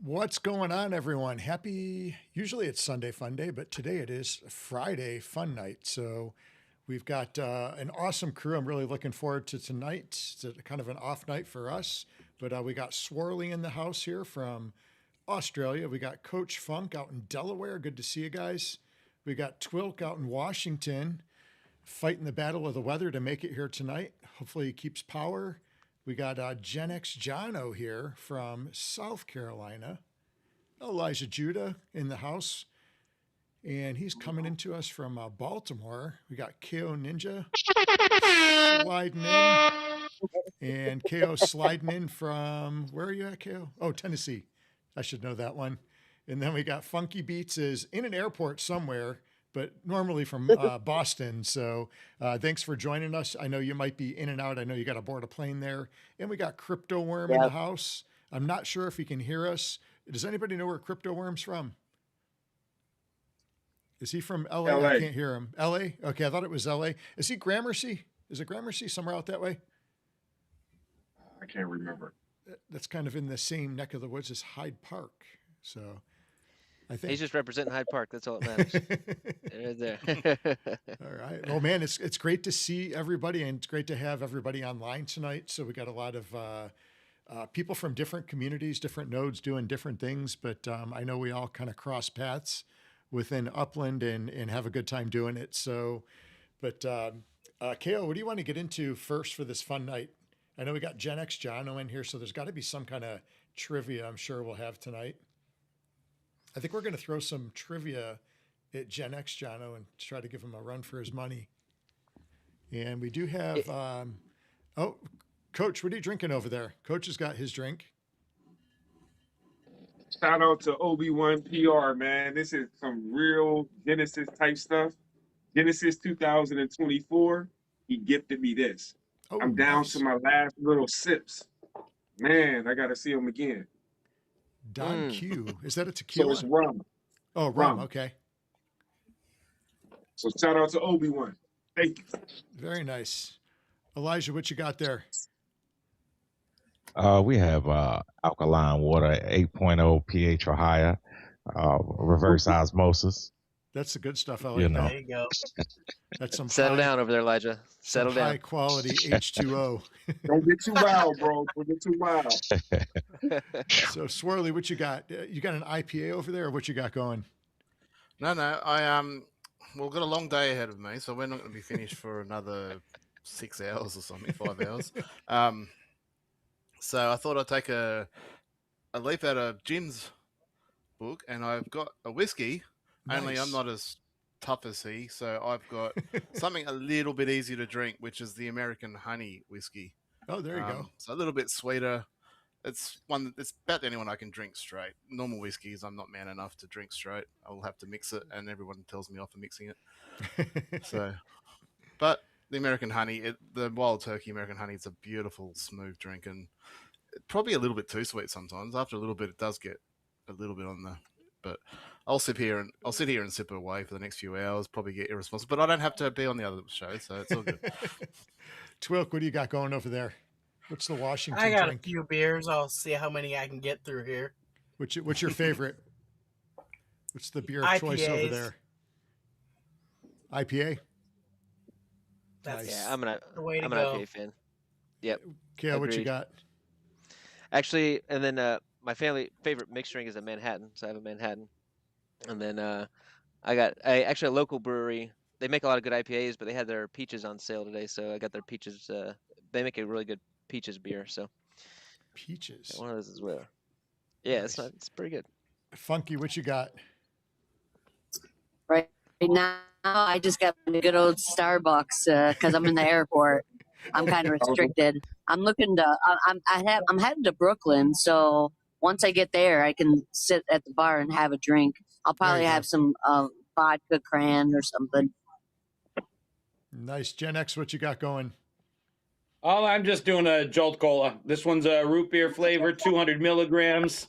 What's going on, everyone? Usually it's Sunday Fun Day, but today it is Friday Fun Night. So we've got an awesome crew. I'm really looking forward to tonight. It's kind of an off night for us, but we got Swarley in the house here from Australia. We got Coach Funk out in Delaware. Good to see you guys. We got Twilk out in Washington, fighting the battle of the weather to make it here tonight. Hopefully he keeps power. We got Gen X Jono here from South Carolina. Elijah Judah in the house. And he's coming into us from Baltimore. We got KO Ninja sliding in. And KO sliding in from, where are you at, KO? Oh, Tennessee. I should know that one. And then we got Funky Beats is in an airport somewhere, but normally from Boston. So thanks for joining us. I know you might be in and out. I know you got to board a plane there. And we got Crypto Worm in the house. I'm not sure if he can hear us. Does anybody know where Crypto Worm's from? Is he from LA? I can't hear him. LA? Okay, I thought it was LA. Is he Gramercy? Is it Gramercy somewhere out that way? I can't remember. That's kind of in the same neck of the woods as Hyde Park. So I think he's just representing Hyde Park. That's all that matters. Right there. All right. Well, man, it's great to see everybody, and it's great to have everybody online tonight. So we got a lot of people from different communities, different nodes doing different things, but I know we all kind of cross paths within Upland and have a good time doing it. So, but KO, what do you want to get into first for this fun night? I know we got Gen X Jono in here, so there's got to be some kind of trivia I'm sure we'll have tonight. I think we're going to throw some trivia at Gen X Jono and try to give him a run for his money. And we do have, Coach, what are you drinking over there? Coach has got his drink. Shout out to Obi-Wan PR, man. This is some real Genesis type stuff. Genesis 2024, he gifted me this. Oh, I'm down nice. to my last little sips. Man, I got to see him again. Don Q. Is that a tequila? So it's rum. Oh, rum. Okay. So shout out to Obi-Wan. Thank you. Very nice. Elijah, what you got there? We have alkaline water, 8.0 pH or higher, reverse osmosis. That's the good stuff. I like that. There you go. That's some settle down over there, Elijah. Settle down. High quality H2O. Don't get too wild, bro. Don't get too wild. So Swirly, what you got? You got an IPA over there, or what you got going? No, we've got a long day ahead of me, so we're not going to be finished for another 6 hours or something, 5 hours. So I thought I'd take a leaf out of Jim's book, and I've got a whiskey. Nice. Only I'm not as tough as he, so I've got something a little bit easier to drink, which is the American honey whiskey. Oh, there you go. So a little bit sweeter. It's about the only one I can drink straight. Normal whiskeys, I'm not man enough to drink straight. I'll have to mix it, and everyone tells me off for mixing it. But the American honey, the wild turkey American honey, it's a beautiful, smooth drink, and probably a little bit too sweet sometimes. After a little bit, it does get a little bit on the. But I'll sit here and sip it away for the next few hours. Probably get irresponsible, but I don't have to be on the other show, so it's all good. Twilk, what do you got going over there? What's the Washington I got drink? a few beers. I'll see how many I can get through here. What's your favorite? What's the beer of choice over there? IPA? That's Nice. Yeah, I'm an go. IPA fan. Yep. Kale, what you got? Actually, and then my family favorite mixed drink is a Manhattan, so I have a Manhattan. And then actually a local brewery. They make a lot of good IPAs, but they had their peaches on sale today, so I got their peaches. They make a really good peaches beer, so Peaches. one of those as well. Yeah, Nice. it's pretty good. Funky, what you got? Right now, I just got a good old Starbucks because I'm in the airport. I'm kind of restricted. I'm looking to. I'm heading to Brooklyn, so once I get there, I can sit at the bar and have a drink. I'll probably you have go. some vodka cran or something. Nice. Gen X, what you got going? Oh, I'm just doing a Jolt Cola. This one's a root beer flavor, 200 milligrams.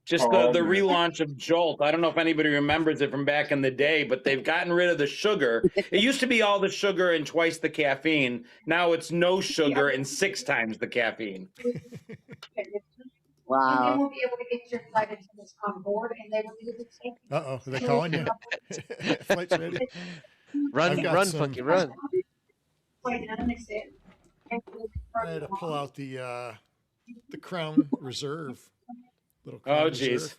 Just the Oh, man. relaunch of Jolt. I don't know if anybody remembers it from back in the day, but they've gotten rid of the sugar. It used to be all the sugar and twice the caffeine. Now it's no sugar and 6 times the caffeine. Wow. Uh-oh, are they calling you? Flight's ready. Run, I've got run, some- Funky, run. I had to pull out the Crown Reserve. Little Crown Oh, Reserve, geez.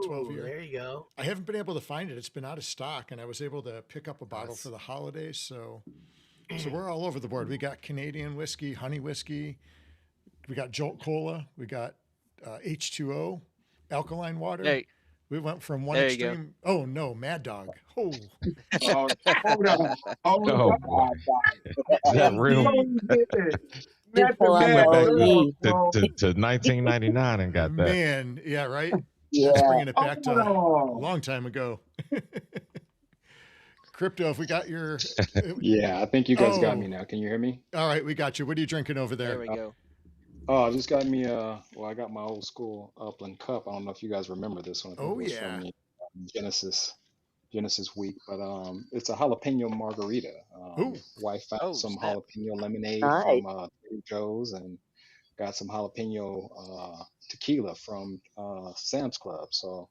12 Ooh, year. there you go. I haven't been able to find it. It's been out of stock, and I was able to pick up a bottle Nice. for the holidays. So we're all over the board. We got Canadian whiskey, honey whiskey. We got Jolt Cola. We got H2O, alkaline water. Hey, We went from one There you go. extreme. Oh no, Mad Dog. Oh, Oh, hold on. Hold Oh, on. boy. Is that real? Just pull out Went the back OG. to 1999 and got that. man, yeah, right. Yeah. That's bringing it back to a Oh, long time ago. Crypto, if we got your. Yeah, I think you guys got Oh. me now. Can you hear me? All right, we got you. What are you drinking over there there? we go. Oh, I just got me I got my old school Upland Cup. I don't know if you guys remember this one. I think Oh, it was yeah. from the Genesis week, but it's a jalapeno margarita. Ooh. Wife found Oh, some snap. jalapeno lemonade Nice. from Trader Joe's and got some jalapeno tequila from Sam's Club. So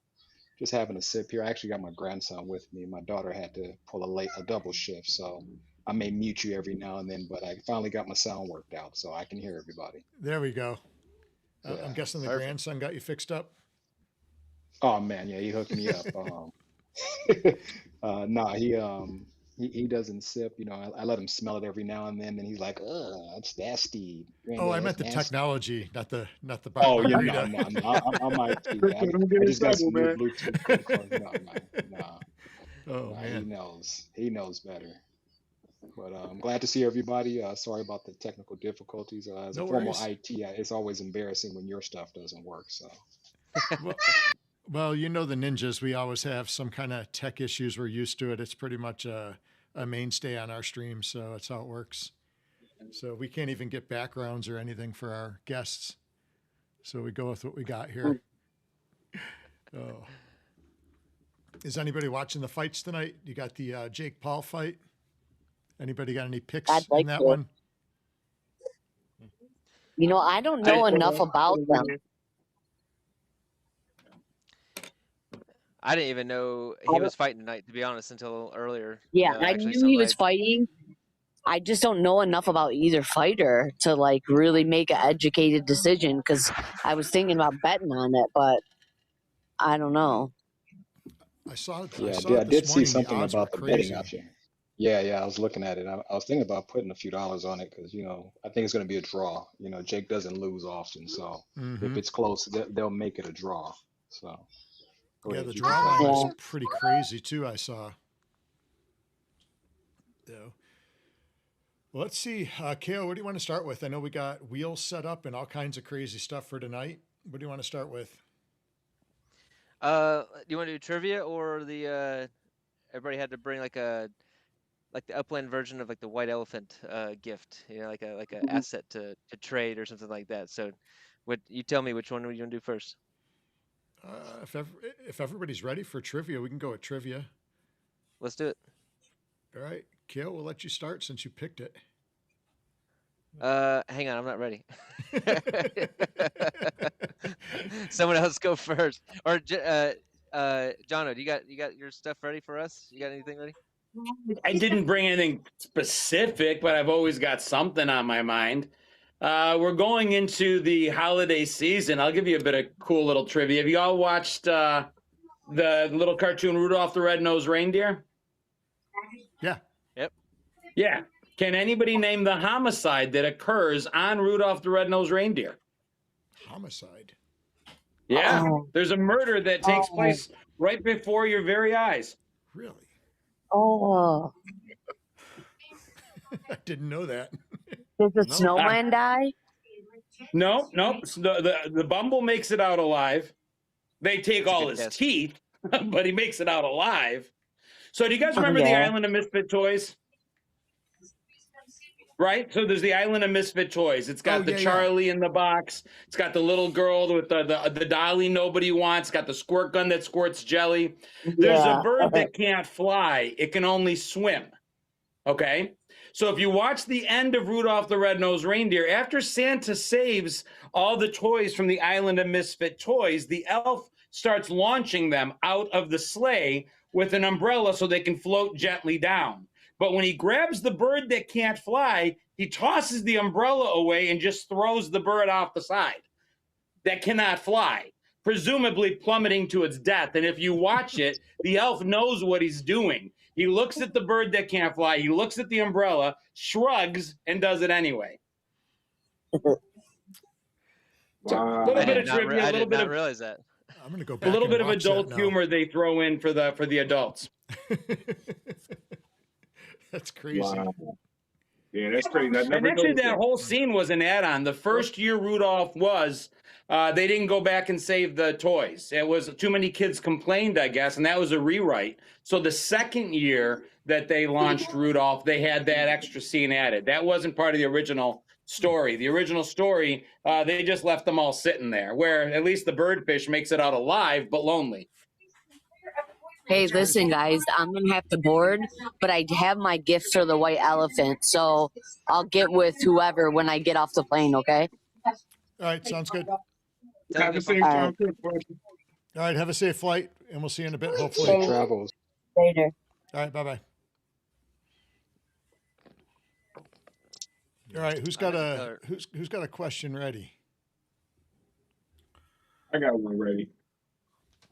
just having a sip here. I actually got my grandson with me. My daughter had to pull a double shift, so I may mute you every now and then, but I finally got my sound worked out, so I can hear everybody. There we go. I'm Yeah. guessing the Perfect. grandson got you fixed up. Oh man, yeah, he hooked me up. Nah, he doesn't sip. You know, I let him smell it every now and then, and he's like, "Ugh, it's nasty." Oh, I Granddad, meant it's the nasty." technology, not the Oh yeah, margarita. no, I might. Don't I get in just got trouble, some new man. Bluetooth headphones. No. Oh He man. knows. He knows better. But I'm glad to see everybody. Sorry about the technical difficulties. As No a former worries. IT, it's always embarrassing when your stuff doesn't work. So Well, you know the ninjas. We always have some kind of tech issues. We're used to it. It's pretty much a mainstay on our stream, so that's how it works. So we can't even get backgrounds or anything for our guests. So we go with what we got here. Oh. Is anybody watching the fights tonight? You got the Jake Paul fight. Anybody got any picks I'd like in that to. one? You know, I don't know enough about them. I didn't even know he was fighting tonight, to be honest, until earlier. Yeah, I Actually, knew he was sunlight. fighting. I just don't know enough about either fighter to like really make an educated decision because I was thinking about betting on it, but I don't know. I saw it. yeah, I I saw did, I it this did see morning. The something odds were about the betting crazy. option. Yeah, I was looking at it. I was thinking about putting a few dollars on it because I think it's going to be a draw. Jake doesn't lose often, so Mm-hmm. if it's close, they'll make it a draw. So go Yeah, ahead, the you can draw play. line was Yeah. pretty crazy too. I saw. Yeah. Well, let's see, Kale. What do you want to start with? I know we got wheels set up and all kinds of crazy stuff for tonight. What do you want to start with? Do you want to do trivia or the everybody had to bring like the upland version of like the white elephant gift, like a asset to trade or something like that. So, what you tell me which one you want to do first? If everybody's ready for trivia, we can go with trivia. Let's do it. All right, Kale, we'll let you start since you picked it. Hang on, I'm not ready. Someone else go first. Or Jono, do you got your stuff ready for us? You got anything ready? I didn't bring anything specific, but I've always got something on my mind. We're going into the holiday season. I'll give you a bit of cool little trivia. Have you all watched the little cartoon Rudolph the Red-Nosed Reindeer? Yeah. Yep. Yeah. Can anybody name the homicide that occurs on Rudolph the Red-Nosed Reindeer? Homicide. Yeah. Oh. There's a murder that takes place right before your very eyes. Really? Oh, I didn't know that. does the No. snowman die? No. The Bumble makes it out alive. They take That's a all good his guess. teeth, but he makes it out alive. So do you guys remember the Yeah. Island of Misfit Toys? Right? So there's the Island of Misfit Toys. It's got Oh, the yeah, yeah. Charlie in the box. It's got the little girl with the dolly nobody wants. It's got the squirt gun that squirts jelly. There's a Yeah. bird that can't fly. It can only swim. Okay? So if you watch the end of Rudolph the Red-Nosed Reindeer, after Santa saves all the toys from the Island of Misfit Toys, the elf starts launching them out of the sleigh with an umbrella so they can float gently down. But when he grabs the bird that can't fly, he tosses the umbrella away and just throws the bird off the side that cannot fly, presumably plummeting to its death. And if you watch it, the elf knows what he's doing. He looks at the bird that can't fly, he looks at the umbrella, shrugs, and does it anyway. So a little I bit of did not, trivia, I a little did bit not of realize that. I'm gonna go a back. little and bit of watch that adult now. humor they throw in for the adults. That's crazy. Wow. Yeah, that's crazy. I never And actually, noticed that whole scene was an add-on. The first year Rudolph was, they didn't go back and save the toys. It was too many kids complained, I guess, and that was a rewrite. So the second year that they launched Rudolph, they had that extra scene added. That wasn't part of the original story. The original story, they just left them all sitting there, where at least the birdfish makes it out alive but lonely. Hey, listen, guys, I'm gonna have to board, but I have my gift for the white elephant, so I'll get with whoever when I get off the plane. Okay? All right, sounds good. All Have a safe All right. trip, buddy. right, have a safe flight, and we'll see you in a bit, hopefully. Safe travels. Later. All right, bye-bye. All right, who's got a question ready? I got one ready.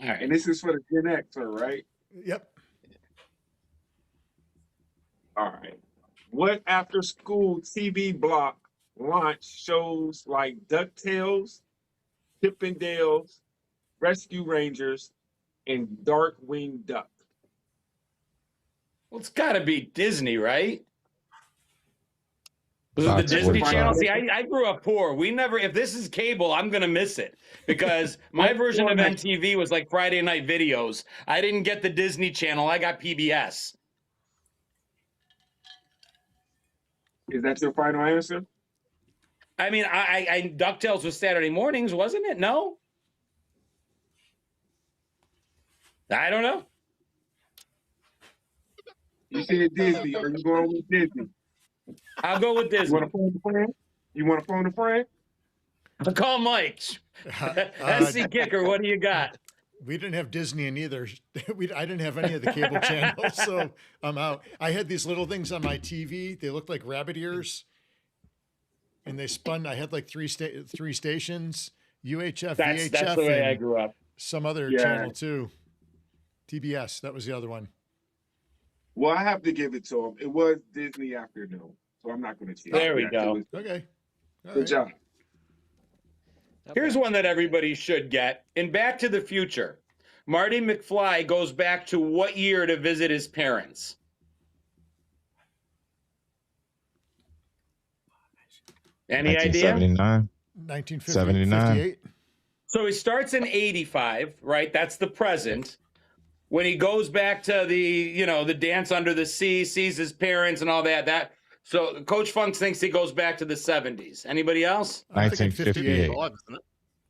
All right. And this is for the Gen Xer, right? Yep. All right. What after school TV block launched shows like DuckTales, Chippendales, Rescue Rangers, and Darkwing Duck? Well, it's got to be Disney, right? Was it Fox the Disney 45. Channel? See, I grew up poor. We never, if this is cable, I'm going to miss it because my version of MTV was like Friday night videos. I didn't get the Disney Channel. I got PBS. Is that your final answer? I mean, I DuckTales was Saturday mornings, wasn't it? No? I don't know. You said Disney. Are you going with Disney? I'll go with You Disney. want to phone a friend? You want to phone a friend? I'll call Mike. SC Kicker, what do you got? We didn't have Disney in either. I didn't have any of the cable channels, so I'm out. I had these little things on my TV. They looked like rabbit ears, and they spun. I had like three stations: UHF, VHF, That's the way I and grew up. some other Yeah. channel too. TBS. That was the other one. Well, I have to give it to him. It was Disney Afternoon, so I'm not going to change. There we that. go. Okay. All Good right. job. Here's one that everybody should get. In Back to the Future, Marty McFly goes back to what year to visit his parents? Any idea? 1979. 1958. So he starts in 85, right? That's the present. When he goes back to the dance under the sea, sees his parents and all that. So Coach Funk thinks he goes back to the 70s. Anybody else? I'm thinking 1958. 55, isn't it?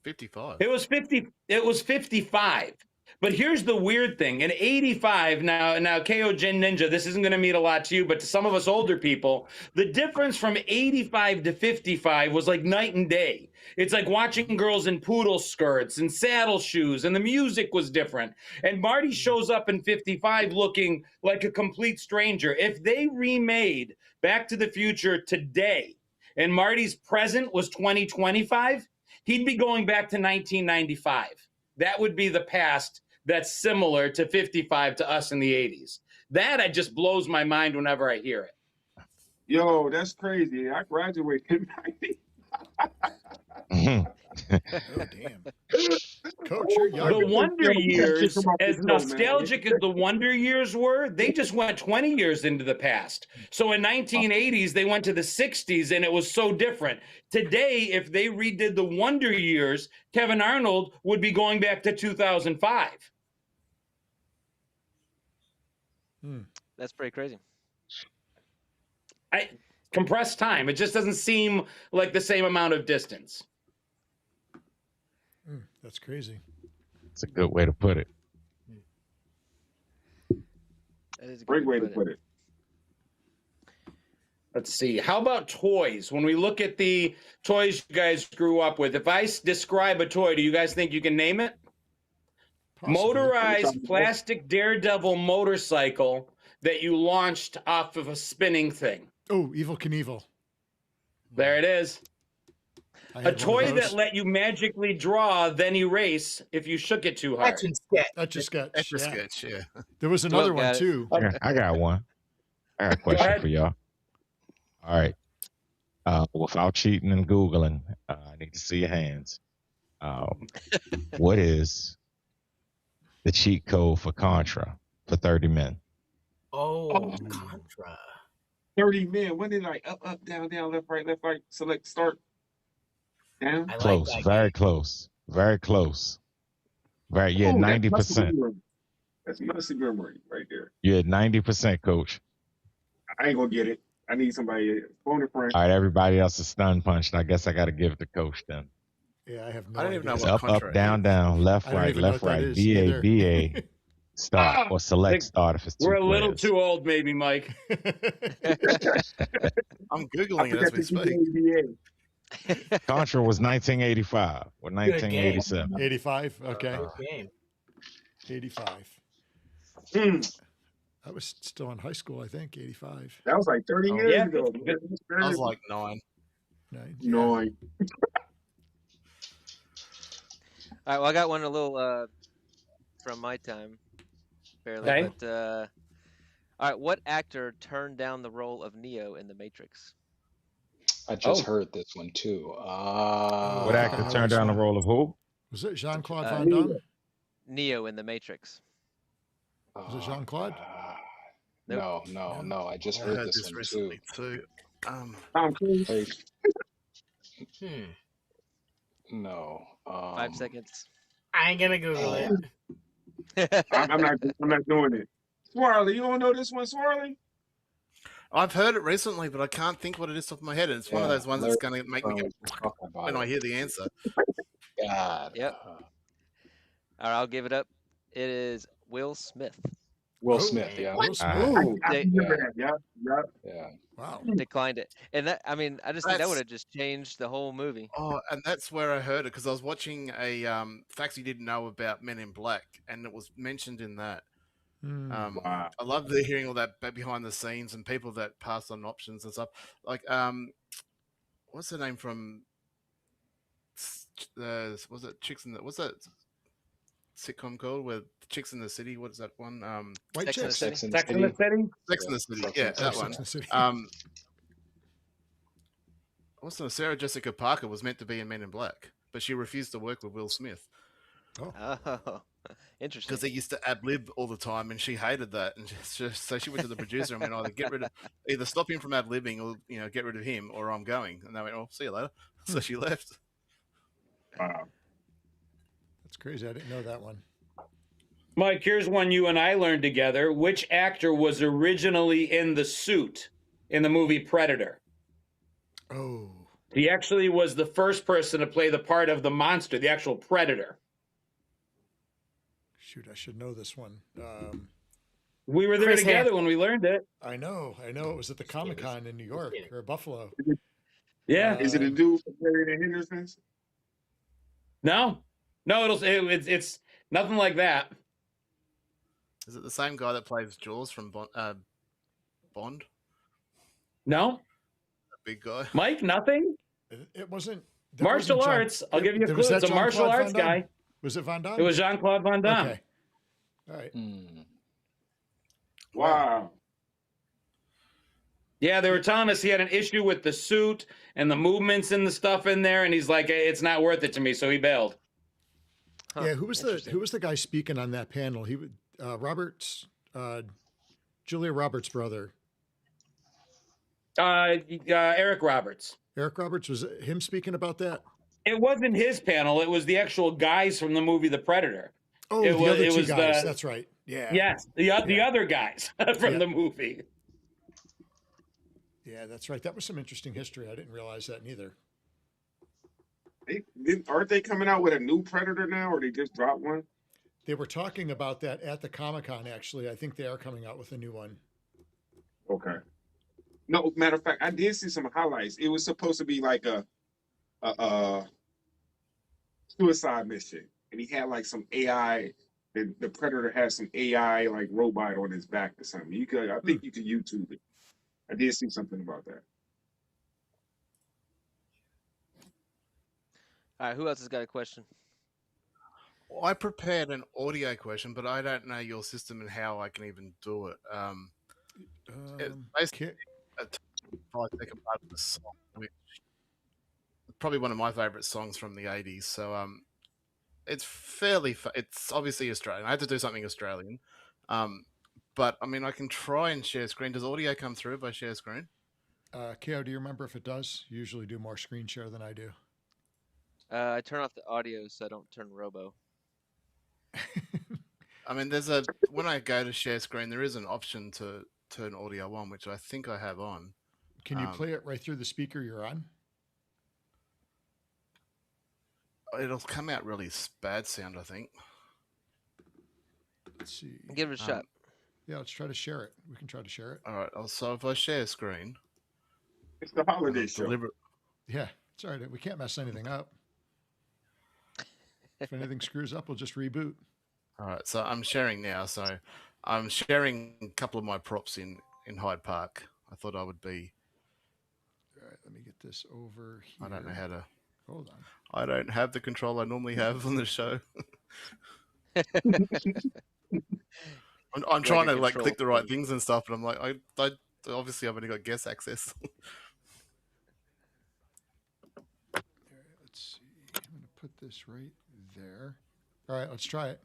55. It was 50. It was 55. But here's the weird thing. In 85, now KO Gen Ninja, this isn't going to mean a lot to you, but to some of us older people, the difference from 85 to 55 was like night and day. It's like watching girls in poodle skirts and saddle shoes, and the music was different. And Marty shows up in 55 looking like a complete stranger. If they remade Back to the Future today, and Marty's present was 2025, he'd be going back to 1995. That would be the past that's similar to 55 to us in the 80s. That just blows my mind whenever I hear it. Yo, that's crazy. I graduated in Mhm. Oh, damn. Coach, you're The young. Wonder Years, Come off the as show, man. nostalgic as the Wonder Years were, they just went 20 years into the past. So in 1980s, they went to the 60s, and it was so different. Today, if they redid the Wonder Years, Kevin Arnold would be going back to 2005. That's pretty crazy. Compressed time. It just doesn't seem like the same amount of distance. That's crazy. It's a good way to put it. That is a Great good way to put it. Let's see. How about toys? When we look at the toys you guys grew up with, if I describe a toy, do you guys think you can name it? Possibly. Motorized plastic Daredevil motorcycle that you launched off of a spinning thing. Oh, Evil Knievel. There it is. I A had one of toy those. that let you magically draw, then erase if you shook it too hard. Etch and sketch. Etch a sketch. Etch a Yeah. sketch, yeah. There was another one got it. too. I got one. I got a question ahead. for y'all. All right. Without cheating and Googling, I need to see your hands. What is the cheat code for Contra for 30 men? Oh, Contra. 30 men. When did I up, down, left, right, select, start, down? I Close, like that very game. close, very close. Very, you had Ooh, that's 90%. muscle memory. That's muscle memory right there. You had 90%, coach. I ain't gonna get it. I need somebody, phone a friend. All right, everybody else is stun punched. I guess I got to give it to coach then. Yeah, I have no I don't even know idea. It's what up, Contra up, down, is. down, left, I don't right, even know left, what that right, is BA, either. BA, start, or select start if it's two We're a little players. too old, maybe, Mike. I'm I Googling it forgot as we to speak. do ABA. Contra was 1985 or 1987. 85. Okay. Good game. 85. Mm, I was still in high school, I think. 85. that was like 30 Oh. years Yeah, ago. good. I was like 9. Nine. No, All right, well, I got one a little from my time, barely. Okay. But all right, what actor turned down the role of Neo in The Matrix? I just Oh. heard this one too. What I think I actor know turned this down the one. role of who? Was it Jean Claude Uh, Van Damme? Neo in The Matrix. Was it Jean Claude? Nope. No. I just I heard heard this this one recently too. too. Tom Cruise. Hey, no. 5 seconds. I ain't gonna Google it. I'm not doing it. Swirly, you don't know this one, Swirly? I've heard it recently, but I can't think what it is off my head. And it's one of Yeah, those ones that's going to make me go talking about when I it. hear the answer. God. Yep. All right, I'll give it up. It is Will Smith. Will Oh, Smith, yeah. Will Smith. I They- remember that. Yeah. Yeah. Wow. Declined it, and that I mean, I just think that That's- would have just changed the whole movie. Oh, and that's where I heard it because I was watching a facts you didn't know about Men in Black, and it was mentioned in that. Wow. I love hearing all that behind the scenes and people that pass on options and stuff. Like, what's the name from? Was it Chicks in the? What's that sitcom called? Where Chicks in the City? What is that one? White Sex and the chicks. City. Sex and Sex in the City? Sex in the City. Sex Yeah, and the that Sex one. and the City. What's the Sarah Jessica Parker was meant to be in Men in Black, but she refused to work with Will Smith Oh, interesting. because they used to ad lib all the time, and she hated that. And so she went to the producer and went, either stop him from ad libbing, or get rid of him, or I'm going. And they went, "Oh, see you later." So she left. Wow. That's crazy. I didn't know that one. Mike, here's one you and I learned together. Which actor was originally in the suit in the movie Predator? Oh. He actually was the first person to play the part of the monster, the actual Predator. Shoot, I should know this one. We were there Chris together Hansen. when we learned it. I know. It was at the Comic Con in New York or Buffalo. Yeah. Is it a dude from Harry the Hendersons? No, it's nothing like that. Is it the same guy that plays Jaws from Bond? No, Big guy. Mike, nothing. It wasn't. that Martial wasn't Jean- arts. I'll give you a clue. was that It's a martial Jean-Claude arts Van Damme? guy. Was it Van Damme? It was Jean-Claude Van Damme. Okay. All right. Wow. Yeah, they were telling us he had an issue with the suit and the movements and the stuff in there, and he's like, it's not worth it to me, so he bailed. Huh, Yeah, who was interesting. the guy speaking on that panel? He would Roberts, Julia Roberts' brother. Eric Roberts. Eric Roberts, was it him speaking about that? It wasn't his panel. It was the actual guys from the movie The Predator. Oh, the other two guys. That's right. Yeah. Yes, the other guys from the movie. Yeah, that's right. That was some interesting history. I didn't realize that neither. Aren't they coming out with a new Predator now, or they just dropped one? They were talking about that at the Comic-Con, actually. I think they are coming out with a new one. Okay. No, matter of fact, I did see some highlights. It was supposed to be like a suicide mission, and he had like some AI. The Predator has some AI like robot on his back or something. I think you could YouTube it. I did see something about that. All right, who else has got a question? Well, I prepared an audio question, but I don't know your system and how I can even do it. It's basically a 5-second part of the song, which is probably one of my favorite songs from the 80s. So it's it's obviously Australian. I had to do something Australian. But I mean, I can try and share screen. Does audio come through if I share screen? Ko, do you remember if it does? You usually do more screen share than I do. I turn off the audio so I don't turn robo. I mean, when I go to share screen, there is an option to turn audio on, which I think I have on. Can you play it right through the speaker you're on? It'll come out really bad sound, I think. Let's see. Give it a shot. Yeah, let's try to share it. We can try to share it. All right. So if I share screen, it's the holiday show. Yeah, it's all right. We can't mess anything up. If anything screws up, we'll just reboot. All right. So I'm sharing now. So I'm sharing a couple of my props in Hyde Park. I thought I would be. All right. Let me get this over here. I don't know how to. Hold on. I don't have the control I normally have on the show. I'm trying to like click the right things and stuff, but I'm like, I obviously I've only got guest access. All right, let's see. I'm going to put this right there. All right, let's try it.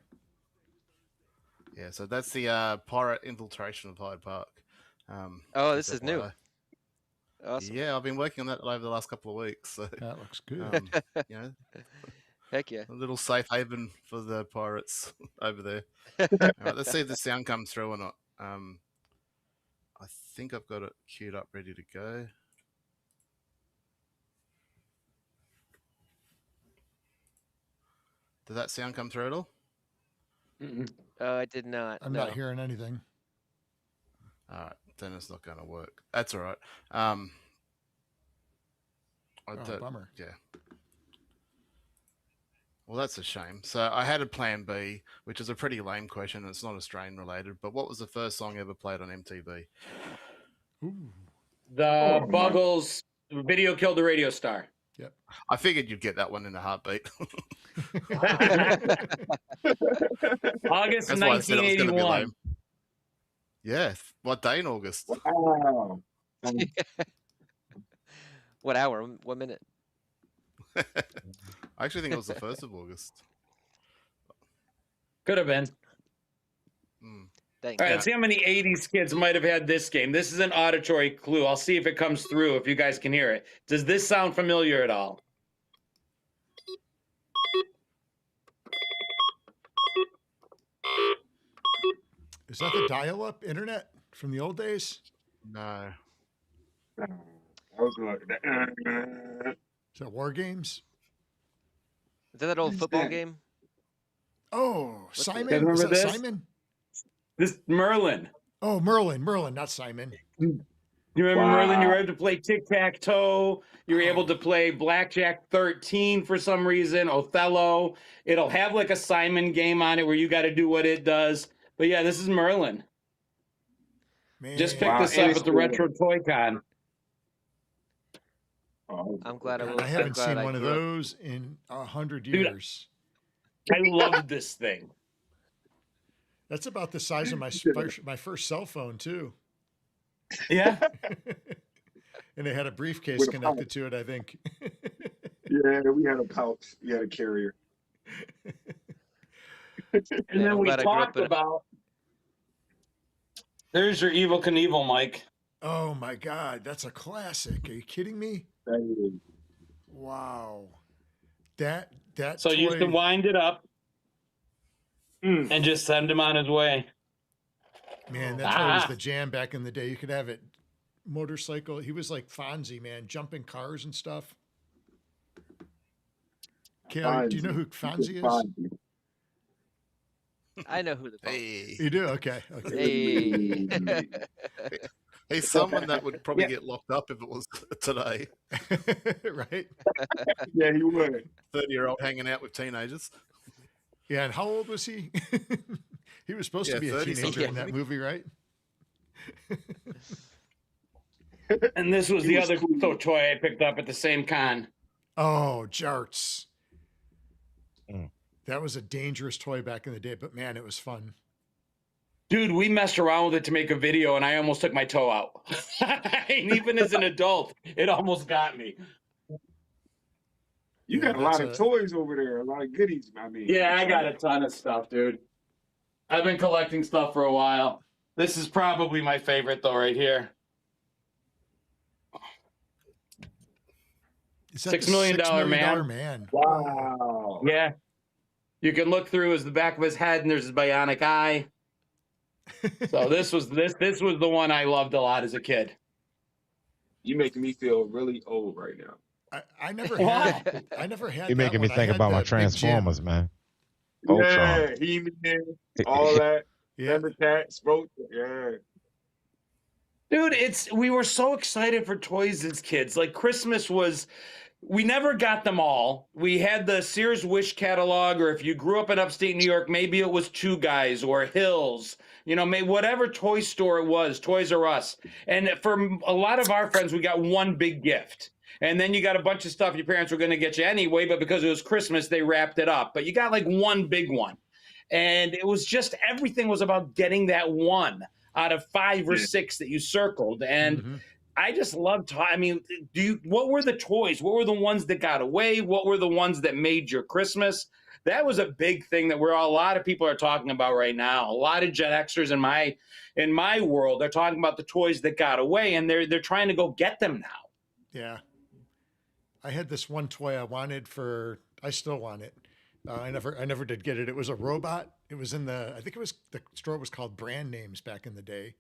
Yeah, so that's the pirate infiltration of Hyde Park. Oh, this is new. Awesome. Yeah, I've been working on that over the last couple of weeks. So, that looks good. You know, heck yeah. A little safe haven for the pirates over there. All right, let's see if the sound comes through or not. I think I've got it queued up, ready to go. Did that sound come through at all? I did not. I'm not hearing anything. All right, then it's not going to work. That's all right. Bummer. Yeah. Well, that's a shame. So I had a plan B, which is a pretty lame question. It's not Australian related, but what was the first song ever played on MTV? Ooh. The Buggles Video Killed the Radio Star. Yep. I figured you'd get that one in a heartbeat. August That's why I said it was going to be 1981. lame. Yeah. What day in August? Wow. What hour? What minute? I actually think it was the 1st of August. Could have been. Dang. All right, let's see how many 80s kids might have had this game. This is an auditory clue. I'll see if it comes through, if you guys can hear it. Does this sound familiar at all? Is that the dial-up internet from the old days? No. I was like, Is that War Games? Is that old football game? Oh, What's Simon? that? Remember Is that this? Simon? This Merlin. Oh, Merlin, not Simon. You remember Merlin? You were able to play tic-tac-toe. You were able to play Blackjack 13 for some reason, Othello. It'll have like a Simon game on it where you got to do what it does. But yeah, this is Merlin. Man. Just picked this up at the Retro Toy Con. I'm glad I haven't seen one of those in 100 years. I loved this thing. That's about the size of my first cell phone too. Yeah. And they had a briefcase With a connected to it, I think. Yeah, we had a pouch. We had a carrier. And Man, then I'm we glad I grew up talked in. about. There's your Evil Knievel, Mike. Oh my God, that's a classic. Are you kidding me? Wow. That So you used to toy. wind it up and just send him on his way. Man, that toy was the jam back in the day. You could have it motorcycle. He was like Fonzie, man, jumping cars and stuff. Kale, do you know who Fonzie is? I know who the phone Hey, You do? Okay. Okay. Hey. he's someone that would probably get locked up if it was today. Right? Yeah, he would. 30-year-old hanging out with teenagers. Yeah, and how old was he? He was supposed to be a 30 teenager something. in that movie, right? And this was the other toy I picked up at the same con. Oh, Jarts. Mm. That was a dangerous toy back in the day, but man, it was fun. Dude, we messed around with it to make a video, and I almost took my toe out. And even as an adult, it almost got me. You got a lot of toys over there, a lot of goodies. I mean, Yeah, I got a ton of stuff, dude. I've been collecting stuff for a while. This is probably my favorite, though, right here. Is that $6 million man. man? Wow. Yeah. You can look through the back of his head, and there's his bionic eye. So this was the one I loved a lot as a kid. You making me feel really old right now. I never had. I never had. You're making me think about my Transformers, man. Yeah, He-Man, all that. Yeah. Thundercats, both. Yeah. Dude, we were so excited for toys as kids. Like Christmas was, we never got them all. We had the Sears Wish catalog, or if you grew up in upstate New York, maybe it was Two Guys or Hills. You know, whatever toy store it was, Toys R Us. And for a lot of our friends, we got one big gift. And then you got a bunch of stuff your parents were going to get you anyway, but because it was Christmas, they wrapped it up. But you got like one big one. And it was just, everything was about getting that one out of 5 or 6 that you circled. And I just loved, I mean, what were the toys? What were the ones that got away? What were the ones that made your Christmas? That was a big thing that a lot of people are talking about right now. A lot of Gen Xers in my world, they're talking about the toys that got away, and they're trying to go get them now. Yeah. I had this one toy I wanted I still want it. I never did get it. It was a robot. It was I think it was, the store was called Brand Names back in the day.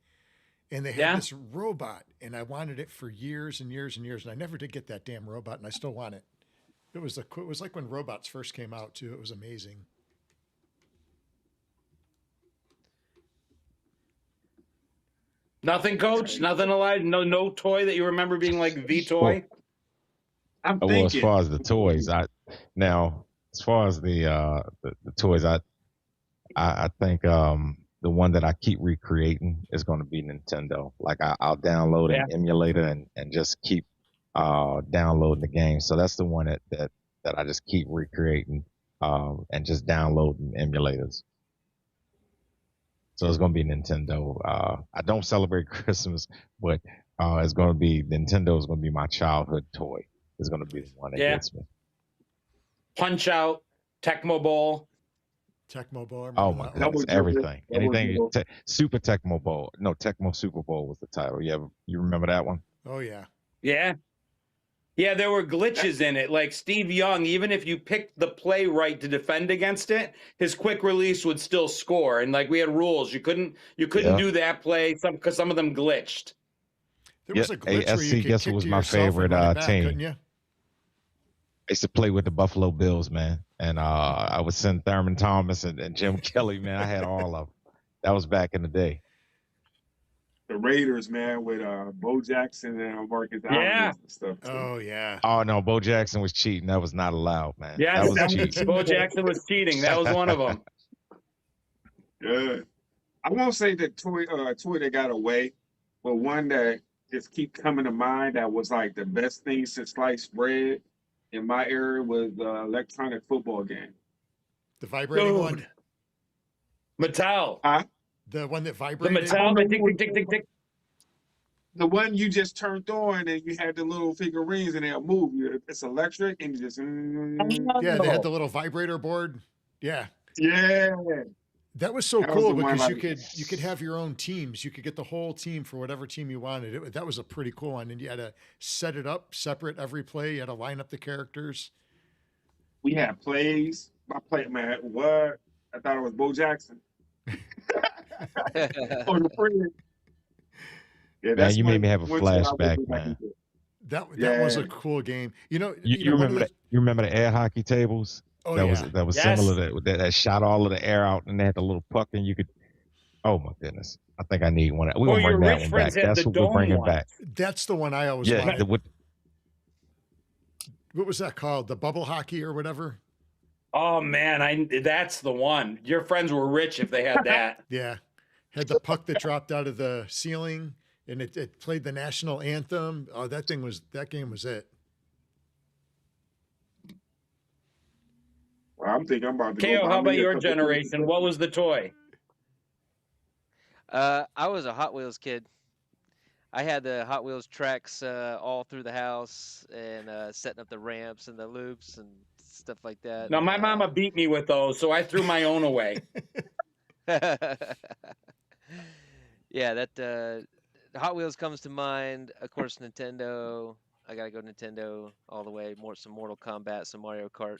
And they had this robot, and I wanted it for years and years and years. And I never did get that damn robot, and I still want it. It was like when robots first came out too. It was amazing. Nothing, Coach? Nothing alive? No toy that you remember being like the toy? I'm thinking. Well, as far as the toys, as far as the toys, I think the one that I keep recreating is going to be Nintendo. Like I'll download an emulator and just keep downloading the game. So that's the one that I just keep recreating and just downloading emulators. So it's going to be Nintendo. I don't celebrate Christmas, but it's going to be Nintendo is going to be my childhood toy. It's going to be the one that gets me. Punch Out, Tecmo Bowl. Tecmo Bowl. Oh my goodness, everything. Anything. Super Tecmo Bowl. No, Tecmo Super Bowl was the title. You remember that one? Oh yeah. Yeah. Yeah, there were glitches in it. Like Steve Young, even if you picked the play right to defend against it, his quick release would still score. And like we had rules, you couldn't do that play because some of them glitched. There was a glitch where you could guess kick what was to my yourself and favorite run it back, team? couldn't you? I used to play with the Buffalo Bills, man, and I would send Thurman Thomas and Jim Kelly, man. I had all of them. That was back in the day. The Raiders, man, with Bo Jackson and Marcus Allen and stuff. Too. Oh yeah. Oh no, Bo Jackson was cheating. That was not allowed, man. Yeah, that was cheating. Bo Jackson was cheating. That was one of them. Yeah, I won't say the toy that got away, but one that just keep coming to mind that was like the best thing since sliced bread in my era was the electronic football game. The vibrating one. Mattel. The one that vibrated. The Mattel. Tick, tick, tick, tick, tick. The one you just turned on and you had the little figurines and they'll move. It's electric and you just. Yeah, they had Oh. the little vibrator board. Yeah. Yeah. That was so That was cool the one because like. you could have your own teams. You could get the whole team for whatever team you wanted. That was a pretty cool one, and you had to set it up separate every play. You had to line up the characters. We had plays. My play, man, what? I thought it was Bo Jackson. On the friend. Yeah, Man, that's you made me have a one tour I would flashback, do back in man. the day. That was Yeah. a cool game. You know, You one remember of that? You remember the air hockey tables? Oh that yeah, was Yes. similar to that shot all of the air out, and they had the little puck, and you could. Oh my goodness! I think I need one. We're Or gonna your bring that rich one friends back. had That's the what we're dome bringing ones. back. that's the one I always Yeah, wanted. what What was that called? The bubble hockey or whatever? Oh man, that's the one. Your friends were rich if they had that. Yeah, had the puck that dropped out of the ceiling, and it played the national anthem. Oh, that game was it. Well, I'm thinking I'm about to go KO, buy how about me a your couple generation? What was the toy? I was a Hot Wheels kid. I had the Hot Wheels tracks all through the house and setting up the ramps and the loops and stuff like that. Now, my mama beat me with those, so I threw my own away. Yeah, that Hot Wheels comes to mind. Of course, Nintendo. I gotta go Nintendo all the way. Some Mortal Kombat, some Mario Kart.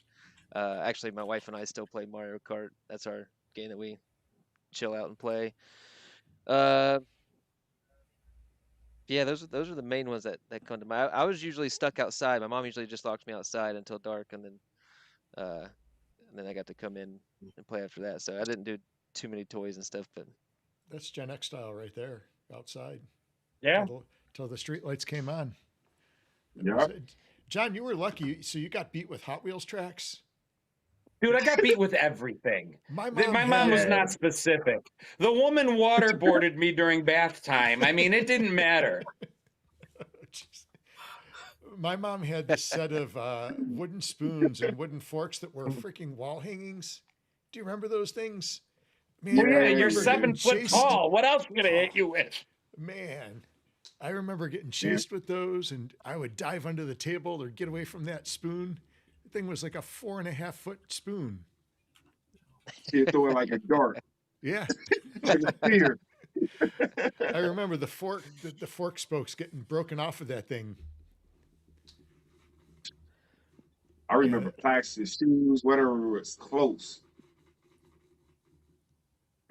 Actually, my wife and I still play Mario Kart. That's our game that we chill out and play. Yeah, those are the main ones that come to mind. I was usually stuck outside. My mom usually just locked me outside until dark, and then I got to come in and play after that. So I didn't do too many toys and stuff, but That's Gen X style right there, outside. Yeah. Till the street lights came on. Yeah. John, you were lucky. So you got beat with Hot Wheels tracks? Dude, I got beat with everything. My My mom was not specific. The woman waterboarded me during bath time. I mean, it didn't matter. My mom had this set of wooden spoons and wooden forks that were freaking wall hangings. Do you remember those things? Man, Oh, I yeah, remember you're getting 7 foot chased. tall. What else am I going to hit you with? Man, I remember getting chased with those, and I would dive under the table or get away from that spoon. The thing was like a 4.5 foot spoon. You throw it like a dart. Yeah. Like a spear. I remember the fork spokes getting broken off of that thing. I remember plastic shoes, whatever was close.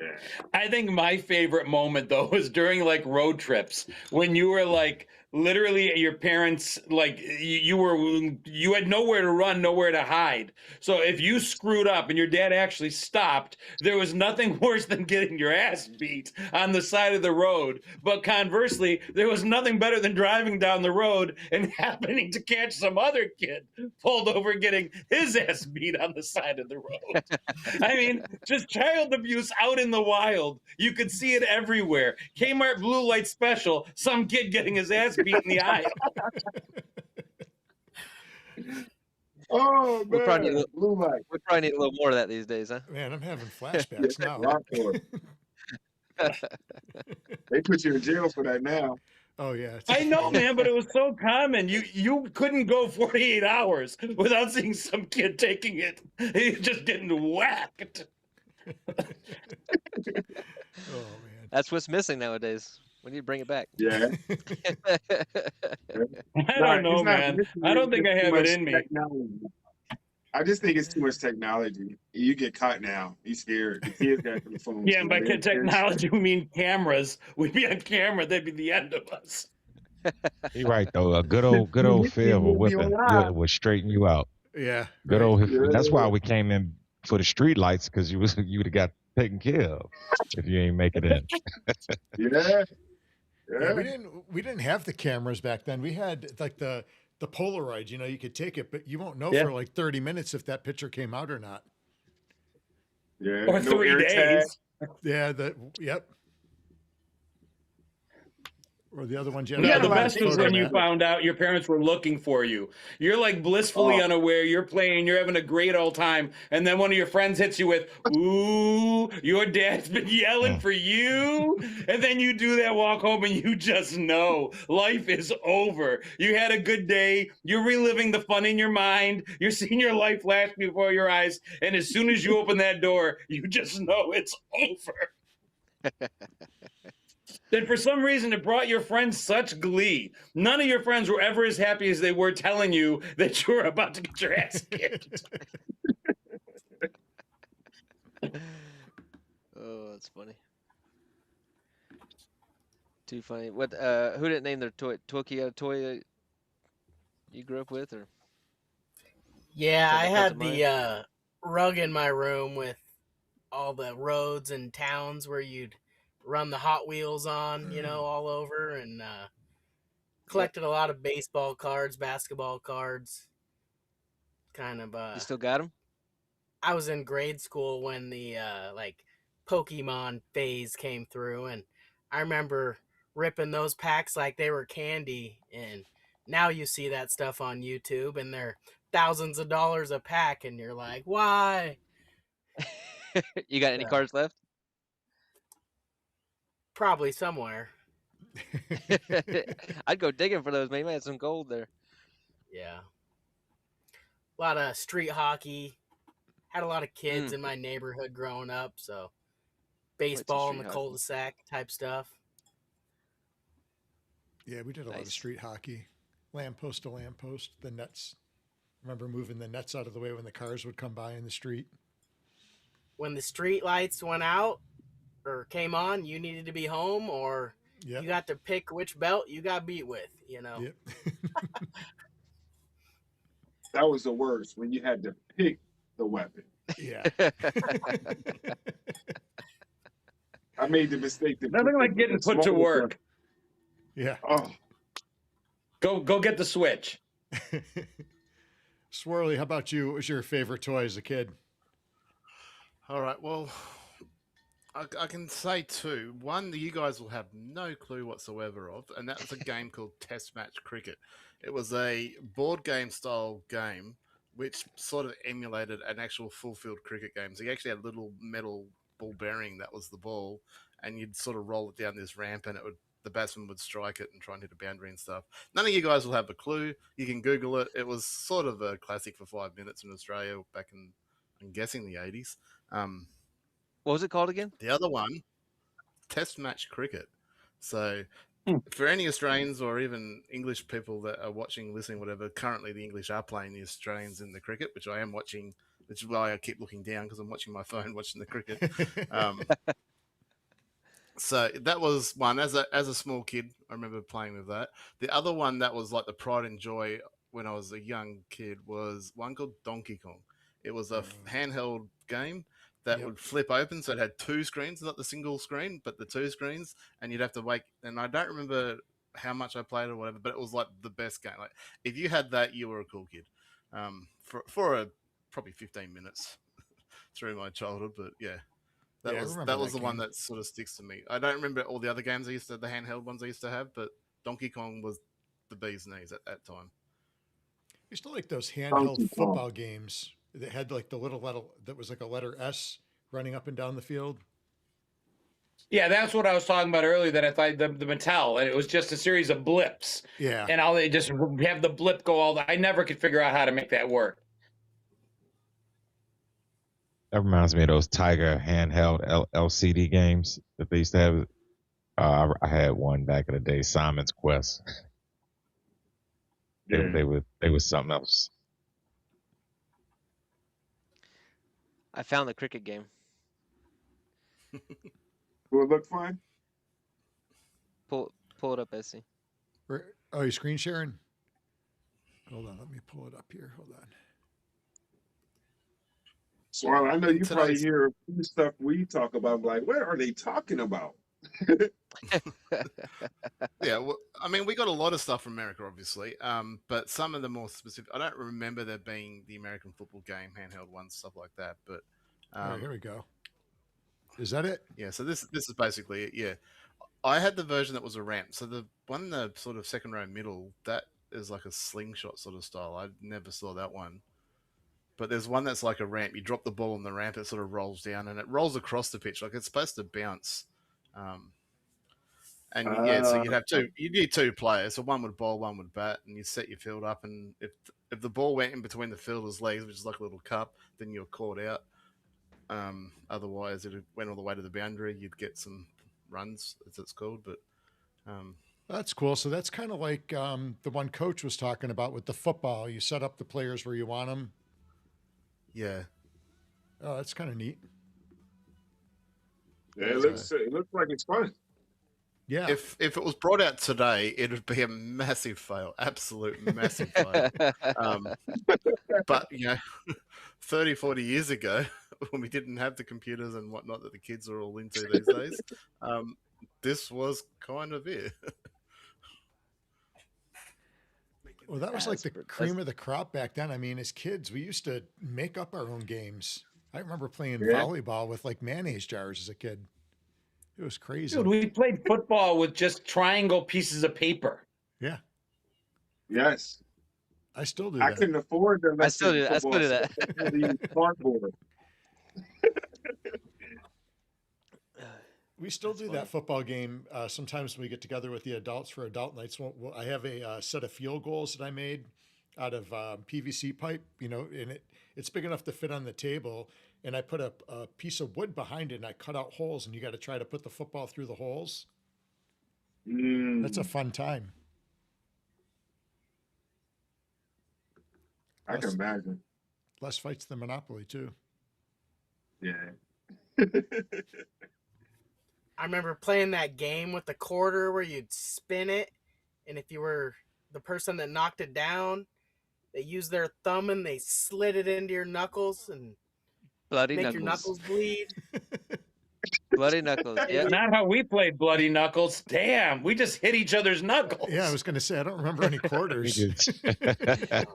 Yeah. I think my favorite moment though was during like road trips when you were like literally your parents like you had nowhere to run, nowhere to hide. So if you screwed up and your dad actually stopped, there was nothing worse than getting your ass beat on the side of the road. But conversely, there was nothing better than driving down the road and happening to catch some other kid pulled over getting his ass beat on the side of the road. I mean, just child abuse out in the wild. You could see it everywhere. Kmart Blue Light Special, some kid getting his ass beat in the eye. Oh, we probably man. Blue light. need a little more of that these days, huh? Man, I'm having flashbacks now. Rock for it. They put you in jail for that now. Oh yeah. I know, man, but it was so common. You couldn't go 48 hours without seeing some kid taking it. He's just getting whacked. Oh man. That's what's missing nowadays. We need to bring it back. Yeah. I don't know, man. I don't think I have it in me. Technology. I just think it's too much technology. You get caught now. You scared. The kids got the phone. Yeah, and by technology, we mean cameras. We'd be on camera. That'd be the end of us. You're right though. A good old feel of a whipping would straighten you out. Yeah. Good old. Yeah. That's why we came in for the street lights, because you would have got taken care of if you ain't make it in. Yeah. Yeah, we didn't have the cameras back then. We had like the Polaroid, you could take it, but you won't know for like 30 minutes if that picture came out or not. Yeah. Or 3 days. Yeah, yep. Or the other ones you We have had to a The lot put of best was things when like you photo. that. found out your parents were looking for you. You're like blissfully Oh, unaware. You're playing. You're having a great old time, and then one of your friends hits you with, "Ooh, your dad's been yelling for you." And then you do that walk home, and you just know life is over. You had a good day. You're reliving the fun in your mind. You're seeing your life flash before your eyes, and as soon as you open that door, you just know it's over. Then for some reason it brought your friends such glee. None of your friends were ever as happy as they were telling you that you were about to get your ass kicked. Oh, that's funny. Too funny. What? Who didn't name their toy? Twilkie a toy that you grew up with, or Yeah, I something that comes to had mind? the rug in my room with all the roads and towns where you'd run the Hot Wheels on, all over, and Yep. collected a lot of baseball cards, basketball cards. Kind of You still got them? I was in grade school when the like Pokemon phase came through, and I remember ripping those packs like they were candy. And now you see that stuff on YouTube, and they're thousands of dollars a pack, and you're like, why? You got any So, cards left? probably somewhere. I'd go digging for those. Maybe I had some gold there. Yeah, a lot of street hockey. Had a lot of kids in my neighborhood growing up, so Played some baseball in street the hockey. cul-de-sac type stuff. Yeah, we did a lot of Nice. street hockey, lamppost to lamppost. The nets. Remember moving the nets out of the way when the cars would come by in the street. When the street lights went out or came on, you needed to be home, or Yep. you got to pick which belt you got beat with. Yep. that was the worst when you had to pick the weapon. Yeah. I made the mistake to Nothing pick like getting the put to smallest work. weapon. Yeah. Oh, Go get the Switch. Swirly, how about you? What was your favorite toy as a kid? All right. Well, I can say two. One that you guys will have no clue whatsoever of, and that was a game called Test Match Cricket. It was a board game style game which sort of emulated an actual full field cricket game. So you actually had a little metal ball bearing that was the ball, and you'd sort of roll it down this ramp, and the batsman would strike it and try and hit a boundary and stuff. None of you guys will have a clue. You can Google it. It was sort of a classic for 5 minutes in Australia back in, I'm guessing, the 80s. What was it called again? The other one, Test Match Cricket. So Hmm. for any Australians or even English people that are watching, listening, whatever, currently the English are playing the Australians in the cricket, which I am watching, which is why I keep looking down because I'm watching my phone, watching the cricket. So that was one. As a small kid, I remember playing with that. The other one that was like the pride and joy when I was a young kid was one called Donkey Kong. It was a handheld game that would flip open, so it had two screens, not the single screen, but the two screens, and you'd have to wait. And I don't remember how much I played or whatever, but it was like the best game. Like if you had that, you were a cool kid. For probably 15 minutes through my childhood, but yeah. That was the one that sort of sticks to me. I don't remember all the other games the handheld ones I used to have, but Donkey Kong was the bee's knees at that time. I used to like those handheld football games that had like the little letter that was like a letter S running up and down the field. Yeah, that's what I was talking about earlier. That I thought the Mattel, and it was just a series of blips. Yeah, and all they just have the blip go all. I never could figure out how to make that work. That reminds me of those Tiger handheld LCD games that they used to have. I had one back in the day, Simon's Quest. They were something else. I found the cricket game. will it look fun? Pull it up, Essie. Oh, you screen sharing? Hold on, let me pull it up here. Hold on. So I know you probably hear stuff we talk about, like, what are they talking about? Yeah, well, I mean, we got a lot of stuff from America, obviously, but some of the more specific, I don't remember there being the American football game, handheld ones, stuff like that. But all right, here we go. Is that it? Yeah, so this is basically it. Yeah, I had the version that was a ramp. So the one in the sort of second row middle, that is like a slingshot sort of style. I never saw that one. But there's one that's like a ramp. You drop the ball on the ramp, it sort of rolls down, and it rolls across the pitch. Like it's supposed to bounce. So you'd have you need two players. So one would bowl, one would bat, and you set your field up. And if the ball went in between the fielder's legs, which is like a little cup, then you're caught out. Otherwise, if it went all the way to the boundary, you'd get some runs, as it's called. But that's cool. So that's kind of like the one Coach was talking about with the football. You set up the players where you want them. Yeah. Oh, that's kind of neat. Yeah, it looks like it's fun. Yeah. If it was brought out today, it would be a massive fail, absolute massive fail. But 30, 40 years ago, when we didn't have the computers and whatnot that the kids are all into these days, this was kind of it. Well, that was like the cream of the crop back then. I mean, as kids, we used to make up our own games. I remember playing volleyball with like mayonnaise jars as a kid. It was crazy. Dude, we played football with just triangle pieces of paper. Yeah. Yes. I still do I that. couldn't afford the I still do that. Cardboard. We still do that football game. Sometimes when we get together with the adults for adult nights, I have a set of field goals that I made out of PVC pipe, and it's big enough to fit on the table. And I put a piece of wood behind it, and I cut out holes, and you got to try to put the football through the holes. That's a fun time. I can imagine. Less fights than Monopoly, too. Yeah. I remember playing that game with the quarter where you'd spin it, and if you were the person that knocked it down, they used their thumb and they slid it into your knuckles and Bloody make knuckles. your knuckles bleed. Bloody knuckles. Yeah. Not how we played Bloody Knuckles. Damn, we just hit each other's knuckles. Yeah, I was going to say, I don't remember any quarters. That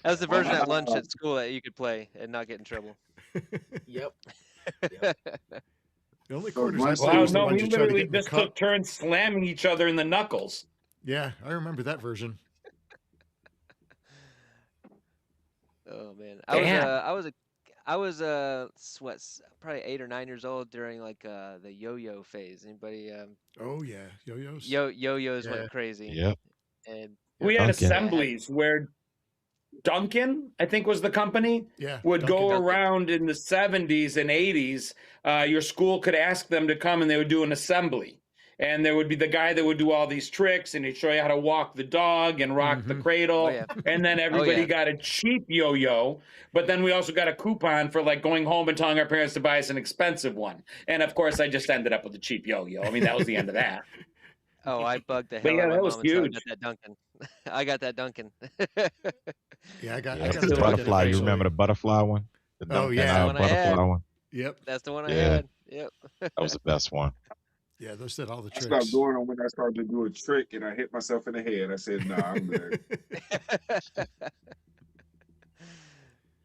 was the version at lunch at school that you could play and not get in trouble. Yep. The only quarters I Wow, played was the no, ones we you tried to literally get in the just cup. took turns slamming each other in the knuckles. Yeah, I remember that version. Oh man, Damn. I was probably 8 or 9 years old during like the yo-yo phase. Anybody? Oh yeah, yo-yos. Yo-yos Yeah. went crazy. Yep. And We had Duncan. assemblies where Duncan, I think was the company, Yeah, would Duncan. go around in the 70s and 80s. Your school could ask them to come and they would do an assembly. And there would be the guy that would do all these tricks and he'd show you how to walk the dog and rock the cradle. Oh, yeah. And then everybody yeah. got a cheap yo-yo. But then we also got a coupon for like going home and telling our parents to buy us an expensive one. And of course, I just ended up with a cheap yo-yo. I mean, that was the end of that. oh, I bugged the But hell yeah, out of my that was mom until I huge. got that Duncan. I got that Duncan. Yeah, I got Yeah, a the Duncan butterfly. You eventually. remember the butterfly one? The Oh, Duncan, yeah. That's the one I had. butterfly one. Yep. That's the one I Yeah. had. Yep. That was the best one. Yeah, those did all the I tricks. stopped doing them when I started to do a trick and I hit myself in the head. I said, "Nah, I'm good."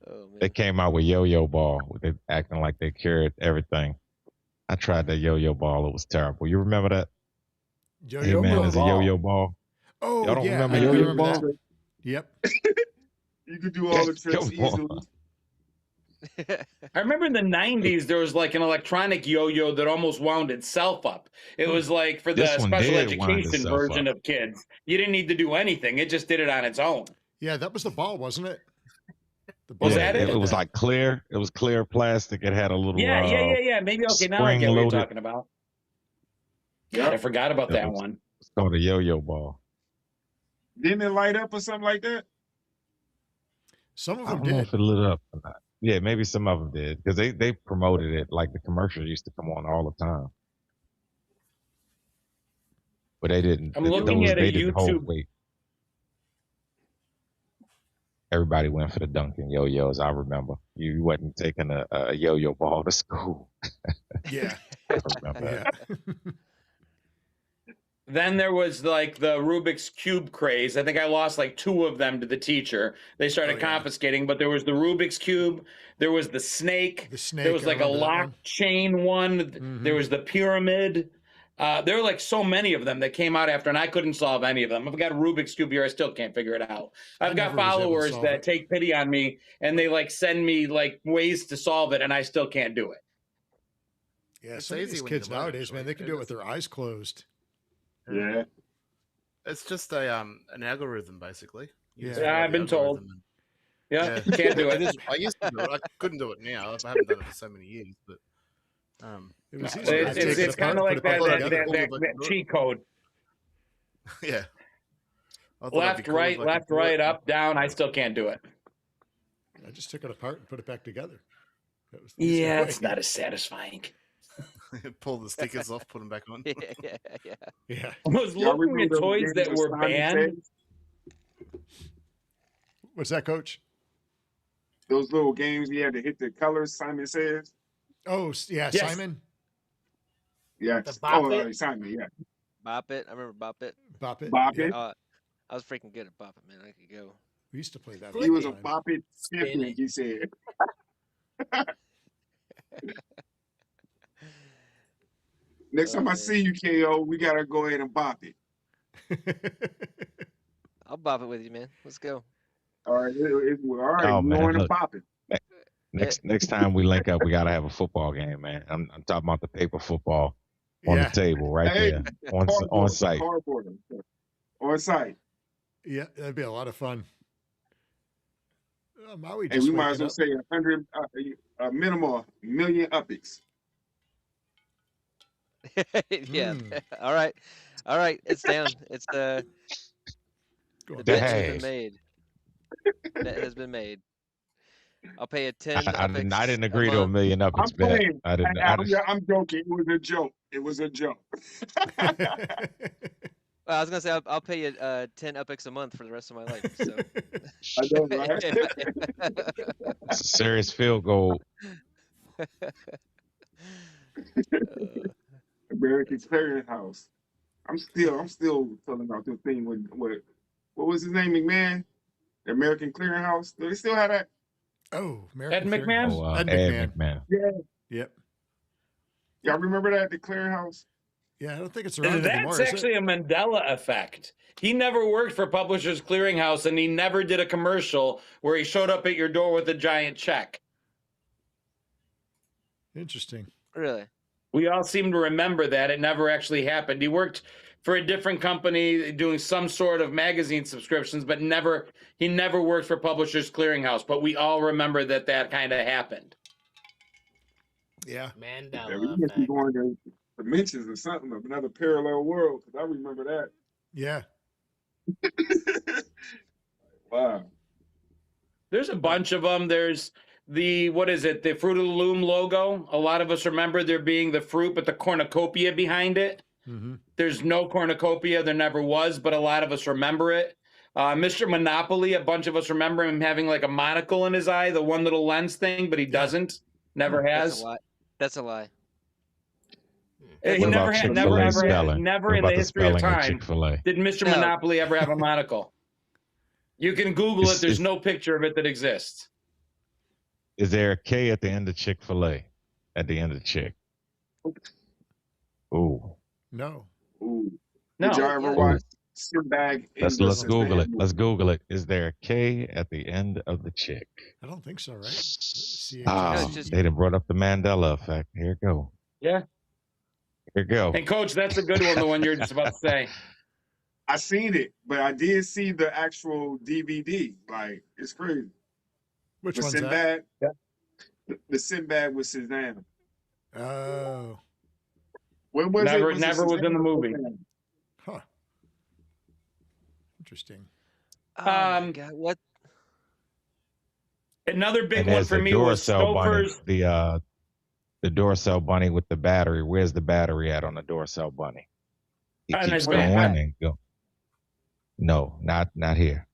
Oh man. They came out with yo-yo ball. They acting like they cured everything. I tried that yo-yo ball. It was terrible. You remember that? Yo-yo Hey man, ball. there's a yo-yo ball. Oh, Y'all don't yeah, remember I yo-yo remember ball? that. Yep. You could do all the tricks Come on. easily. I remember in the 90s, there was like an electronic yo-yo that almost wound itself up. It was like for the This one special did wind education itself version up. of kids. You didn't need to do anything. It just did it on its own. Yeah, that was the ball, wasn't it? The Was Yeah, that it? it was like clear. It was clear plastic. It had a little Yeah. Maybe, okay, now I get what you're spring-loaded. talking about. God, I forgot about that one. It's called a yo-yo ball. Didn't it light up or something like that? Some of I them don't know did. if it lit up or not. Yeah, maybe some of them did because they promoted it like the commercials used to come on all the time. But they didn't. I'm looking at a they didn't hold YouTube- weight. Everybody went for the Dunkin' yo-yos. I remember you wasn't taking a yo-yo ball to school. Yeah. I remember that. Yeah. Then there was like the Rubik's Cube craze. I think I lost like 2 of them to the teacher. They started Oh, yeah. confiscating, but there was the Rubik's Cube. There was the snake. The snake. There was I like a remember that lock one. chain one. Mhm. There was the pyramid. There were like so many of them that came out after, and I couldn't solve any of them. I've got a Rubik's Cube here. I still can't figure it out. I've got never was able to followers solve that it. take pity on me, and they like send me like ways to solve it, and I still can't do it. Yeah, It's some of easy these when you kids learn, nowadays, man, actually. they can do it with their eyes closed. Yeah. It's just an algorithm, basically. You just Yeah. follow I've the been told. algorithm Yeah, Yeah. can't do It it. is. I used to do it. I couldn't do it now. I haven't done it for so many years, but It was No, easy. It's, I'd take it it's kind apart of and put like it back that together. that cheat code. yeah. I thought it'd be Left, cool right, if I could left, do it. right, up, down. I still can't do it. I just took it apart and put it back together. That was the easy Yeah, way. it's not as satisfying. Pull the stickers off, put them back on. yeah. Yeah. I was Y'all looking remember at those toys games that with were Simon banned. Says? What's that, Coach? Those little games you had to hit the colors, Simon Says? Oh, yeah, Yes. Simon. Yeah. The Bop Oh, It? Simon, yeah. Bop It. I remember Bop It. Bop it. Bop Yeah. It. I was freaking good at Bop It, man. I could go. We used to play that. He all was the a time. Bop It champion, Spinning. he said. Next time I man. see you, KO, we got to go ahead and bop it. I'll bop it with you, man. Let's go. All right. All right. Oh, You man, going to look. bop it. Next time we link up, we gotta have a football game, man. I'm talking about the paper football on Yeah. the table right Hey, there on cardboard, site. Cardboard. On site. Yeah, that'd be a lot of fun. Maui Hey, just we might as waking well up. say 100, a minimum million uppies. yeah. Mm. All right. It's down. It's the Going bet back has to been Dang. made. Bet has been made. I'll pay you 10 I upix didn't a agree to a month. million I'm uppies bet. playing. I didn't. I just, I'm joking. It was a joke. It was a joke. Well, I was gonna say I'll pay you 10 upix a month for the rest of my life. So I know, right? it's a serious field goal. American Clearinghouse. I'm still telling about the thing with what was his name, McMahon? The American Clearinghouse. Do they still have that? Oh, Ed American McMahon? Clearinghouse. Ed Ed McMahon. McMahon. Yeah. Yep. Y'all remember that, the Clearinghouse? Yeah, I don't think it's around That's anymore. Is actually it? a Mandela effect. He never worked for Publishers Clearinghouse, and he never did a commercial where he showed up at your door with a giant check. Interesting. really, We all seem to remember that. It never actually happened. He worked for a different company doing some sort of magazine subscriptions, but he never worked for Publishers Clearinghouse. But we all remember that kind of happened. Yeah. Yeah, we Mandela must be effect. going to dimensions or something of another parallel world because I remember Yeah. that. Wow. There's a bunch of them. There's the the Fruit of the Loom logo. A lot of us remember there being the fruit, but the cornucopia behind it. Mm-hmm. There's no cornucopia. There never was, but a lot of us remember it. Mr. Monopoly, a bunch of us remember him having like a monocle in his eye, the one little lens thing, but he doesn't. Never that's has. a lie. That's a lie. He What never about had, Chick-fil-A never spelling? never What in the about the history of spelling of time Chick-fil-A? did Mr. No. Monopoly ever have a monocle. You can Google it. There's Is- no picture of it that exists. Is there a K at the end of Chick-fil-A? At the end of Chick? Ooh. No. Ooh. No. Did y'all ever Yeah. watch Sinbad? Let's Endless Google it. Sand? Let's Google it. Is there a K at the end of the Chick? I don't think so, right? C-H-I-C. Ah, it's just- they done brought up the Mandela effect. Here it go. Yeah. Here it go. And Coach, that's a good one, the one you're just about to say. I seen it, but I did see the actual DVD. Like, it's crazy. Which The one's that? Sinbad. Yeah. The Sinbad with Shazam. Oh. When was Never- it? never was in the movie. Huh. Interesting. Oh my Um, God, what? Another big And one there's for the me was Duracell bunny. Stouffer's. The Duracell bunny with the battery. Where's the battery at on the Duracell bunny? He On keeps his going backpack. and go. No, not here.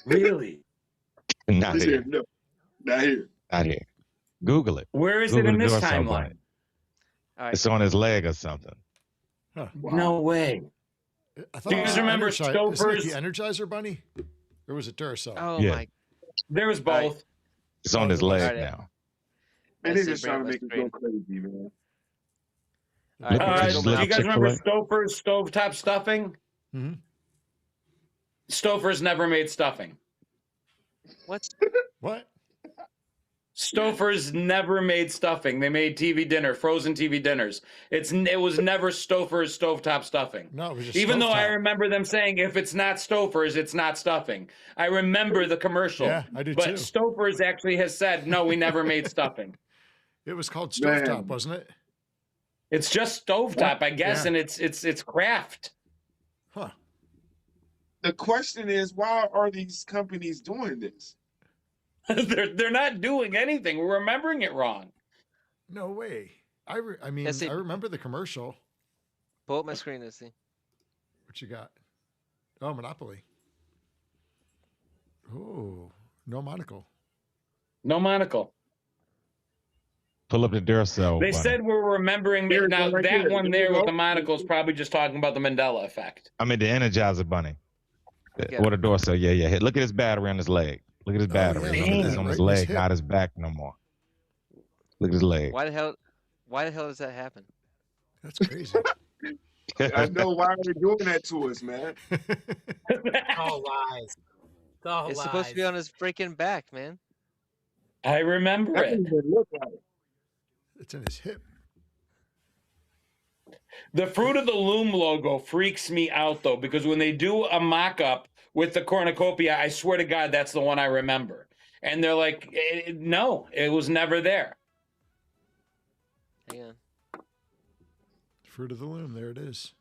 Really? Not This here. here, no, not here. Not here. Google it. Where is Google it in the this Duracell timeline? bunny. All right. It's on his leg or something. Huh. No way. I thought Do you it was guys remember Isn't it Stouffer's? the Energizer Bunny? Or was it Duracell? Oh Yeah. my. There was All right. both. It's on his Oh, leg alright. now. Man, I they see just trying to Brand make it go crazy, man. All right, Look let's at go you. Do you Monopoly. guys remember Chick-fil-A? Stouffer's stovetop stuffing? Hmm. Stouffer's never made stuffing. What? What? Stouffer's never made stuffing. They made TV dinner, frozen TV dinners. It was never Stouffer's stovetop stuffing. No, it was just Even though I stovetop. remember them saying, if it's not Stouffer's, it's not stuffing. I remember the commercial. Yeah, I do but too. Stouffer's actually has said, no, we never made stuffing. It was called stovetop, Man. wasn't it? It's just stovetop, I guess, Yeah. and it's craft. Huh. The question is, why are these companies doing this? They're not doing anything. We're remembering it wrong. No way. I mean, Yes, I remember the commercial. Pull up my screen and see. What you got? Oh, Monopoly. Oh, no monocle. No monocle. Pull up the Duracell. They button. said we're remembering Here, now right that here. one Here there you with go. the monocle is probably just talking about the Mandela effect. I mean the Energizer Bunny. Yeah. Or the Duracell. Yeah, yeah. Hey, look at his battery on his leg. Look at his battery. yeah, look at Remember, that, it's on his right in his leg, hip. not his back no more. Look at his leg. Why the hell does that happen? That's crazy. I know why they're doing that to us, man. All lies. It's all It's lies. supposed to be on his freaking back, man. I remember That it. doesn't even look like it. It's in his hip. The Fruit of the Loom logo freaks me out though, because when they do a mock-up with the cornucopia, I swear to God, that's the one I remember. And they're like, no, it was never there. Hang on. Fruit of the Loom. There it is.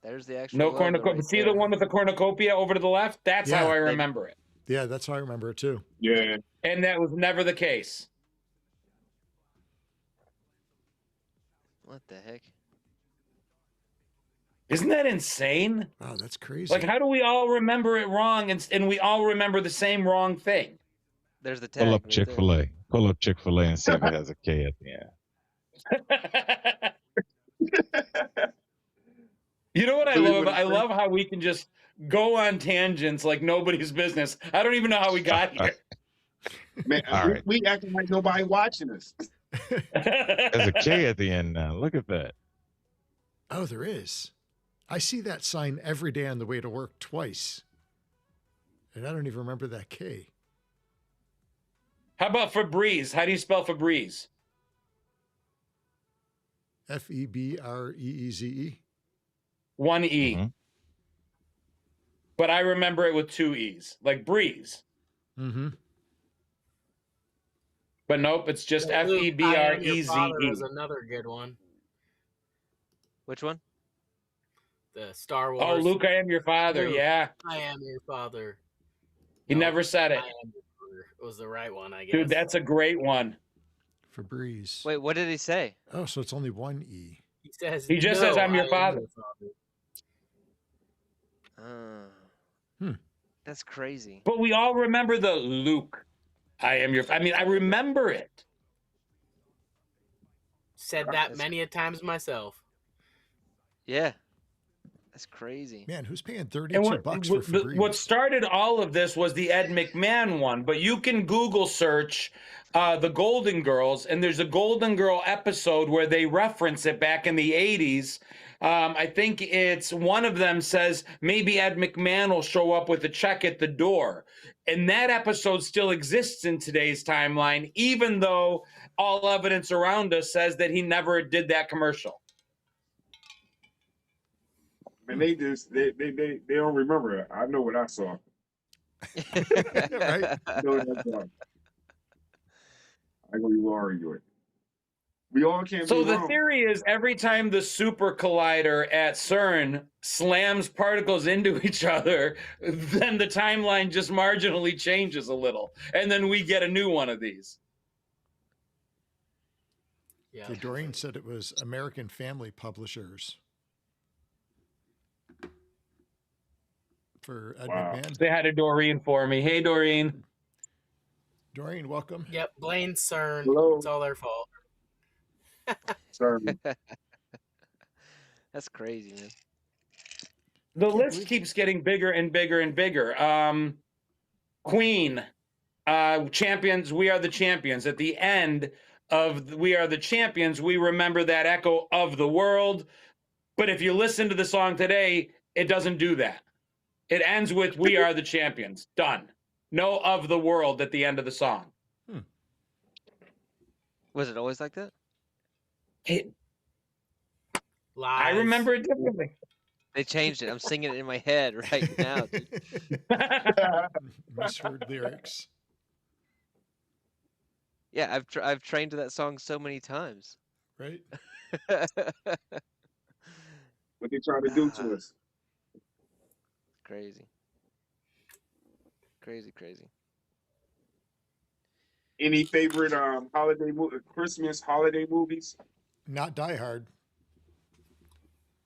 There's the actual No logo cornucopia. right See there. the one with the cornucopia over to the left? That's how Yeah. I remember it. Yeah, that's how I remember it too. Yeah. And that was never the case. What the heck? Isn't that insane? Wow, that's crazy. Like, how do we all remember it wrong and we all remember the same wrong thing? There's the tag. Pull up right Chick-fil-A. Pull up Chick-fil-A and see if it has a K at the end. You know what I Believe love? what it I says. love how we can just go on tangents like nobody's business. I don't even know how we got here. Man, All right. we acting like nobody watching us. There's a K at the end now. Look at that. Oh, there is. I see that sign every day on the way to work twice. And I don't even remember that K. How about Febreze? How do you spell Febreze? Febreeze. One E. Mhm. But I remember it with two E's, like breeze. Mm-hmm. But nope, it's just Luke, I Am Your Febreze. Father was another good one. Which one? The Star Wars. Oh, Luke, I am your father. Luke. Yeah. I am your father. He No, never said I it. am your father. It was the right one, I guess. Dude, that's a great one. Febreze. Wait, what did he say? Oh, so it's only one E. He says. He just "No, says, I'm your I am father." That's crazy. But we all remember the Luke. I remember it. Said that many a times myself. Yeah. That's crazy. Man, who's paying 32 And bucks for Febreze? what started all of this was the Ed McMahon one, but you can Google search the Golden Girls, and there's a Golden Girl episode where they reference it back in the 80s. I think it's one of them says maybe Ed McMahon will show up with a check at the door. And that episode still exists in today's timeline, even though all evidence around us says that he never did that commercial. And they don't remember it. I know what I saw. Right? I know what I saw. I know you argue it. We all can't So be the wrong. theory is every time the super collider at CERN slams particles into each other, then the timeline just marginally changes a little. And then we get a new one of these. Yeah. The Doreen said it was American Family Publishers. For Ed Wow. McMahon. They had a Doreen for me. Hey, Doreen. Doreen, welcome. Yep. Blame CERN. Hello. It's all their fault. Sorry. That's crazy, man. The list keeps getting bigger and bigger and bigger. Queen, champions, we are the champions. At the end, of We Are the Champions, we remember that echo of the world. But if you listen to the song today, it doesn't do that. It ends with We Are the Champions. Done. No of the world at the end of the song. Was it always like that? I Lies. remember it differently. They changed it. I'm singing it in my head right now. Dude. Misheard lyrics. Yeah, I've trained to that song so many times. Right? What they trying to do to us? Crazy. Crazy. Any favorite Christmas holiday movies? Not Die Hard.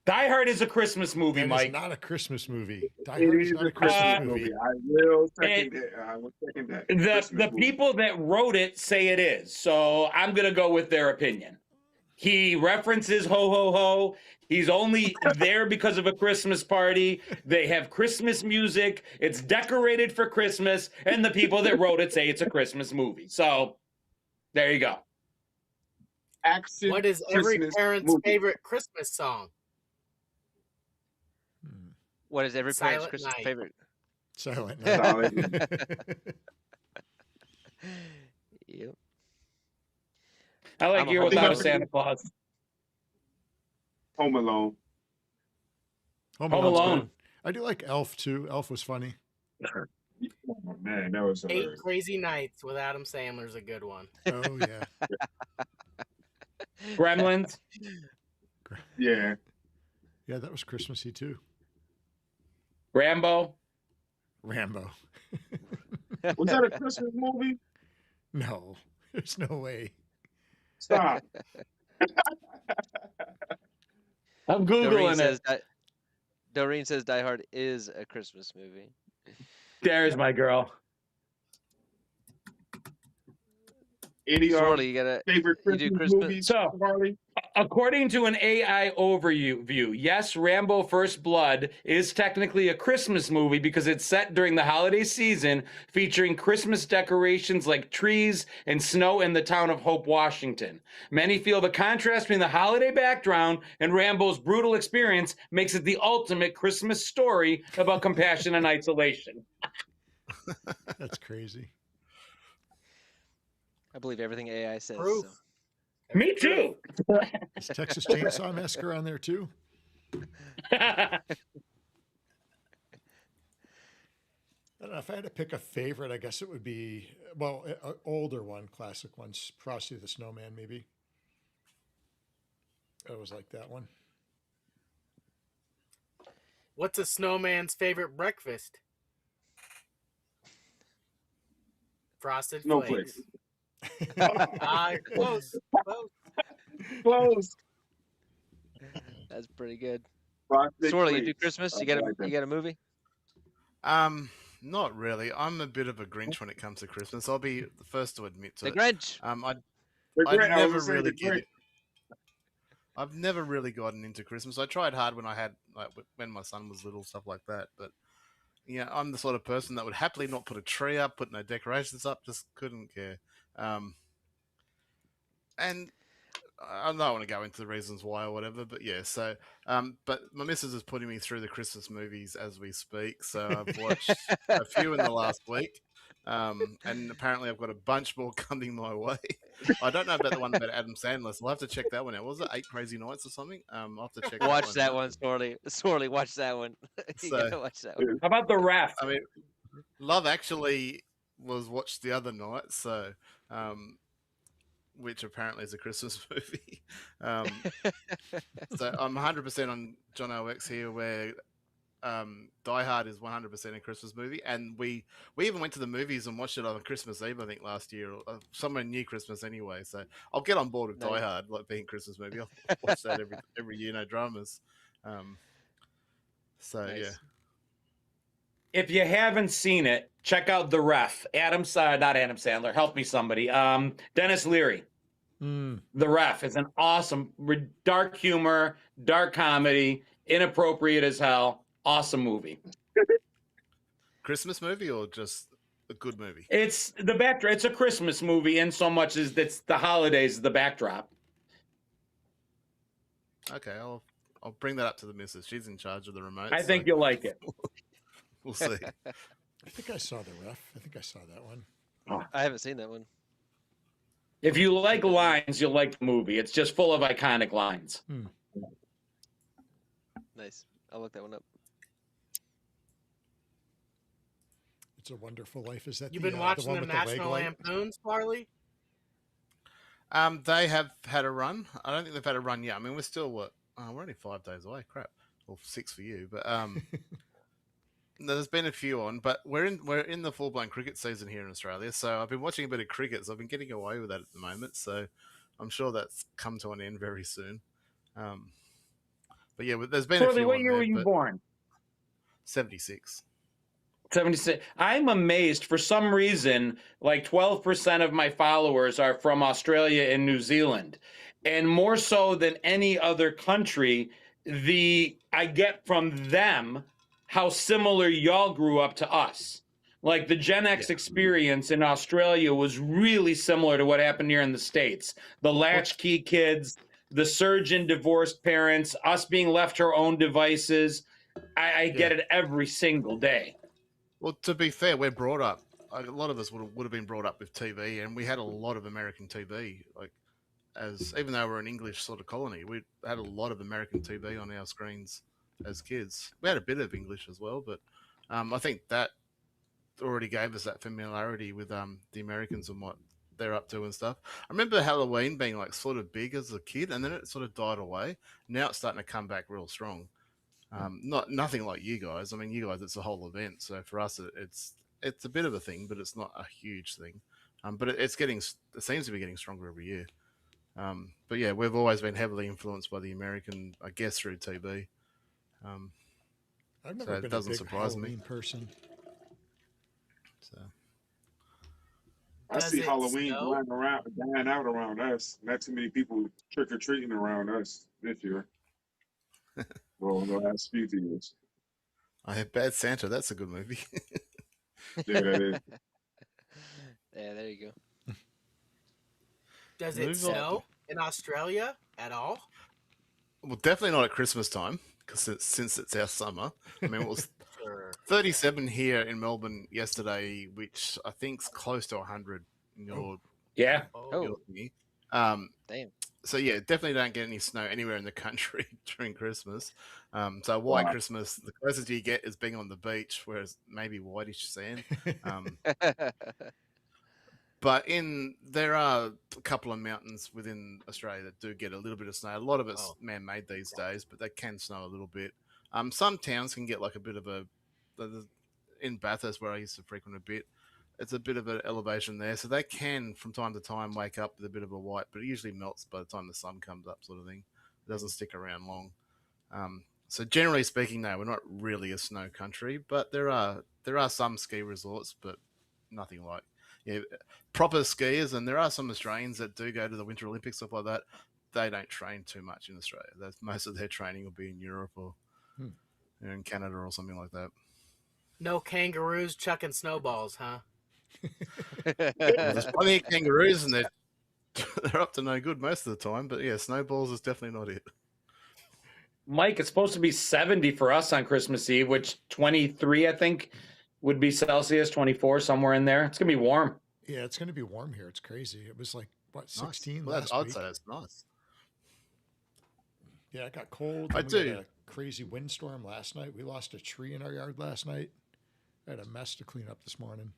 Die Hard is a Christmas movie, That is Mike. not a Christmas movie. Die It Hard is is not a a Christmas Christmas movie. movie. I will second that. I will second that. The Christmas movie. people that wrote it say it is, so I'm gonna go with their opinion. He references ho ho ho. He's only there because of a Christmas party. They have Christmas music. It's decorated for Christmas, and the people that wrote it say it's a Christmas movie. So there you go. Action. What is every Christmas parent's movie. favorite Christmas song? What is every parent's Silent Christmas Night. favorite? Silent Solid. Yep. I like I'm a Year Home Without a Alone. Santa Claus. Home Alone. Home Home Alone's Alone. good. I do like Elf too. Elf was funny. Oh, man, that was Eight hilarious. Crazy Nights with Adam Sandler's a good one. Oh yeah. Gremlins. Yeah. Yeah, that was Christmassy too. Rambo. Rambo. Was that a Christmas movie? No, there's no way. Stop. I'm Doreen Googling says it. Doreen says Die Hard is a Christmas movie. There's my girl. Any Sorely, you gotta. favorite You do Christmas Christmas- movies, So- Harley? According to an AI overview, yes, Rambo First Blood is technically a Christmas movie because it's set during the holiday season, featuring Christmas decorations like trees and snow in the town of Hope, Washington. Many feel the contrast between the holiday background and Rambo's brutal experience makes it the ultimate Christmas story about compassion and isolation. That's crazy. I believe everything AI says. Proof. So. Me too. Is Texas Chainsaw Massacre on there too? I don't know. If I had to pick a favorite, I guess it would be, well, an older one, classic ones. Frosty the Snowman, maybe. I always like that one. What's a snowman's favorite breakfast? Frosted Snowflakes. Flakes. Close. Close. That's pretty good. Frosted Sorely, you do Flakes. Christmas? I You got like that. a movie? Not really. I'm a bit of a Grinch when it comes to Christmas. I'll be the first to admit to The it. Grinch. The I Grinch, I was never gonna say really the get Grinch. it. I've never really gotten into Christmas. I tried hard when I had, when my son was little, stuff like that. But yeah, I'm the sort of person that would happily not put a tree up, put no decorations up, just couldn't care. And I don't want to go into the reasons why or whatever, but yeah. So, but my missus is putting me through the Christmas movies as we speak. So I've watched a few in the last week, and apparently I've got a bunch more coming my way. I don't know about the one about Adam Sandler. So I'll have to check that one out. Was it 8 Crazy Nights or something? I'll have to check. Watch that out. one, Sorely. Sorely, watch that one. You So- gotta watch that one. How about The Ref? I mean, Love Actually was watched the other night, so which apparently is a Christmas movie. So I'm 100% on John OX here, where Die Hard is 100% a Christmas movie, and we even went to the movies and watched it on Christmas Eve, I think last year, or somewhere near Christmas anyway. So I'll get on board with Die Nice. Hard, like being a Christmas movie. I'll watch that every year, no dramas. So Nice. yeah. If you haven't seen it, check out The Ref. Not Adam Sandler. Help me, somebody. Dennis Leary. Mm. The Ref is an awesome, dark humor, dark comedy, inappropriate as hell. Awesome movie. Christmas movie or just a good movie? It's the backdrop. It's a Christmas movie in so much as it's the holidays, the backdrop. Okay, I'll bring that up to the missus. She's in charge of the remote. I think you'll like it. We'll see. I think I saw the ref. I think I saw that one. I haven't seen that one. If you like lines, you'll like the movie. It's just full of iconic lines. Nice. I'll look that one up. It's a Wonderful Life. Is that You've the, been the watching one the with the leg National light? Lampoons, Farley? They have had a run. I don't think they've had a run yet. I mean, we're still we're only 5 days away. Crap, or 6 for you. But there's been a few on. But we're in the full blown cricket season here in Australia. So I've been watching a bit of cricket. So I've been getting away with that at the moment. So I'm sure that's come to an end very soon. But yeah, there's been a Shirley, few. what on year there, were you but born? 76. 76. I'm amazed. For some reason, like 12% of my followers are from Australia and New Zealand. And more so than any other country, I get from them how similar y'all grew up to us. Like the Gen X experience in Australia was really similar to what happened here in the States. The latchkey kids, the surge in divorced parents, us being left to our own devices. I get it every single day. Well, to be fair, we're brought up. A lot of us would have been brought up with TV, and we had a lot of American TV. Like, even though we're an English sort of colony, we had a lot of American TV on our screens as kids. We had a bit of English as well, but I think that already gave us that familiarity with the Americans and what they're up to and stuff. I remember Halloween being like sort of big as a kid, and then it sort of died away. Now it's starting to come back real strong. Nothing like you guys. I mean, you guys, it's a whole event. So for us, it's a bit of a thing, but it's not a huge thing. But it seems to be getting stronger every year. But yeah, we've always been heavily influenced by the American, I guess, through TV. I've never been a big Halloween person. So I see Halloween dying out around us. Not too many people trick or treating around us this year. Well, the last few years. I have Bad Santa. That's a good movie. Yeah, that is. Yeah, there you go. Does it snow in Australia at all? Well, definitely not at Christmas time, because since it's our summer. I mean, it was 37 here in Melbourne yesterday, which I think's close to 100 in your thingy. Damn. So yeah, definitely don't get any snow anywhere in the country during Christmas. So white Christmas, the closest you get is being on the beach, whereas maybe whitish sand. But there are a couple of mountains within Australia that do get a little bit of snow. A lot of it's man-made these days, but they can snow a little bit. Some towns can get like a bit of in Bathurst, where I used to frequent a bit, it's a bit of an elevation there. So they can, from time to time, wake up with a bit of a white, but it usually melts by the time the sun comes up, sort of thing. It doesn't stick around long. So generally speaking, no, we're not really a snow country, but there are some ski resorts, but nothing like proper skiers. And there are some Australians that do go to the Winter Olympics, stuff like that. They don't train too much in Australia. Most of their training will be in Europe or in Canada or something like that. No kangaroos chucking snowballs, huh? Well, there's plenty of kangaroos, and they're up to no good most of the time. But yeah, snowballs is definitely not it. Mike, it's supposed to be 70 for us on Christmas Eve, which 23, I think, would be Celsius, 24, somewhere in there. It's going to be warm. Yeah, it's going to be warm here. It's crazy. It was like, what, 16 well, last I'd week? say that's nice. Yeah, it got cold. I We do. had a crazy windstorm last night. We lost a tree in our yard last night. I had a mess to clean up this morning.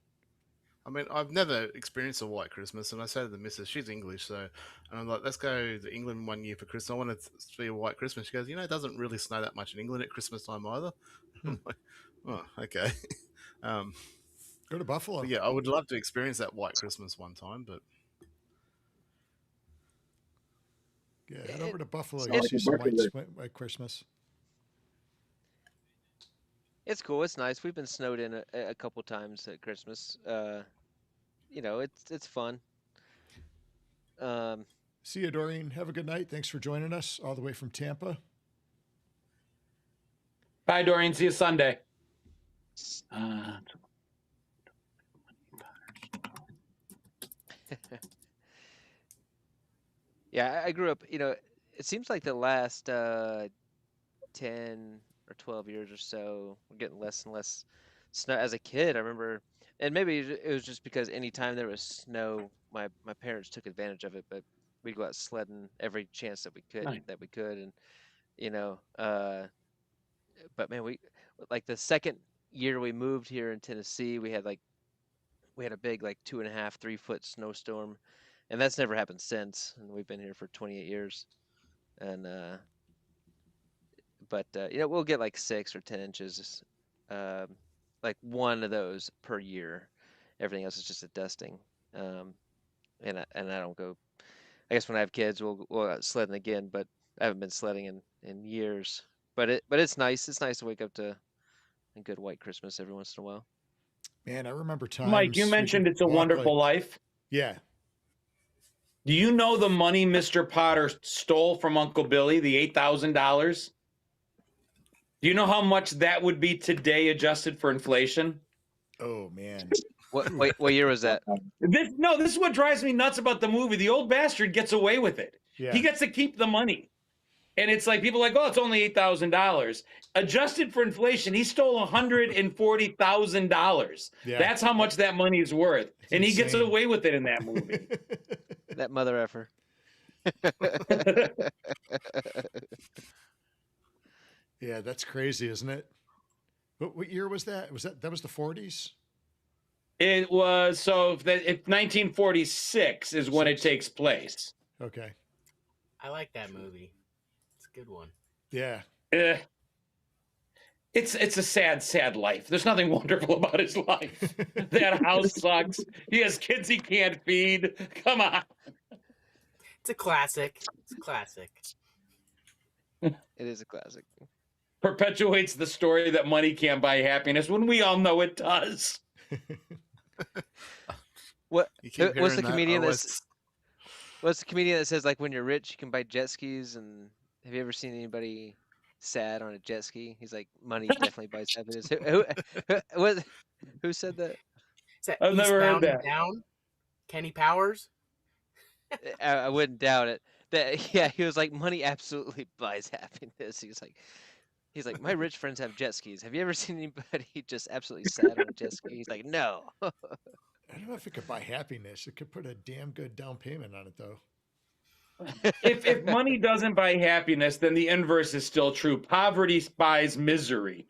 I mean, I've never experienced a white Christmas, and I say to the missus, she's English, and I'm like, let's go to England one year for Christmas. I wanted to be a white Christmas. She goes, it doesn't really snow that much in England at Christmas time either. I'm like, oh, okay. Go to Buffalo. Yeah, I would love to experience that white Christmas one time, but Yeah, head over to Buffalo. Sounds You'll like see a some bucket white Christmas. It's cool. It's nice. We've been snowed in a couple times at Christmas. It's fun. See you, Doreen. Have a good night. Thanks for joining us all the way from Tampa. Bye, Doreen. See you Sunday. Yeah, I grew up. It seems like the last 10 or 12 years or so, we're getting less and less snow. As a kid, I remember, and maybe it was just because anytime there was snow, my parents took advantage of it. But we'd go out sledding every chance that we could, Nice. and but man, we like the second year we moved here in Tennessee, we had a big like 2.5, 3 foot snowstorm, and that's never happened since. And we've been here for 28 years, and but we'll get like 6 or 10 inches, um, like one of those per year. Everything else is just a dusting, and I don't go. I guess when I have kids, we'll go out sledding again, but I haven't been sledding in years. But it's nice. It's nice to wake up to a good white Christmas every once in a while. Man, I remember Mike, you times we mentioned could It's a walk Wonderful like, Life. yeah. Do you know the money Mr. Potter stole from Uncle Billy, the $8,000? Do you know how much that would be today adjusted for inflation? Oh man. What year was that? This is what drives me nuts about the movie. The old bastard gets away with it. Yeah. He gets to keep the money. And it's like people are like, oh, it's only $8,000. Adjusted for inflation, he stole $140,000. Yeah. That's how much that money is worth. It's and he gets insane. away with it in that movie. That mother effer. Yeah, that's crazy, isn't it? What year was that? That was the 40s? It was, so if 1946 is when it takes place. Okay. I like that movie. It's a good one. Yeah. It's a sad, sad life. There's nothing wonderful about his life. That house sucks. He has kids he can't feed. Come on. It's a classic. It's a classic. It is a classic. Perpetuates the story that money can't buy happiness when we all know it does. What's the that comedian always. what's the comedian that says like when you're rich you can buy jet skis? And have you ever seen anybody sad on a jet ski? He's like, money definitely buys happiness. Who said that? Is that I've never heard Eastbound and that. Down? Kenny Powers? I wouldn't doubt it. Yeah, he was like, money absolutely buys happiness. He's like, my rich friends have jet skis. Have you ever seen anybody just absolutely sad on a jet ski? He's like, no. I don't know if it could buy happiness. It could put a damn good down payment on it, though. If money doesn't buy happiness, then the inverse is still true. Poverty buys misery.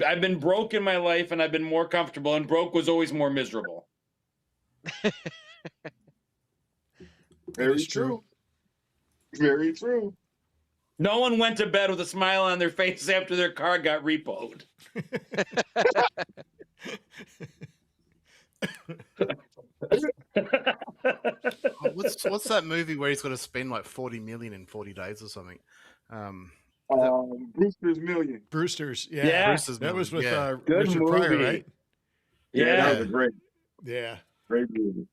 I've been broke in my life and I've been more comfortable, and broke was always more miserable. Very true. Very true. No one went to bed with a smile on their face after their car got repoed. What's that movie where he's got to spend like 40 million in 40 days or something? Brewster's Million. Brewster's, yeah. Yeah. Brewster's That was with Million, yeah. Good Richard Pryor, movie. right? Yeah, that was a great Yeah. movie.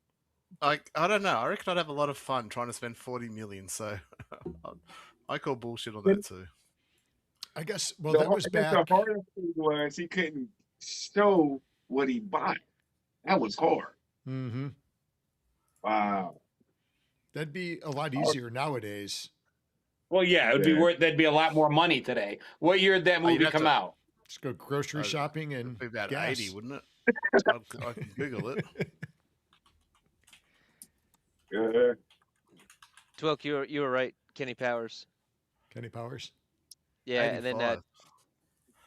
I don't know. I reckon I'd have a lot of fun trying to spend 40 million. So I call bullshit on that too. I guess, well, that was back. The hardest thing was he couldn't show what he bought. That was hard. Mm-hmm. Wow. That'd be a lot easier nowadays. Well, yeah, it would be worth. That'd be a lot more money today. What year did that movie have come to- out? Just go grocery shopping and It'd be about gas. 80, wouldn't it? I can Google it. Yeah. Twilk, you were right. Kenny Powers. Kenny Powers. Yeah, and then 85.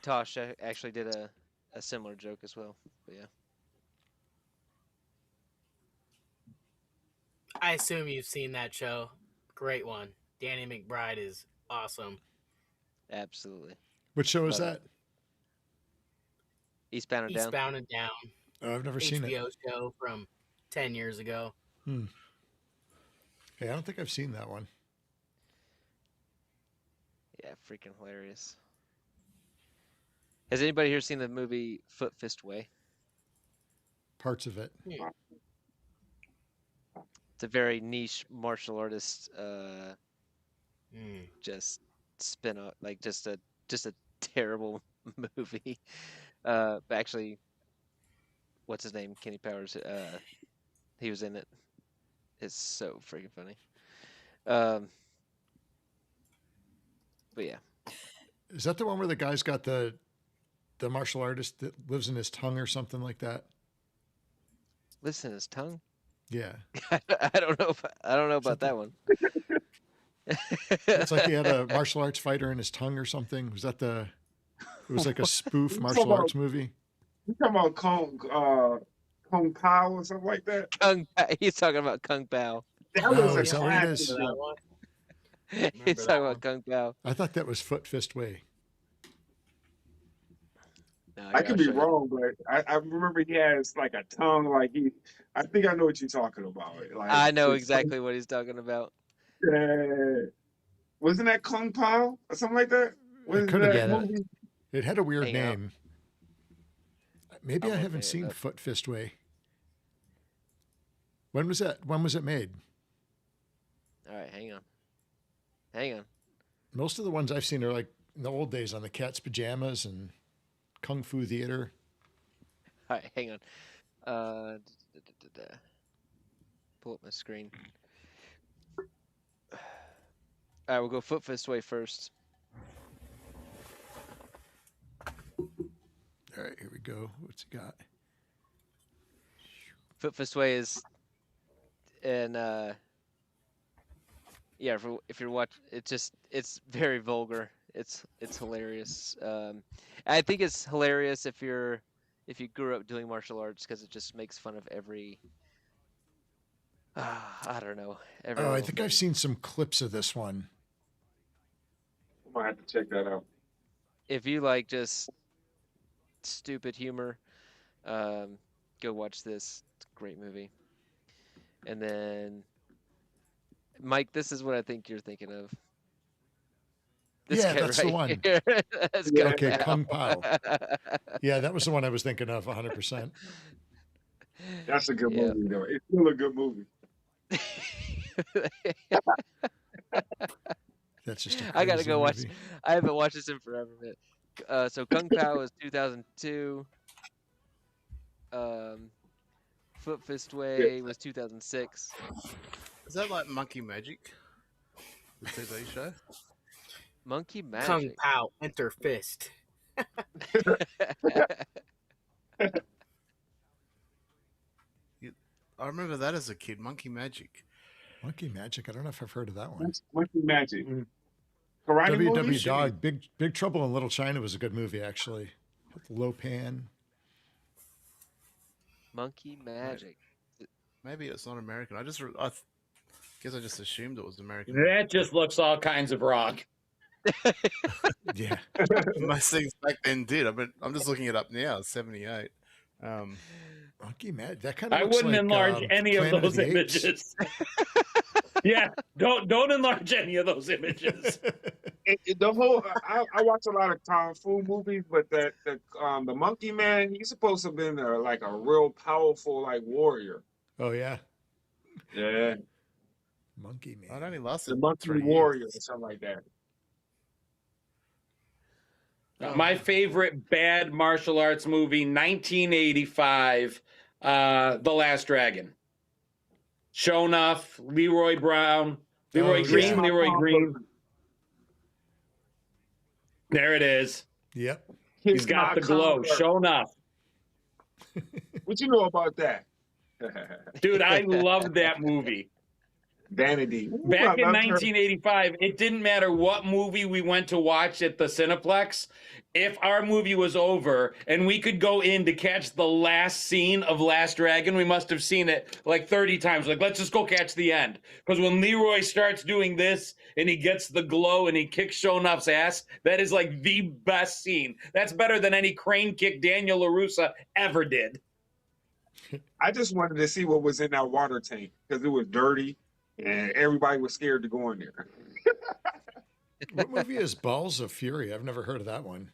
Tosh actually did a similar joke as well. But yeah. I assume you've seen that show. Great one. Danny McBride is awesome. Absolutely. What show is that? Eastbound and Down. Eastbound and Down. Oh, I've never seen it. HBO show from 10 years ago. Hey, I don't think I've seen that one. Yeah, freaking hilarious. Has anybody here seen the movie Foot Fist Way? Parts of it. It's a very niche martial artist just spin off, like just a terrible movie. But actually, what's his name? Kenny Powers. He was in it. is so freaking funny. But yeah, Is that the one where the guy's got the martial artist that lives in his tongue or something like that? listen, his tongue. Yeah. I don't know. I don't know about that one. It's like he had a martial arts fighter in his tongue or something. Was that the? It was like a spoof martial arts movie. You talking about Kung Pao or something like that? He's talking about Kung Pao. That was is a that what it classic. is? That one. He's talking about Kung Pao. I thought that was Foot Fist Way. No, I could be wrong, but I remember he has like a tongue, like I think I know what you're talking about. Like I know his exactly what he's talking about. wasn't that Kung Pao or something like that? Was could have that been. movie? It had a weird Hang out. name. Maybe I'm I looking haven't it seen up. Foot Fist Way. When was that? When was it made? All right, hang on. Most of the ones I've seen are like in the old days on the Cat's Pajamas and Kung Fu Theater. All right, hang on. Pull up my screen. All right, we'll go Foot Fist Way first. All right, here we go. What's he got? Foot Fist Way is, and yeah, if you're watching, it's very vulgar. It's hilarious. I think it's hilarious if you grew up doing martial arts because it just makes fun of every. I don't know. Every Oh, I little think thing. I've seen some clips of this one. I might have to check that out. If you like just stupid humor, go watch this. It's a great movie. And then, Mike, this is what I think you're thinking of. This Yeah, guy that's the right one. here. That's Yeah. Okay, Kung Kung Pao. Pao. Yeah, that was the one I was thinking of 100%. That's a good Yeah. movie, though. It's still a good movie. That's just a I gotta crazy go watch. movie. I haven't watched this in forever. But, so Kung Pao is 2002. Foot Fist Way was 2006. Is that like Monkey Magic? The TV show? Monkey Kung Magic. Pao, enter fist. I remember that as a kid, Monkey Magic. Monkey Magic. I don't know if I've heard of that one. Monkey Magic. Karate movie? WW Dog. Big Trouble in Little China was a good movie, actually. With Lopan. Monkey Magic. Maybe it's not American. I guess I just assumed it was American. That just looks all kinds of wrong. Yeah. Most things back then did. I'm just looking it up now. It's 78. Monkey Magic. That kind of I looks wouldn't like, enlarge any of Planet those the Apes. images. Yeah, don't enlarge any of those images. The whole I watch a lot of kung fu movies, but the Monkey Man, he's supposed to have been like a real powerful like warrior. Oh, yeah. Yeah, Monkey It Man. only lasted the Monkey 3 Warrior years. or something like that. My favorite bad martial arts movie, 1985, The Last Dragon. Shonuff, Leroy Green, yeah. Leroy Green. There it is. Yep. He's got the glow. Shonuff. What you know about that? Dude, I loved that movie. Vanity. Back in I loved her. 1985, it didn't matter what movie we went to watch at the Cineplex. If our movie was over and we could go in to catch the last scene of Last Dragon, we must have seen it like 30 times. Like, let's just go catch the end. Because when Leroy starts doing this and he gets the glow and he kicks Shonuff's ass, that is like the best scene. That's better than any crane kick Daniel LaRussa ever did. I just wanted to see what was in that water tank because it was dirty and everybody was scared to go in there. What movie is Balls of Fury? I've never heard of that one.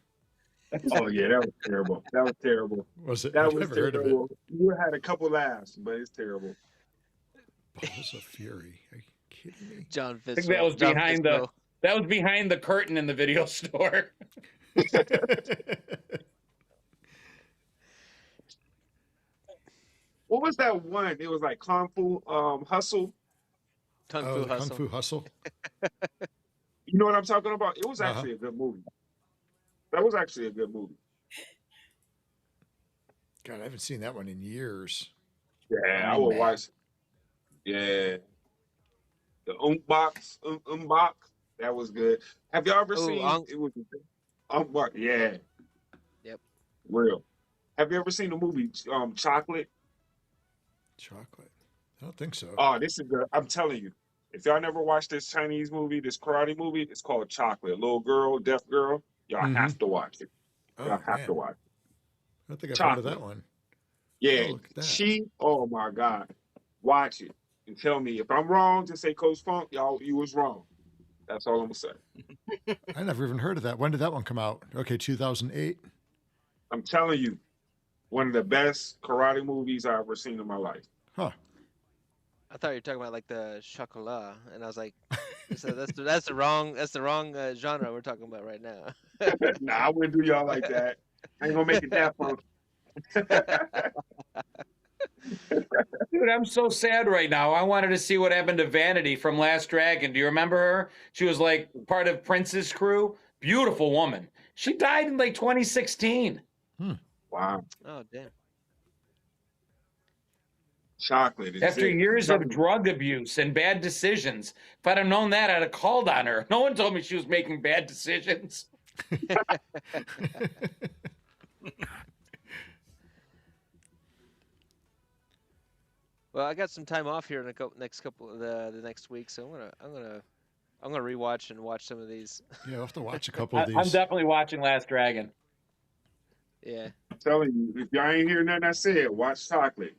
Oh yeah, that was terrible. That was terrible. Was it? That I've was never heard of it. terrible. You had a couple laughs, but it's terrible. Balls of Fury. Are you kidding me? John I Fitzgerald. think that was John behind Fitzgerald. that was behind the curtain in the video store. What was that one? It was like Kung Fu Hustle. Kung Oh, Fu the Kung Hustle. Fu Hustle. You know what I'm talking about? It was Uh-huh. actually a good movie. That was actually a good movie. God, I haven't seen that one in years. Yeah, I Oh, will man. watch. Yeah, the Umbach. That was good. Have y'all ever Oh, seen? It was Umbach. Yeah, Yep. real. Have you ever seen the movie Chocolate? Chocolate. I don't think so. Oh, this is good. I'm telling you. If y'all never watched this Chinese movie, this karate movie, it's called Chocolate. Little girl, deaf girl. Y'all have to watch it. Y'all Oh, have to man. watch it. I don't think I've heard of Chocolate. that one. Yeah, Oh, look at that. oh my God. Watch it and tell me if I'm wrong, just say Coach Funk, y'all, you was wrong. That's all I'm gonna say. I never even heard of that. When did that one come out? Okay, 2008. I'm telling you, one of the best karate movies I've ever seen in my life. Huh. I thought you were talking about like the chocolat, and I was like, so that's the wrong genre we're talking about right now. Nah, I wouldn't do y'all like that. I ain't gonna make it that funky. Dude, I'm so sad right now. I wanted to see what happened to Vanity from Last Dragon. Do you remember her? She was like part of Prince's crew. Beautiful woman. She died in like 2016. Wow. Oh damn. Chocolate is After it. years of drug abuse and bad decisions. If I'd have known that, I'd have called on her. No one told me she was making bad decisions. Well, I got some time off here in next couple of the next week, so I'm gonna rewatch and watch some of these. Yeah, I'll have to watch a couple of these. I'm definitely watching Last Dragon. Yeah. I'm telling you, if y'all ain't hear nothing I said, watch Chocolate.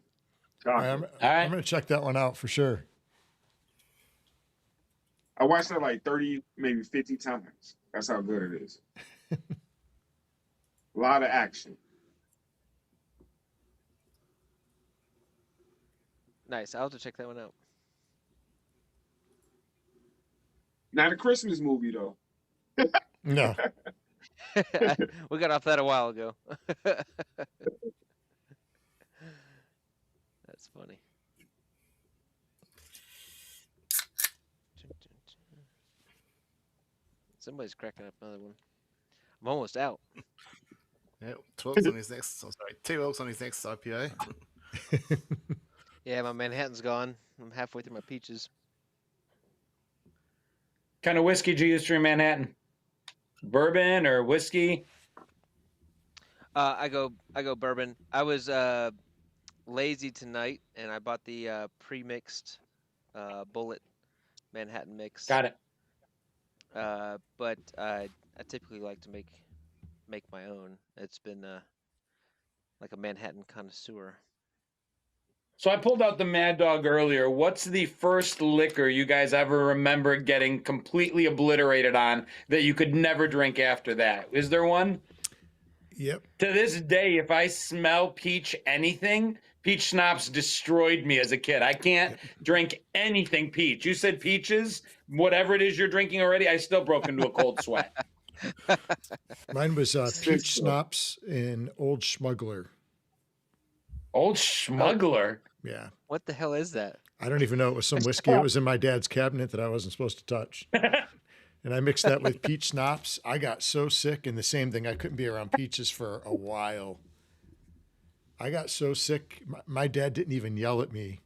I'm going to check that one out for sure. I watched that like 30, maybe 50 times. That's how good it is. A lot of action. Nice. I'll have to check that one out. Not a Christmas movie though. No. We got off that a while ago. That's funny. Somebody's cracking up another one. I'm almost out. Yeah, 12's on his next. I'm sorry, T-Wilk's on his next IPA. Yeah, my Manhattan's gone. I'm halfway through my peaches. Kind of whiskey do you use for Manhattan? Bourbon or whiskey? I go bourbon. I was lazy tonight, and I bought the pre-mixed Bullet Manhattan mix. Got it. But I typically like to make my own. It's been like a Manhattan connoisseur. So I pulled out the Mad Dog earlier. What's the first liquor you guys ever remember getting completely obliterated on that you could never drink after that? Is there one? Yep. To this day, if I smell peach anything, peach schnapps destroyed me as a kid. I can't drink anything peach. You said peaches, whatever it is you're drinking already, I still broke into a cold sweat. Mine was peach schnapps and Old Schmuggler. Old Schmuggler? Yeah. What the hell is that? I don't even know. It was some whiskey. It was in my dad's cabinet that I wasn't supposed to touch. And I mixed that with peach schnapps. I got so sick, and the same thing. I couldn't be around peaches for a while. I got so sick. My dad didn't even yell at me.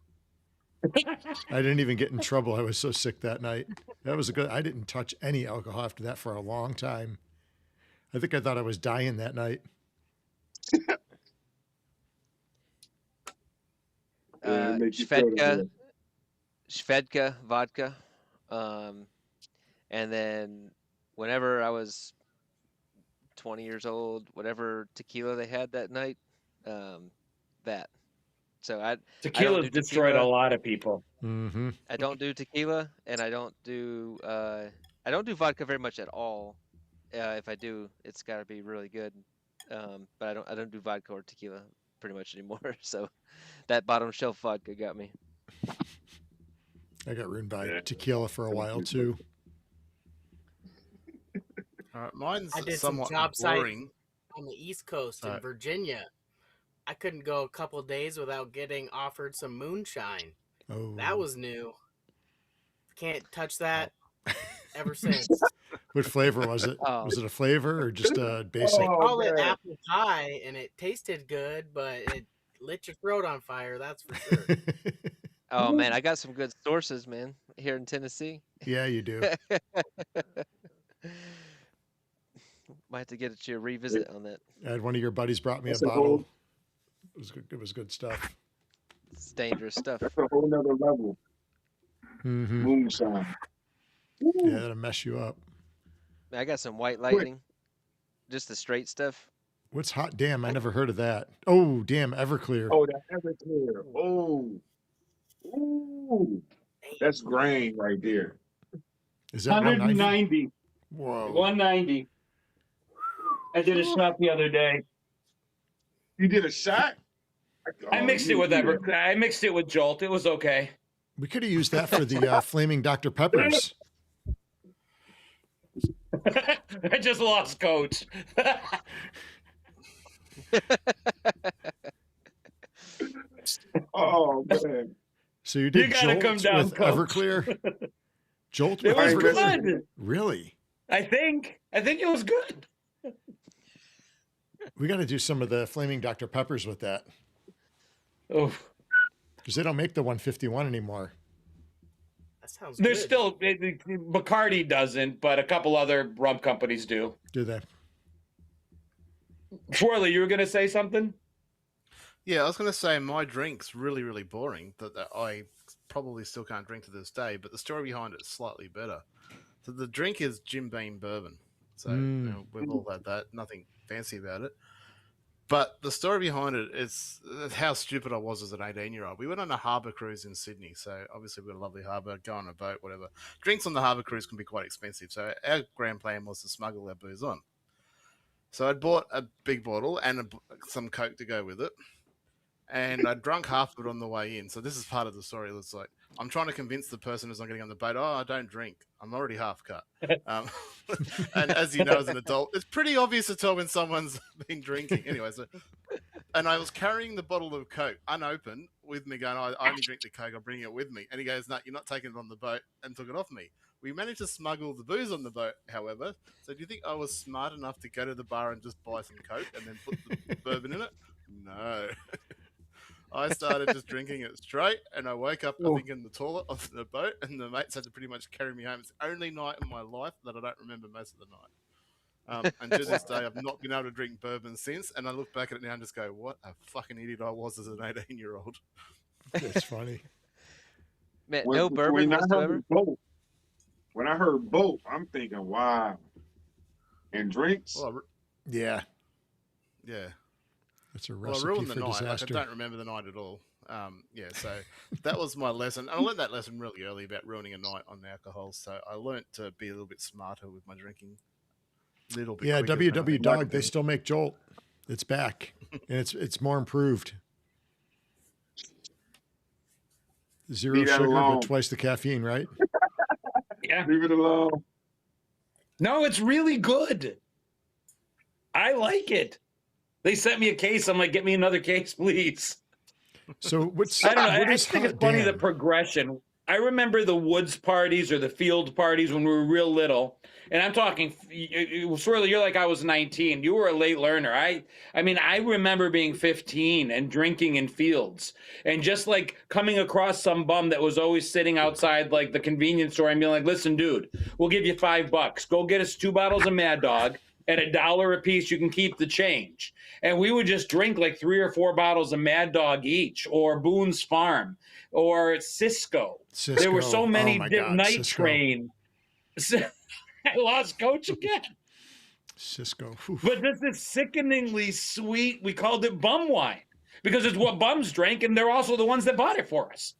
I didn't even get in trouble. I was so sick that night. That was I didn't touch any alcohol after that for a long time. I think I thought I was dying that night. Svedka vodka. And then whenever I was 20 years old, whatever tequila they had that night, that. So Tequila's destroyed a lot of people. Mm-hmm. I don't do tequila, and I don't do vodka very much at all. If I do, it's got to be really good. But I don't do vodka or tequila pretty much anymore. So that bottom shelf vodka got me. I got ruined by tequila for a while too. Mine's I did somewhat some job site boring. on the East Coast in Virginia I couldn't go a couple days without getting offered some moonshine. Oh, That was new. Can't touch Oh. that ever since. What flavor was it? Oh. Was it a flavor or just a basic? They Oh, call it man. apple pie, and it tasted good, but it lit your throat on fire. That's for sure. Oh man, I got some good sources, man, here in Tennessee. Yeah, you do. Might have to get you a revisit on that. I had one of your buddies brought me That's a a bottle. whole- It was good stuff. It's dangerous stuff. That's a whole nother level. Mm-hmm. Moonshine. Yeah, that'll mess you up. I got some white lightning, just the straight stuff. What's hot damn? I never heard of that. Oh, damn, Everclear. Oh, that Everclear. Oh. Ooh. That's grain right there. Is that 190? 190. Whoa. 190. I did a shot the other day. You did a shot? I mixed it with I mixed it with Jolt. It was okay. We could have used that for the flaming Dr. Peppers. I just lost coach. Oh, man. So you did You gotta Jolt come down, with Coach. Everclear? Jolt It with was Everclear? good. Really? I think it was good. We got to do some of the flaming Dr. Peppers with that. Oh, Because they don't make the 151 anymore. That sounds there's good. still Bacardi doesn't, but a couple other rum companies do. Do they? Swirly, you were gonna say something? Yeah, I was going to say my drink's really, really boring that I probably still can't drink to this day, but the story behind it is slightly better. So the drink is Jim Beam bourbon. So we've all had that. Nothing fancy about it. But the story behind it is how stupid I was as an 18-year-old. We went on a harbour cruise in Sydney. So obviously we've got a lovely harbour, go on a boat, whatever. Drinks on the harbour cruise can be quite expensive. So our grand plan was to smuggle our booze on. So I'd bought a big bottle and some Coke to go with it. And I drunk half of it on the way in. So this is part of the story. It's like, I'm trying to convince the person who's not getting on the boat, I don't drink. I'm already half cut. And as you know, as an adult, it's pretty obvious to tell when someone's been drinking. Anyway, and I was carrying the bottle of Coke unopened with me going, I only drink the Coke, I'll bring it with me. And he goes, no, you're not taking it on the boat, and took it off me. We managed to smuggle the booze on the boat, however. So do you think I was smart enough to go to the bar and just buy some Coke and then put the bourbon in it? No. I started just drinking it straight, and I woke up, I think, in the toilet of the boat, and the mates had to pretty much carry me home. It's the only night in my life that I don't remember most of the night. And to this day, I've not been able to drink bourbon since, and I look back at it now and just go, what a fucking idiot I was as an 18-year-old. That's funny. Man, no bourbon whatsoever. When I heard boat, I'm thinking, wow. And drinks? Well, Yeah. yeah. That's a Well, I recipe ruined the for night. Like, disaster. I don't remember the night at all. Yeah, so that was my lesson. I learned that lesson really early about ruining a night on alcohol. So I learned to be a little bit smarter with my drinking. Little bit. Yeah, quicker, WW apparently. Dog, they still make Jolt. It's back. And it's more improved. Zero Leave that sugar, alone. but twice the caffeine, right? Yeah. Leave it alone. No, it's really good. I like it. They sent me a case. I'm like, get me another case, please. So what's I don't know. what I is think hot it's funny the damn? progression. I remember the woods parties or the field parties when we were real little. And I'm talking, Swirly, you're like I was 19. You were a late learner. I mean, I remember being 15 and drinking in fields and just like coming across some bum that was always sitting outside like the convenience store and being like, listen, dude, we'll give you $5. Go get us 2 bottles of Mad Dog. At $1 a piece, you can keep the change. And we would just drink like 3 or 4 bottles of Mad Dog each, or Boone's Farm, or Cisco. There were so many Night Cisco. Train. I lost coach again. Cisco. Oof. But this is sickeningly sweet. We called it bum wine because it's what bums drank, and they're also the ones that bought it for us.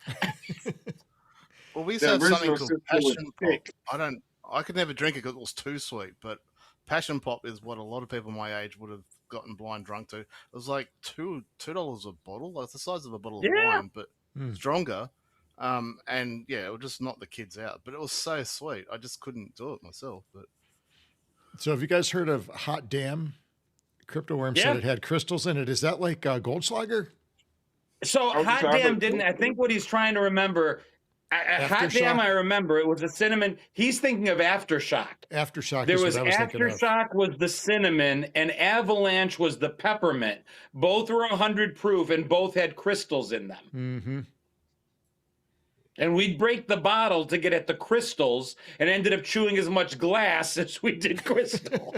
Well, we used The to have something original called Cisco was passion thick. pop. I could never drink it because it was too sweet, but passion pop is what a lot of people my age would have gotten blind drunk to. It was like $2 a bottle, like the size of a bottle of wine, but stronger. And yeah, it would just knock the kids out. But it was so sweet, I just couldn't do it myself. But So have you guys heard of Hot Damn Crypto Worm Yeah. said it had crystals in it. Is that like Goldschlager? So Oh, Hot sorry, Damn but- didn't. I think what he's trying to remember. Hot Damn, Aftershock? I remember it was a cinnamon. He's thinking of Aftershock. Aftershock There is was what I was thinking of. Aftershock was the cinnamon, and Avalanche was the peppermint. Both were 100 proof, and both had crystals in them. Mm-hmm. And we'd break the bottle to get at the crystals, and ended up chewing as much glass as we did crystal.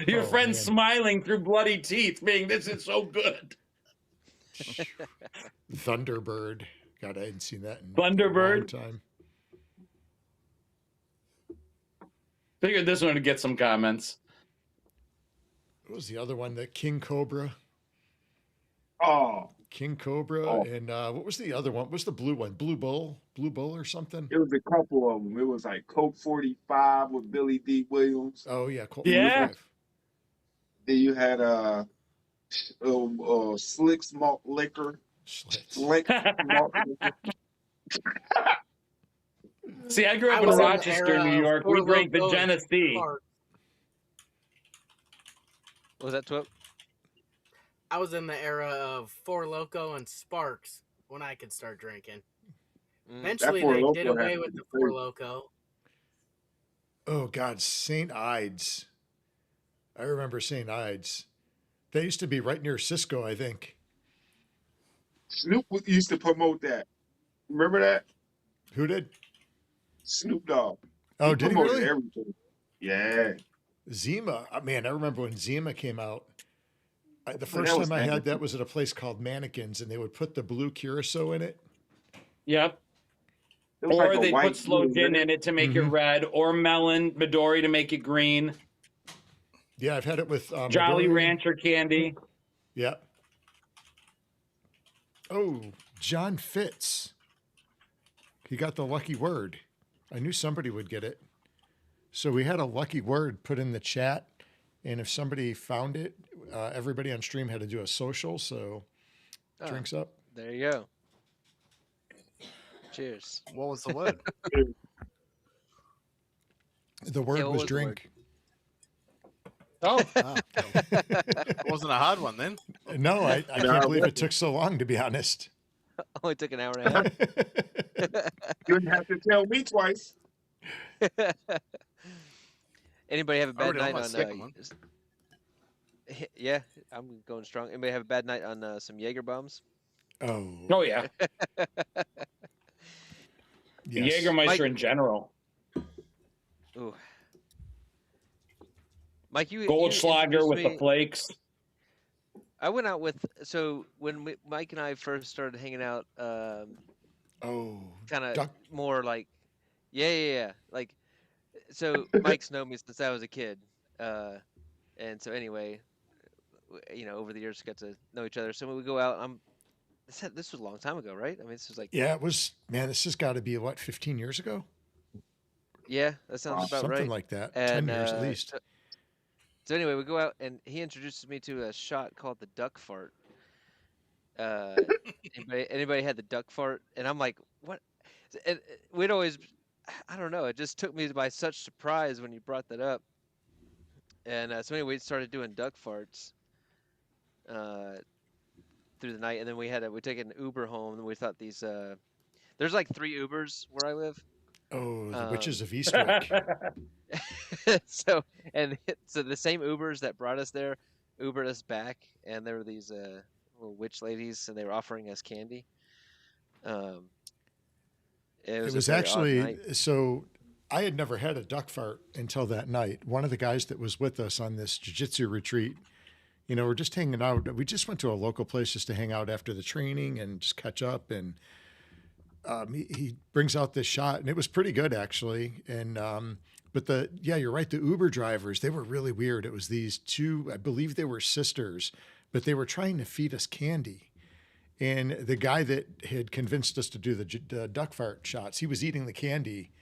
Your Oh, friend man. smiling through bloody teeth, being, "This is so good." Thunderbird. God, I hadn't seen that in Thunderbird? a long time. Figured this one would get some comments. What was the other one? The King Cobra. Oh, King Cobra. Oh. And what was the other one? What was the blue one? Blue Bull or something? it was a couple of them. It was like Coke 45 with Billy D. Williams. Oh, yeah. Colt Yeah. 45. Then you had Slick's Malt Liquor. Schlitz. Slick Malt Liquor. See, I grew I up in was in the Rochester, era New of York. We Four drank the Loko and Genesee. Sparks. What was that, Twip? I was in the era of Four Loco and Sparks when I could start drinking. Mm. Eventually, Four they Loko did had away to with be the Four crazy. Loco. Oh, God. St. Ides. I remember St. Ides. They used to be right near Cisco, I think. Snoop used to promote that. Remember that? Who did? Snoop Dogg. Oh, did he promoted really? everything. Yeah. Zima. Man, I remember when Zima came out. The that first was time I had fantastic. that was at a place called Mannequins, and they would put the blue curacao in it. Yep. It was Or like a they white put slow blue gin red. in it to make it Mhm. red, or melon, Midori to make it green, Yeah, I've had it with Jolly Midori. Rancher candy. Yeah. Oh, John Fitz. He got the lucky word. I knew somebody would get it. So we had a lucky word put in the chat, and if somebody found it, everybody on stream had to do a social. So Oh, drinks up. there you go. Cheers. What was the word? The word what was was the word? drink. Oh, Ah, it wasn't a hard one then. No, I No, can't it believe it wasn't. took so long, to be honest. Only took an hour and a half. You didn't have to tell me twice. Anybody have a bad Already on night my on? second one. Yeah, I'm going strong. Anybody have a bad night on some Jaeger bombs? Oh, oh yeah. yes. Jägermeister Mike- in general. Ooh. Mike, you Goldschlager introduced with the me- flakes. I went out with when Mike and I first started hanging out, Oh, kind of duck. more like, yeah. Like, so Mike's known me since I was a kid, and so anyway, over the years got to know each other. So when we go out, this was a long time ago, right? I mean, this was like, Yeah, it was. Man, this has got to be what, 15 years ago? yeah, that sounds about Something right. like that. 10 years at least. So anyway, we go out and he introduces me to a shot called the duck fart. Anybody had the duck fart? And I'm like, what? And we'd always, I don't know. It just took me by such surprise when you brought that up. And so anyway, we started doing duck farts through the night, and then we took an Uber home, and we thought these. There's like 3 Ubers where I live. Oh, the Witches of Um, Eastwick. so the same Ubers that brought us there Ubered us back, and there were these little witch ladies, and they were offering us candy. It was, It was a very odd actually, night. so I had never had a duck fart until that night. One of the guys that was with us on this jiu-jitsu retreat, we're just hanging out. We just went to a local place just to hang out after the training and just catch up. And he brings out this shot, and it was pretty good actually. And but you're right. The Uber drivers, they were really weird. It was these 2, I believe they were sisters, but they were trying to feed us candy. And the guy that had convinced us to do the duck fart shots, he was eating the candy.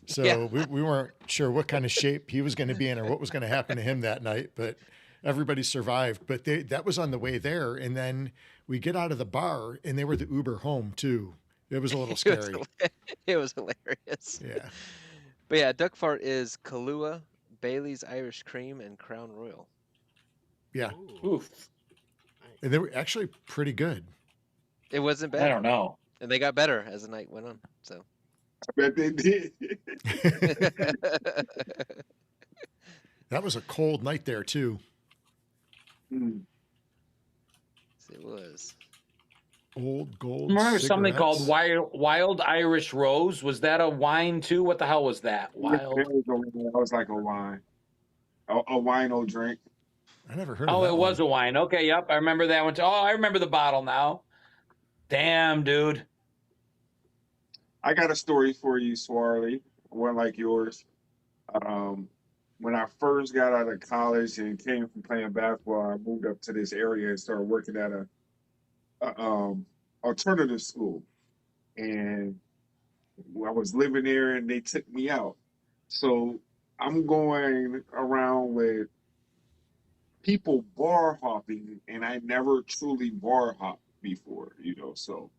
So Yeah. we weren't sure what kind of shape he was going to be in or what was going to happen to him that night, but everybody survived. But that was on the way there. And then we get out of the bar, and they were the Uber home too. It was a little scary. It was hilarious. Yeah. But yeah, duck fart is Kahlua, Bailey's Irish Cream, and Crown Royal. Yeah, Ooh, Oof. and they were actually pretty good. It wasn't I bad, don't know. and they got better as the night went on. So. I bet they did. That was a cold night there too. Mm. It was. Old gold Remember something called cigarettes. Wild Irish Rose? Was that a wine too? What the hell was that? Yeah, Wild. that was like a wine, a wino drink. I never heard of Oh, that it was one. a wine. Okay, yep, I remember that one too. Oh, I remember the bottle now. Damn, dude. I got a story for you, Swarley, one like yours. When I first got out of college and came from playing basketball, I moved up to this area and started working at a alternative school, and I was living there, and they took me out. So I'm going around with people bar hopping, and I never truly bar hopped before, So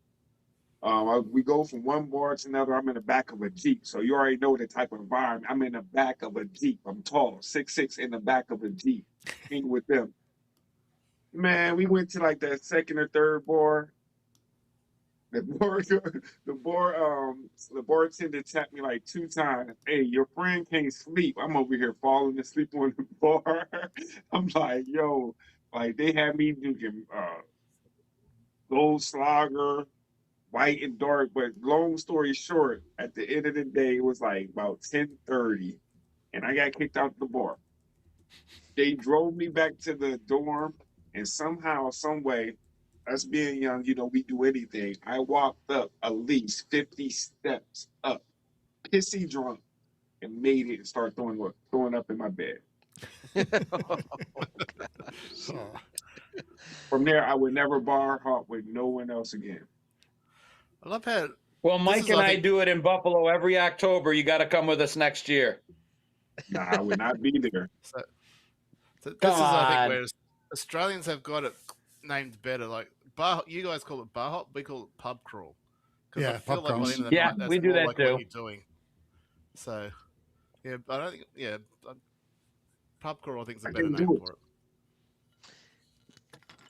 we go from one bar to another. I'm in the back of a Jeep. So you already know the type of environment. I'm in the back of a Jeep. I'm tall, 6'6", in the back of a Jeep, hanging with them. Man, we went to like that second or third bar. The bartender tapped me like 2 times. Hey, your friend can't sleep. I'm over here falling asleep on the bar. I'm like, yo, like they had me drinking Goldschlager, white and dark. But long story short, at the end of the day, it was like about 10:30, and I got kicked out the bar. They drove me back to the dorm, and somehow, some way, us being young, we do anything. I walked up at least 50 steps up, pissy drunk, and made it and started throwing up in my bed. Oh, From there, I would never bar hop with no one else again. I love how. Well, This Mike is, and I I think- do it in Buffalo every October. You got to come with us next year. Nah, I would not be there. So this Come is, I think, on. where Australians have got it named better. Like bar, you guys call it bar hop, we call it pub crawl. Because Yeah, I feel pub like by the crawls. end of the Yeah, night, that's we do more that like too. what you're doing. So, yeah, I don't think. Yeah, pub crawl I think is a I better can name do it. for it.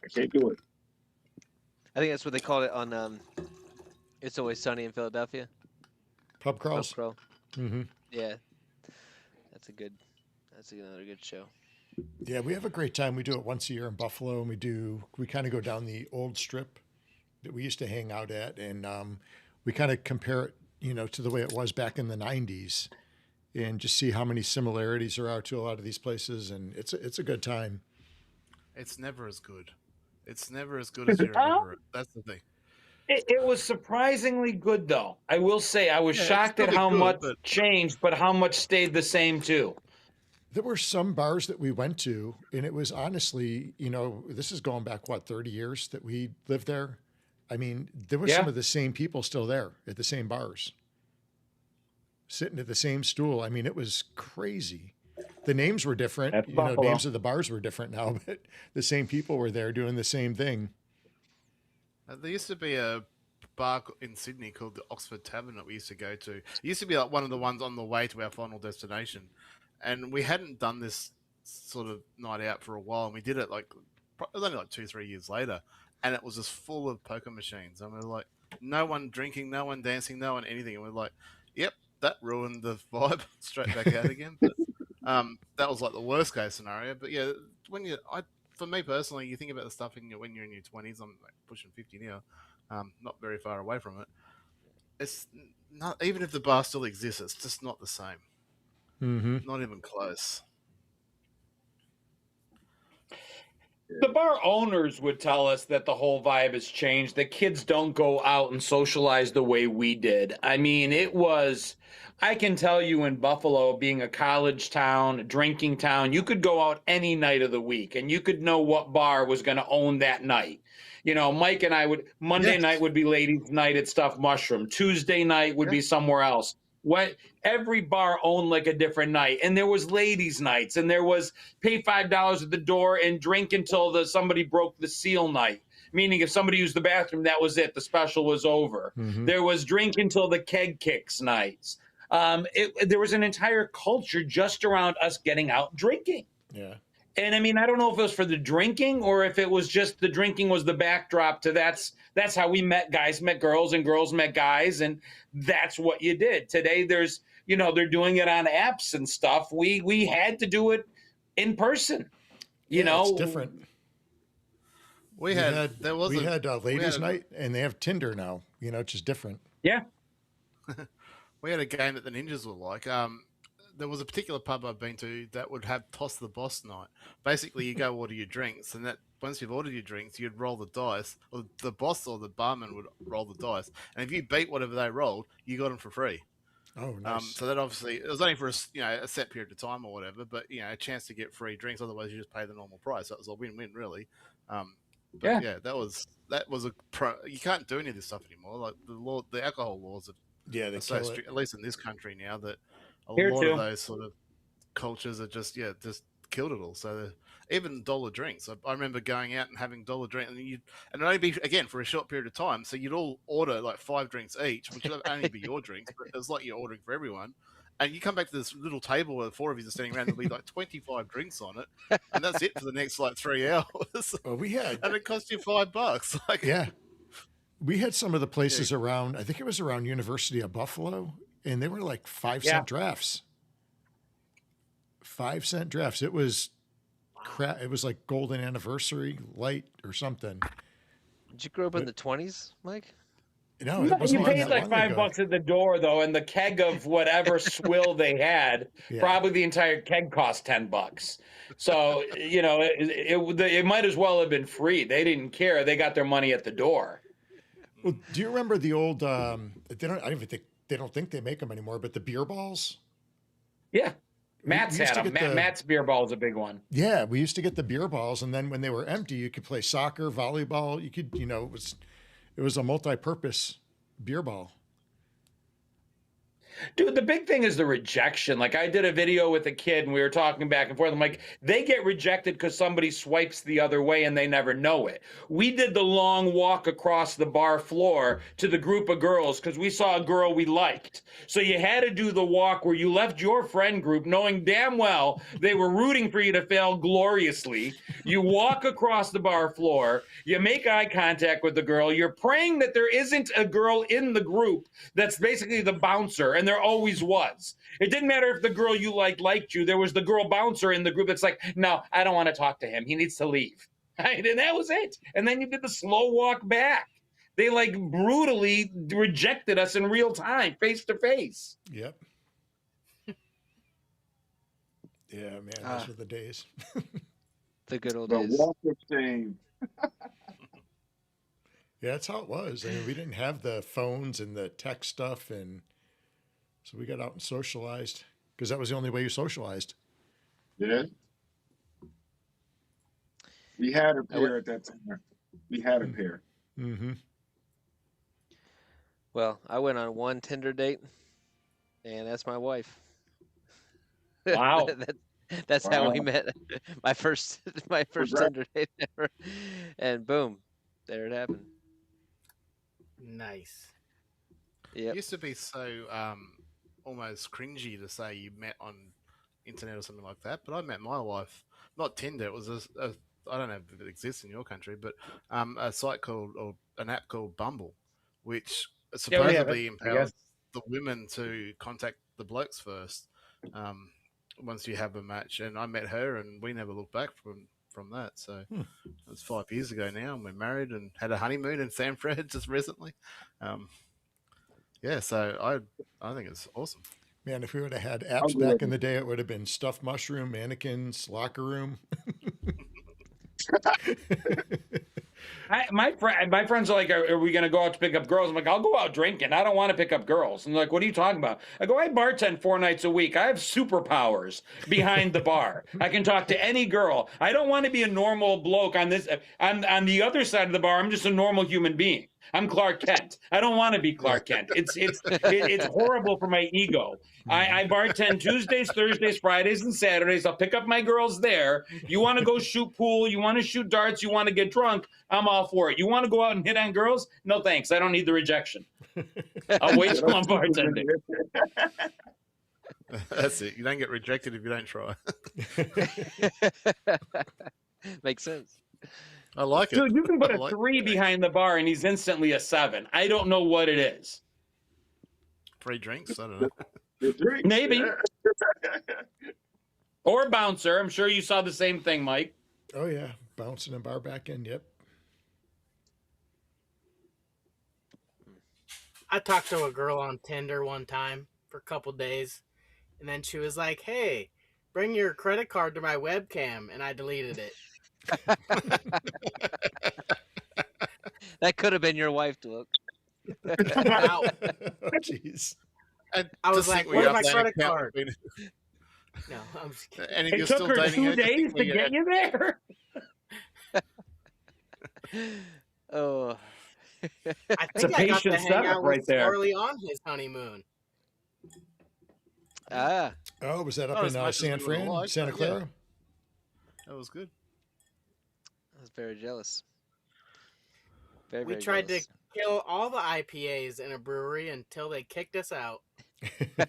I can't do it. I think that's what they called it on It's Always Sunny in Philadelphia. pub Pub crawls. crawl. Mm-hmm. Yeah. That's another good show. Yeah, we have a great time. We do it once a year in Buffalo, and we kind of go down the old strip that we used to hang out at, and we kind of compare it, to the way it was back in the '90s, and just see how many similarities there are to a lot of these places, and it's a good time. It's never as good. It's never as good as you remember it. That's the thing. It was surprisingly good, though. I will say I was Yeah, it's shocked at still how good, much but- changed, but how much stayed the same too. There were some bars that we went to, and it was honestly, this is going back, 30 years that we lived there. I mean, there were some Yeah. of the same people still there at the same bars, sitting at the same stool. I mean, it was crazy. The names were different. That's Buffalo. Names of the bars were different now, but the same people were there doing the same thing. There used to be a bar in Sydney called the Oxford Tavern that we used to go to. It used to be like one of the ones on the way to our final destination. And we hadn't done this sort of night out for a while. And we did it it was only like 2-3 years later. And it was just full of poker machines. And we were like, no one drinking, no one dancing, no one anything. And we're like, yep, that ruined the vibe. Straight back out again. But that was like the worst case scenario. But yeah, for me personally, you think about the stuff when you're in your 20s. I'm like pushing 50 now, not very far away from it. It's not, even if the bar still exists, it's just not the same. Mm-hmm. Not even close. The bar owners would tell us that the whole vibe has changed. The kids don't go out and socialize the way we did. I mean, I can tell you in Buffalo, being a college town, a drinking town, you could go out any night of the week and you could know what bar was going to own that night. Mike and I Monday night would be ladies' night at Stuffed Mushroom. Tuesday night would be somewhere else. Every bar owned like a different night, and there was ladies' nights, and there was pay $5 at the door and drink until somebody broke the seal night. Meaning, if somebody used the bathroom, that was it. The special was over. Mm-hmm. There was drink until the keg kicks nights. There was an entire culture just around us getting out drinking. Yeah. And I mean, I don't know if it was for the drinking or if it was just the drinking was the backdrop to that's how we met. Guys met girls and girls met guys, and that's what you did. Today there's, they're doing it on apps and stuff. We had to do it in person. It's different. We had ladies' night, and they have Tinder now. It's just different. Yeah. We had a game that the Ninjas were like. There was a particular pub I've been to that would have toss the boss night. Basically, you go order your drinks, and that once you've ordered your drinks, you'd roll the dice, or the boss or the barman would roll the dice, and if you beat whatever they rolled, you got them for free. Oh, nice. So that obviously it was only for a set period of time or whatever, but a chance to get free drinks. Otherwise, you just pay the normal price. That was a win-win, really. But that was a pro. You can't do any of this stuff anymore. Like the alcohol laws are so strict, at least in this country now, that a lot of those sort of cultures are just killed it all. So even dollar drinks. I remember going out and having dollar drinks, and it'd only be again for a short period of time. So you'd all order like 5 drinks each, which would only be your drinks, but it was like you're ordering for everyone. And you come back to this little table where the 4 of you are sitting around, there'll be like 25 drinks on it, and that's it for the next like 3 hours. Well, and it cost you $5. Like, yeah, we had some of the places around. I think it was around University of Buffalo, and they were like 5-cent drafts. 5-cent drafts. It was crap. It was like Golden Anniversary Light or something. Did you grow up in the 20s, Mike? No, it wasn't. You paid like $5 at the door though, and the keg of whatever swill they had, probably the entire keg cost $10. So it might as well have been free. They didn't care. They got their money at the door. Well, do you remember the old? They don't think they make them anymore, but the beer balls. Yeah, Matt's had them. Matt's beer ball is a big one. Yeah, we used to get the beer balls, and then when they were empty, you could play soccer, volleyball. You could, it was a multi-purpose beer ball. Dude, the big thing is the rejection. Like, I did a video with a kid, and we were talking back and forth. I'm like, they get rejected because somebody swipes the other way, and they never know it. We did the long walk across the bar floor to the group of girls because we saw a girl we liked. So you had to do the walk where you left your friend group knowing damn well they were rooting for you to fail gloriously. You walk across the bar floor. You make eye contact with the girl. You're praying that there isn't a girl in the group that's basically the bouncer, and there always was. It didn't matter if the girl you liked you. There was the girl bouncer in the group that's like, no, I don't want to talk to him. He needs to leave. Right? And that was it. And then you did the slow walk back. They like brutally rejected us in real time, face to face. Yep. Yeah, man, those were the days. The good old days. Walk of shame. Yeah, that's how it was. I mean, we didn't have the phones and the tech stuff, and so we got out and socialized because that was the only way you socialized. Yeah. We had a pair at that time. We had a pair. Mm-hmm. Well, I went on one Tinder date, and that's my wife. Wow. That's how we met. My first Tinder date ever, and boom, there it happened. Nice. It used to be so almost cringy to say you met on internet or something like that, but I met my wife, not Tinder. It was I don't know if it exists in your country, but a site called, or an app called Bumble, which supposedly empowers the women to contact the blokes first once you have a match. And I met her, and we never looked back from that. So it was 5 years ago now, and we're married and had a honeymoon in San Fred just recently. So I think it's awesome. Man, if we would have had apps back in the day, it would have been stuffed mushroom, mannequins, locker room. My friends are like, are we going to go out to pick up girls? I'm like, I'll go out drinking. I don't want to pick up girls. And they're like, what are you talking about? I go, I bartend 4 nights a week. I have superpowers behind the bar. I can talk to any girl. I don't want to be a normal bloke on this. On the other side of the bar, I'm just a normal human being. I'm Clark Kent. I don't want to be Clark Kent. It's horrible for my ego. I bartend Tuesdays, Thursdays, Fridays, and Saturdays. I'll pick up my girls there. You want to go shoot pool? You want to shoot darts? You want to get drunk? I'm all for it. You want to go out and hit on girls? No thanks. I don't need the rejection. I'll wait till I'm bartending. That's it. You don't get rejected if you don't try. Makes sense. I like it. Dude, you can put I a like 3 behind the bar and he's instantly a 7. I don't know what it is. free drinks. I don't know. The drinks. Maybe. Or bouncer. I'm sure you saw the same thing, Mike. Oh yeah, bouncing and bar back end. Yep. I talked to a girl on Tinder one time for a couple days, and then she was like, "Hey, bring your credit card to my webcam," and I deleted it. That could have been your wife, Luke. Wow. Jeez. I was Just like, think we "Where's up my that credit account card?" would be- No, I'm just kidding. And if It you're took still her dating 2 her, just days think to we get you there. Oh. I It's a think I got to patient hang setup out right with there. Scarlett on his honeymoon. Ah. Oh, was that Not up as in much as San we Fran, would've liked, Santa but yeah. Clara? That was good. I was very jealous. Very, We very tried jealous. to kill all the IPAs in a brewery until they kicked us out.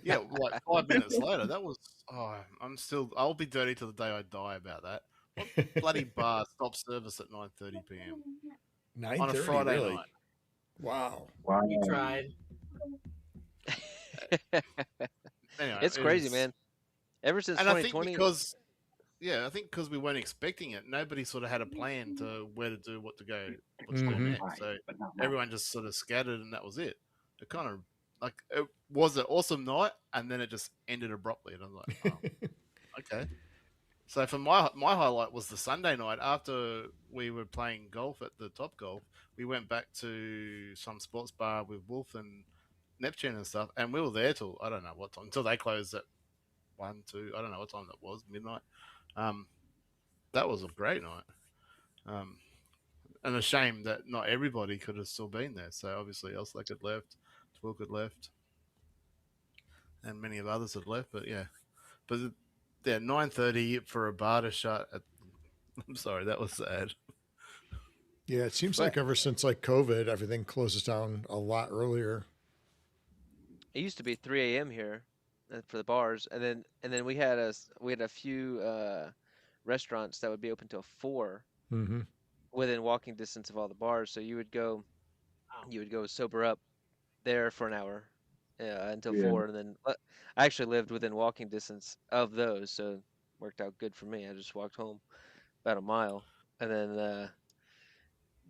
Yeah, like 5 minutes later, that was. Oh, I'll be dirty till the day I die about that. What bloody bar stops service at 9:30 p.m. 9:30, on a Friday really? night? Wow. Wow. We tried. Anyway, It's it crazy, was- man. Ever since And I think 2020, I think because we weren't expecting it, nobody sort of had a plan to where to do, what to go, what's Mhm. going next. So everyone just sort of scattered, and that was it. It kind of like it was an awesome night, and then it just ended abruptly, and I was like, oh, okay. So for my highlight was the Sunday night after we were playing golf at the Top Golf. We went back to some sports bar with Wolf and Neptune and stuff, and we were there till I don't know what time, until they closed at 1, 2. I don't know what time that was, midnight. That was a great night. And a shame that not everybody could have still been there. So obviously, Elslake had left, Twilk had left, and many of others had left. But yeah, 9:30 for a bar to shut. I'm sorry, that was sad. Yeah, it seems But- like ever since like COVID, everything closes down a lot earlier. it used to be 3 a.m. here for the bars, and then we had a few restaurants that would be open till 4 Mm-hmm. within walking distance of all the bars. So you would go sober up there for an hour until Yeah. 4, and then I actually lived within walking distance of those, so it worked out good for me. I just walked home about a mile, and then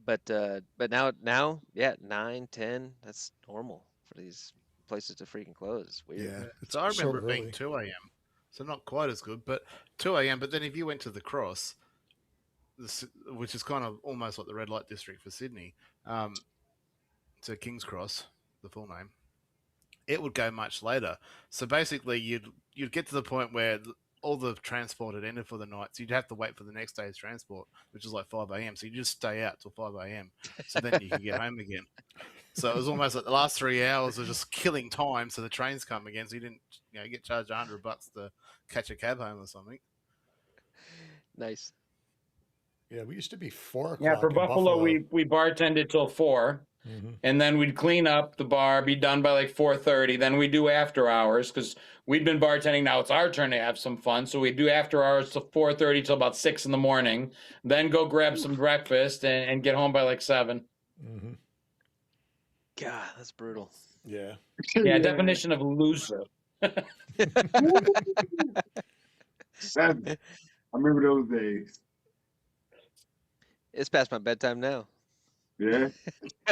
but now yeah, 9, 10, that's normal for these places to freaking close. It's weird. Yeah. It's So I so remember it being early. 2 a.m. So not quite as good, but 2 a.m. But then if you went to the Cross, which is kind of almost like the red light district for Sydney, so King's Cross, the full name, it would go much later. So basically, you'd get to the point where all the transport had ended for the night, so you'd have to wait for the next day's transport, which is like 5 a.m. So you just stay out till 5 a.m. So then you can get home again. So it was almost like the last 3 hours were just killing time. So the trains come again, so you didn't, get charged $100 to catch a cab home or something. Nice. Yeah, we used to be 4 o'clock. Yeah, for in Buffalo, we bartended till 4. Mhm. And then we'd clean up the bar, be done by like 4:30. Then we do after hours because we'd been bartending. Now it's our turn to have some fun. So we do after hours till 4:30 till about 6 in the morning. Then go grab some breakfast and get home by like 7. Mhm. God, that's brutal. Yeah. Yeah, definition of loser. I remember those days. It's past my bedtime now. Yeah.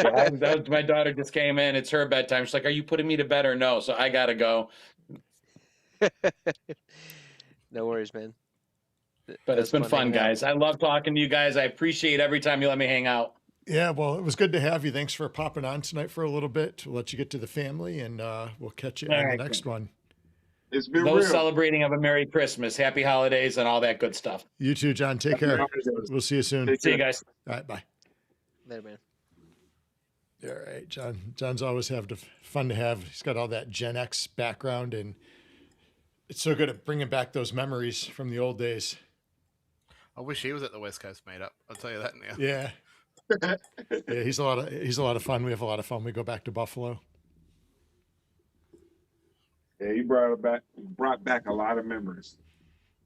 My daughter just came in. It's her bedtime. She's like, "Are you putting me to bed or no?" So I gotta go. No worries, man. But it's been fun, hanging out. guys. I love talking to you guys. I appreciate every time you let me hang out. Yeah, well, it was good to have you. Thanks for popping on tonight for a little bit. We'll let you get to the family, and we'll catch you All on right. the next one. It's been Those real. celebrating of a Merry Christmas, Happy Holidays, and all that good stuff. You too, John. Take Happy care. holidays. We'll see you soon. Take See you care. guys. All right, bye. Later, man. All right, John. John's always fun to have. He's got all that Gen X background, and it's so good at bringing back those memories from the old days. I wish he was at the West Coast meetup. I'll tell you that now. Yeah, yeah. He's a lot of fun. We have a lot of fun. We go back to Buffalo. Yeah, he brought back a lot of memories.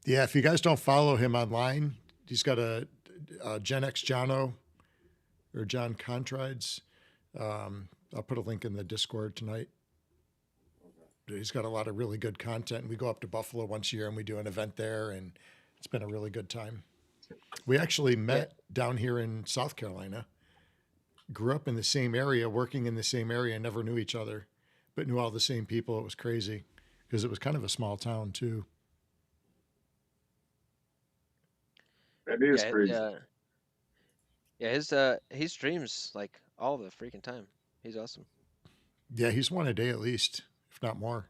Yeah, if you guys don't follow him online, he's got a Gen X Jono or John Contrides. I'll put a link in the Discord tonight. He's got a lot of really good content. We go up to Buffalo once a year and we do an event there, and it's been a really good time. We actually met down here in South Carolina, grew up in the same area, working in the same area, and never knew each other, but knew all the same people. It was crazy because it was kind of a small town too. That is Yeah, crazy. yeah. He streams like all the freaking time. He's awesome. Yeah, he's one a day at least, if not more.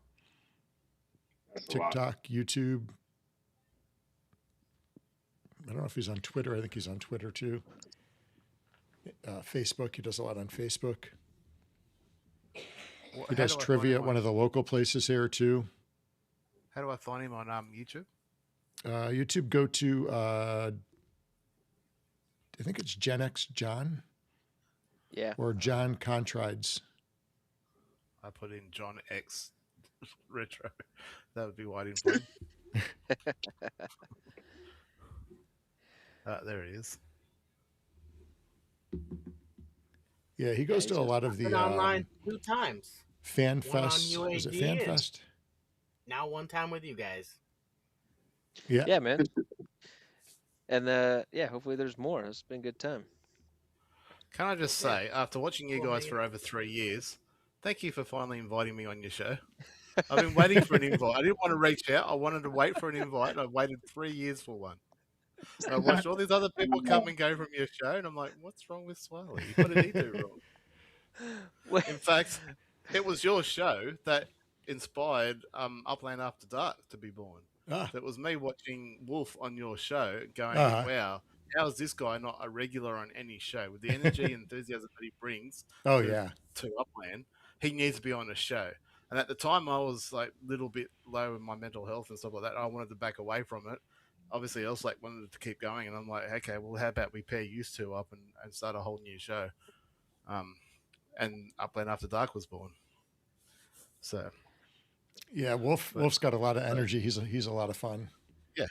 That's a lot. TikTok, YouTube. I don't know if he's on Twitter. I think he's on Twitter too. Facebook. He does a lot on Facebook. He does trivia at one of the local places here too. How do I find him on YouTube? YouTube, go to I think it's Gen X John. Yeah. Or John Contrides. I put in John X Retro. That would be waiting for him. There he is. Yeah, he goes to a lot of the Been online 2 times. Fan One on Fest. Is it UAD Fan and Fest? Now 1 time with you guys. Yeah. Yeah, man. And hopefully there's more. It's been a good time. Can I just say, after watching you guys for over 3 years, thank you for finally inviting me on your show. I've been waiting for an invite. I didn't want to reach out. I wanted to wait for an invite, and I waited 3 years for one. So I watched all these other people come and go from your show, and I'm like, what's wrong with Swiley? What did he do wrong? In fact, it was your show that inspired Upland After Dark to be born. That was me watching Wolf on your show going, wow, how is this guy not a regular on any show? With the energy and enthusiasm that he brings to Upland, he needs to be on a show. And at the time, I was like a little bit low in my mental health and stuff like that. I wanted to back away from it. Obviously, else like wanted to keep going. And I'm like, okay, well, how about we pair you two up and start a whole new show? And Upland After Dark was born. So, yeah, Wolf's got a lot of energy. He's a lot of fun. Yeah.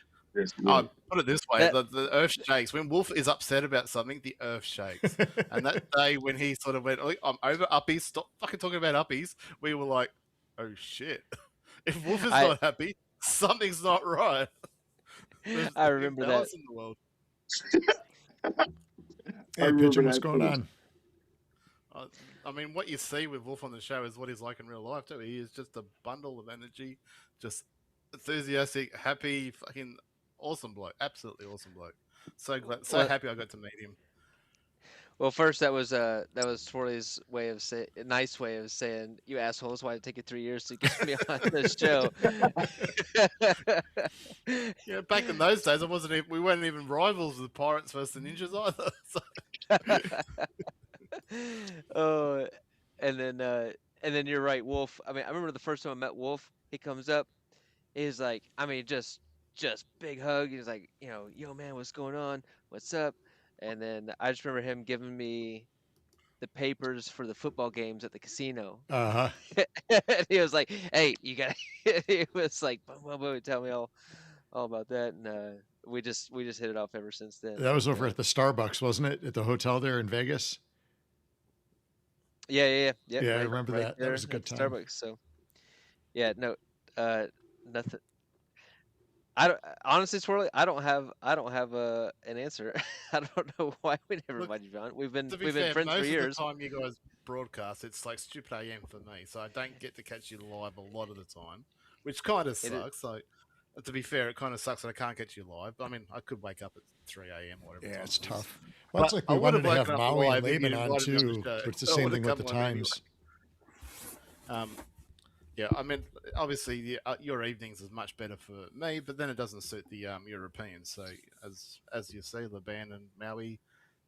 I'll put it this way: the earth shakes when Wolf is upset about something. The earth shakes, and that day when he sort of went, "I'm over uppies. Stop fucking talking about uppies," we were like, "Oh shit! If Wolf is not happy, something's not right." I remember that. In the world. Hey, Pigeon, what's going on? I mean, what you see with Wolf on the show is what he's like in real life too. He is just a bundle of energy, just enthusiastic, happy, fucking awesome bloke. Absolutely awesome bloke. So glad, happy I got to meet him. Well, first that was Swirly's nice way of saying, "You assholes, why did it take you 3 years to get me on this show?" Yeah, back in those days, we weren't even rivals with Pirates versus the Ninjas either. Oh, and then you're right, Wolf. I mean, I remember the first time I met Wolf. He comes up, he's like, I mean, just big hug. He's like, yo man, what's going on? What's up? And then I just remember him giving me the papers for the football games at the casino. And he was like, "Hey, you got." He was like, "Tell me all about that." And we just hit it off ever since then. That was over at the Starbucks, wasn't it? At the hotel there in Vegas. Yeah. Yeah, I remember that. That was a good time. Starbucks. So, yeah, no, nothing. Honestly, Swirly, I don't have an answer. I don't know why we never invited you on. We've been friends for years. Most of the time you guys broadcast, it's like stupid AM for me, so I don't get to catch you live a lot of the time, which kind of sucks. Like, to be fair, it kind of sucks that I can't catch you live. I mean, I could wake up at 3 AM or whatever. Yeah, it's tough. Well, it's like we wanted to have Maui and Laban on too, but it's the same thing with the times. Yeah, I mean, obviously, your evenings is much better for me, but then it doesn't suit the Europeans. So, as you see, Laban and Maui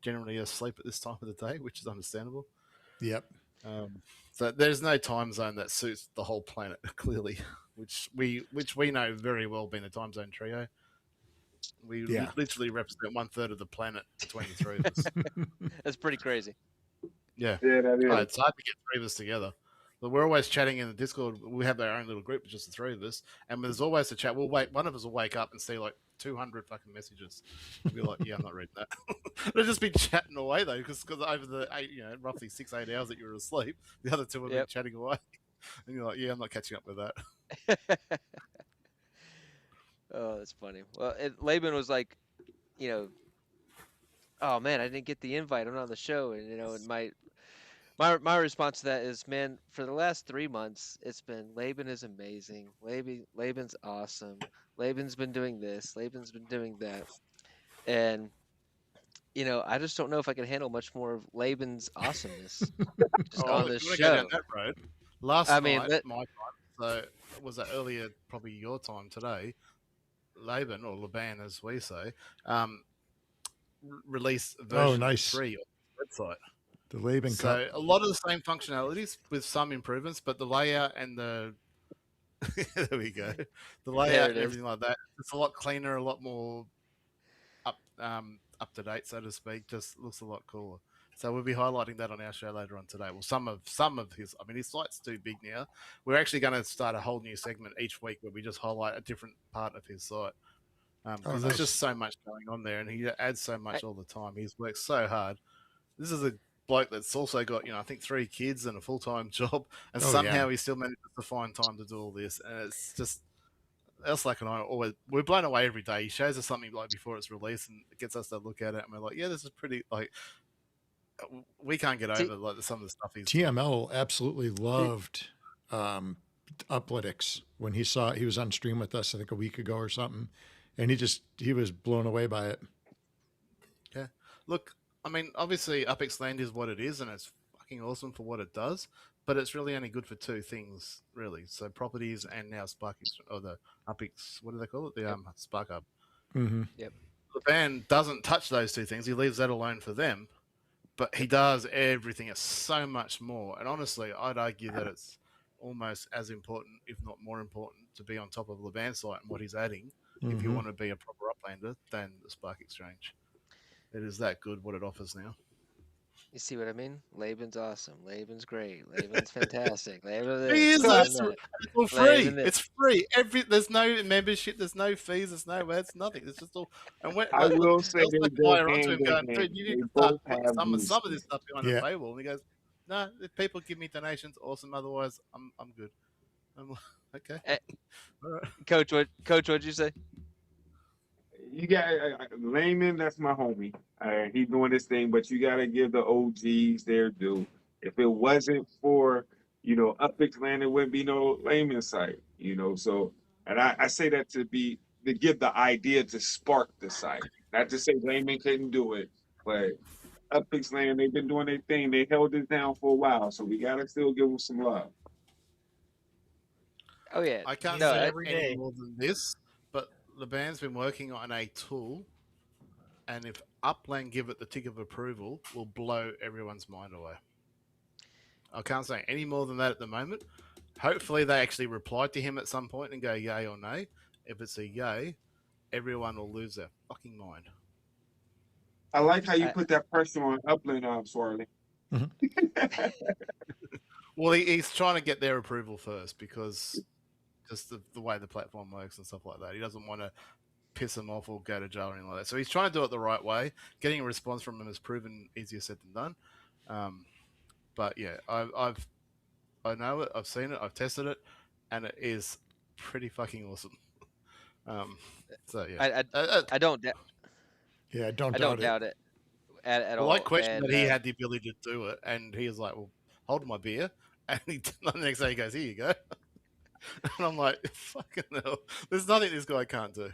generally asleep at this time of the day, which is understandable. Yep. So there's no time zone that suits the whole planet, clearly, which we know very well being the time zone trio. We literally represent 1/3 of the planet between the three of us. That's pretty crazy. Yeah. Yeah, that is. It's hard to get three of us together. But we're always chatting in the Discord. We have our own little group, just the three of us, and there's always a chat. One of us will wake up and see like 200 fucking messages. We'll be like, yeah, I'm not reading that. They'll just be chatting away though, because over the roughly 6-8 hours that you were asleep, the other two have been chatting away, and you're like, yeah, I'm not catching up with that. Oh, that's funny. Well, Laban was like, oh man, I didn't get the invite. I'm not on the show, and and my response to that is, man, for the last 3 months, it's been Laban is amazing. Laban's awesome. Laban's been doing this. Laban's been doing that, and I just don't know if I can handle much more of Laban's awesomeness just on If this you want to go down show. that road, last I night, mean, my time, so was that earlier, probably your time today, Laban, or Laban as we say, released version nice. 3 on the website. The Laban So Cup. a lot of the same functionalities with some improvements, but the layout and the there we go, the layout and everything like that, it's a lot cleaner, a lot more up to date, so to speak. Just looks a lot cooler. So we'll be highlighting that on our show later on today. Well, some of his, I mean, his site's too big now. We're actually going to start a whole new segment each week where we just highlight a different part of his site. Because there's just so much going on there, and he adds so much all the time. He's worked so hard. This is a bloke that's also got, I think 3 kids and a full-time job, and somehow he still manages to find time to do all this. And it's just, Elslack and I we're blown away every day. He shows us something like before it's released, and it gets us to look at it, and we're like, yeah, this is pretty, like, we can't get over like some of the stuff he's TML absolutely loved Uplytics when he was on stream with us, I think a week ago or something, and he was blown away by it. Yeah, look, I mean, obviously Upix Land is what it is, and it's fucking awesome for what it does, but it's really only good for 2 things, really. So properties and now Spark, or the Upix, what do they call it? The Spark Hub. Mm-hmm. Yep. The band doesn't touch those 2 things. He leaves that alone for them, but he does everything. It's so much more. And honestly, I'd argue that it's almost as important, if not more important, to be on top of Levan's site and what he's adding, if you want to be a proper Uplander, than the Spark Exchange. It is that good what it offers now. You see what I mean? Laban's awesome. Laban's great. Laban's fantastic. Laban He is that. It's all free. It's free. There's no membership. There's no fees. There's no ads. Nothing. It's just all. And when I will say they go hand in going, hand. dude, you need They to start both putting have some these. of this stuff behind a paywall. And he goes, "No, if people give me donations, awesome. Otherwise, I'm good." I'm like, okay. All right. Coach, what'd you say? You got Layman, that's my homie. He's doing this thing, but you got to give the OGs their due. If it wasn't for, Upix Land, there wouldn't be no Layman site, So, and I say that to give the idea to spark the site. Not to say Layman couldn't do it, but Upix Land, they've been doing their thing. They held it down for a while, so we got to still give them some love. Oh, yeah. I can't say any more than this, but the band's been working on a tool, and if Upland give it the tick of approval, will blow everyone's mind away. I can't say any more than that at the moment. Hopefully they actually reply to him at some point and go yay or nay. If it's a yay, everyone will lose their fucking mind. I like how you put that pressure on Upland, Swarley. Well, he's trying to get their approval first, because just the way the platform works and stuff like that. He doesn't want to piss them off or go to jail or anything like that. So he's trying to do it the right way. Getting a response from him has proven easier said than done. But yeah, I know it. I've seen it. I've tested it, and it is pretty fucking awesome. So yeah, I don't. Yeah, I don't doubt it at all. I questioned that he had the ability to do it, and he was like, "Well, hold my beer," and the next day he goes, "Here you go." And I'm like, "Fucking hell! There's nothing this guy can't do."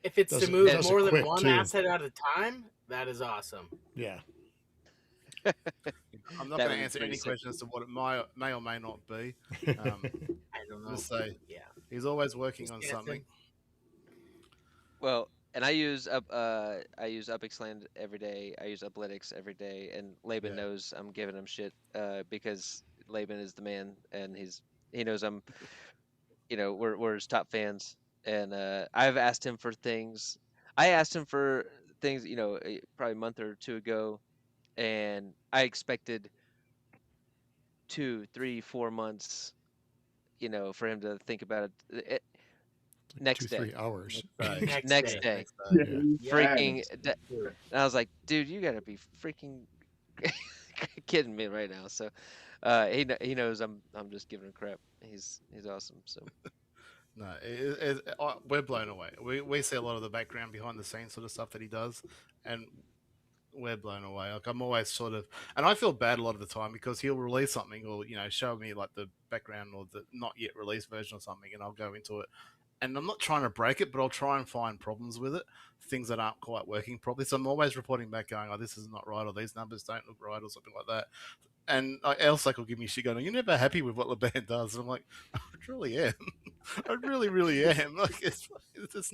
If it's to move more than one asset at a time, that is awesome. Yeah. I'm not going to answer any questions as to what it may or may not be. I don't know. Just say, he's always working on something. Well, and I use Upix Land every day. I use Uplytics every day, and Laban knows I'm giving him shit because Laban is the man, and he knows I'm, we're his top fans, and I've asked him for things. I asked him for things, probably a month or 2 ago, and I expected 2, 3, 4 months, you know, for him to think about it. Like Next 2-3 day. hours. Next day. Yeah, Freaking. fast. And I was like, dude, you gotta be freaking kidding me right now. So, he knows I'm just giving him crap. He's awesome. So. No, we're blown away. We see a lot of the background behind the scenes sort of stuff that he does, and we're blown away. Like I'm always sort of, and I feel bad a lot of the time because he'll release something or show me like the background or the not yet released version or something, and I'll go into it, and I'm not trying to break it, but I'll try and find problems with it, things that aren't quite working properly. So I'm always reporting back, going, "Oh, this is not right," or "These numbers don't look right," or something like that. And Elsack will give me shit going, "You're never happy with what the band does," and I'm like, "I really am. I really, really am. Like it's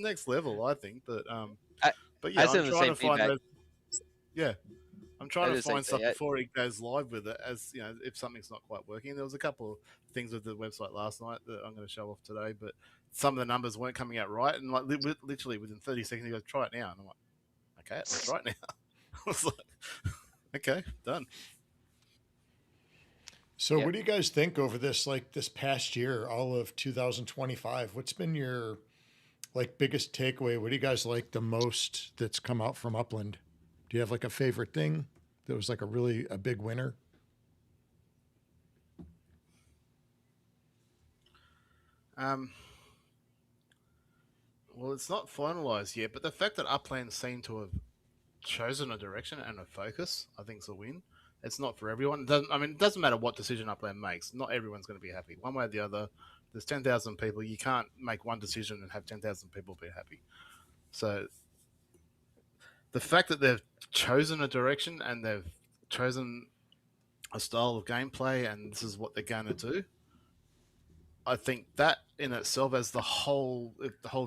next level, I think." But yeah, I send I'm the trying same to find feedback. those. Yeah, I'm trying I to do the same find stuff thing. before it goes live with it, as if something's not quite working. There was a couple of things with the website last night that I'm going to show off today, but some of the numbers weren't coming out right, and like literally within 30 seconds, he goes, "Try it now," and I'm like, "Okay, let's try it now." I was like, "Okay, done." So Yeah. what do you guys think over this past year, all of 2025? What's been your biggest takeaway? What do you guys like the most that's come out from Upland? Do you have a favorite thing that was a big winner? Well, it's not finalized yet, but the fact that Upland seem to have chosen a direction and a focus, I think, is a win. It's not for everyone. It doesn't matter what decision Upland makes. Not everyone's going to be happy, one way or the other. There's 10,000 people. You can't make one decision and have 10,000 people be happy. So the fact that they've chosen a direction and they've chosen a style of gameplay and this is what they're going to do, I think that in itself, as the whole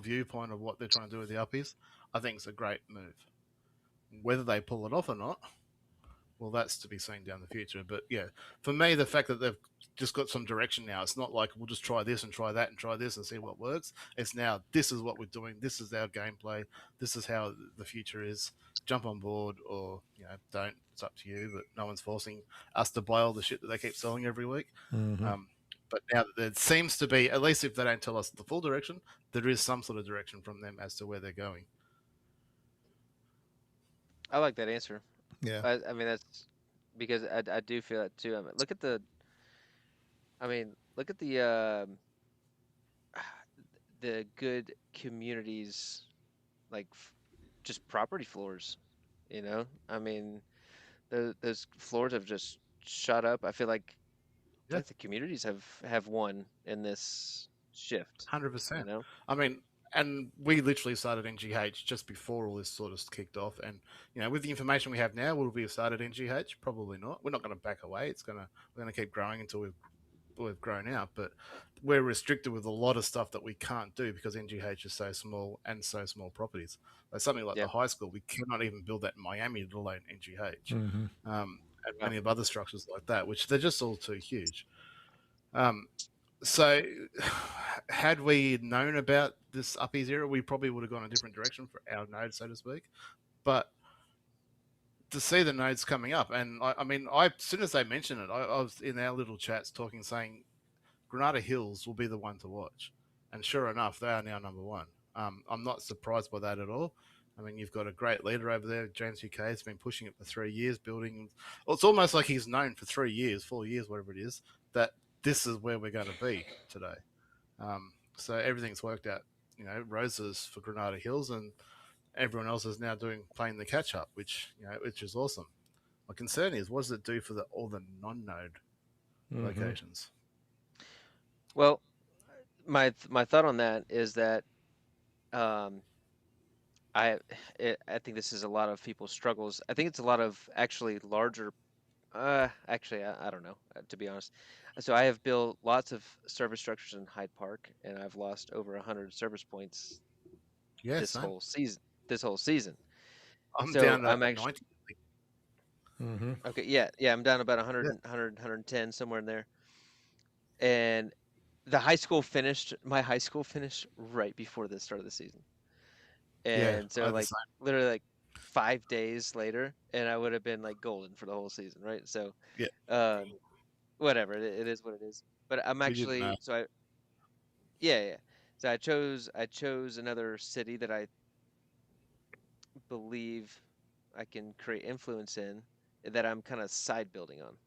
viewpoint of what they're trying to do with the uppies, I think it's a great move. Whether they pull it off or not, well, that's to be seen down the future. But yeah, for me, the fact that they've just got some direction now, it's not like we'll just try this and try that and try this and see what works. It's now, this is what we're doing. This is our gameplay. This is how the future is. Jump on board or don't. It's up to you. But no one's forcing us to buy all the shit that they keep selling every week. Mm-hmm. But now that there seems to be, at least if they don't tell us the full direction, there is some sort of direction from them as to where they're going. I like that answer. Yeah. I mean, that's because I do feel that too. Look at the the good communities, just property floors. Those floors have just shot up. I feel like Yeah. the communities have won in this shift. 100%. And we literally started NGH just before all this sort of kicked off. And with the information we have now, will we have started NGH? Probably not. We're not going to back away. We're going to keep growing until we've grown out. But we're restricted with a lot of stuff that we can't do because NGH is so small and so small properties. Like something like the high school, we cannot even build that in Miami, let alone NGH. Mm-hmm. And many of other structures like that, which they're just all too huge. So had we known about this uppies era, we probably would have gone a different direction for our node, so to speak. But to see the nodes coming up, and as soon as they mentioned it, I was in our little chats saying Granada Hills will be the one to watch. And sure enough, they are now number one. I'm not surprised by that at all. You've got a great leader over there, James UK. Has been pushing it for 3 years, building. Well, it's almost like he's known for 3 years, 4 years, whatever it is, that this is where we're going to be today. So everything's worked out, roses for Granada Hills, and everyone else is now playing the catch up, which is awesome. My concern is, what does it do for all the non-node locations? Well, my thought on that is that I think this is a lot of people's struggles. I think it's a lot of actually larger. Actually, I don't know, to be honest. So I have built lots of service structures in Hyde Park, and I've lost over 100 service points this whole season. I'm down to actually 90. Mm-hmm. Okay. Yeah. I'm down about 100, 110, somewhere in there. And my high school finished right before the start of the season. And so literally 5 days later, and I would have been golden for the whole season, right? So whatever. It is what it is. But I'm We didn't know. actually yeah. So I chose another city that I believe I can create influence in that I'm kind of side building on,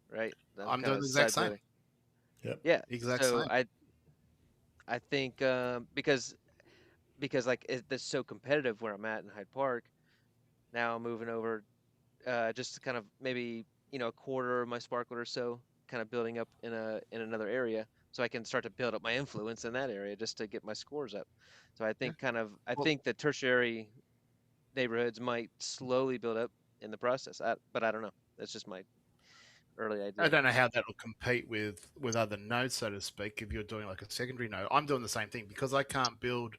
right? I'm I'm kind doing of the exact side same. building. Yep. Yeah. Exact So same. I think because like it's so competitive where I'm at in Hyde Park. Now I'm moving over just to kind of maybe a quarter of my sparklet or so, kind of building up in another area, so I can start to build up my influence in that area just to get my scores up. So I Yeah. think I Well, think the tertiary neighborhoods might slowly build up in the process. But I don't know. That's just my early I idea. don't know how that will compete with other nodes, so to speak. If you're doing like a secondary node, I'm doing the same thing because I can't build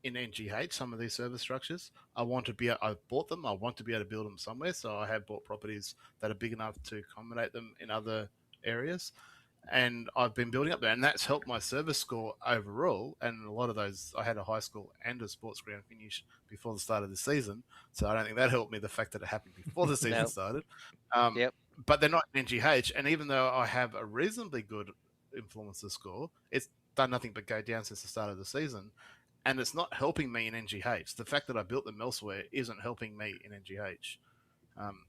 in NGH some of these service structures. I've bought them. I want to be able to build them somewhere. So I have bought properties that are big enough to accommodate them in other areas. And I've been building up there, and that's helped my service score overall. And a lot of those, I had a high school and a sports ground finish before the start of the season, so I don't think that helped me. The fact that it happened before the season No. started, um, Yep. but they're not in NGH. And even though I have a reasonably good influencer score, it's done nothing but go down since the start of the season, and it's not helping me in NGH. The fact that I built them elsewhere isn't helping me in NGH.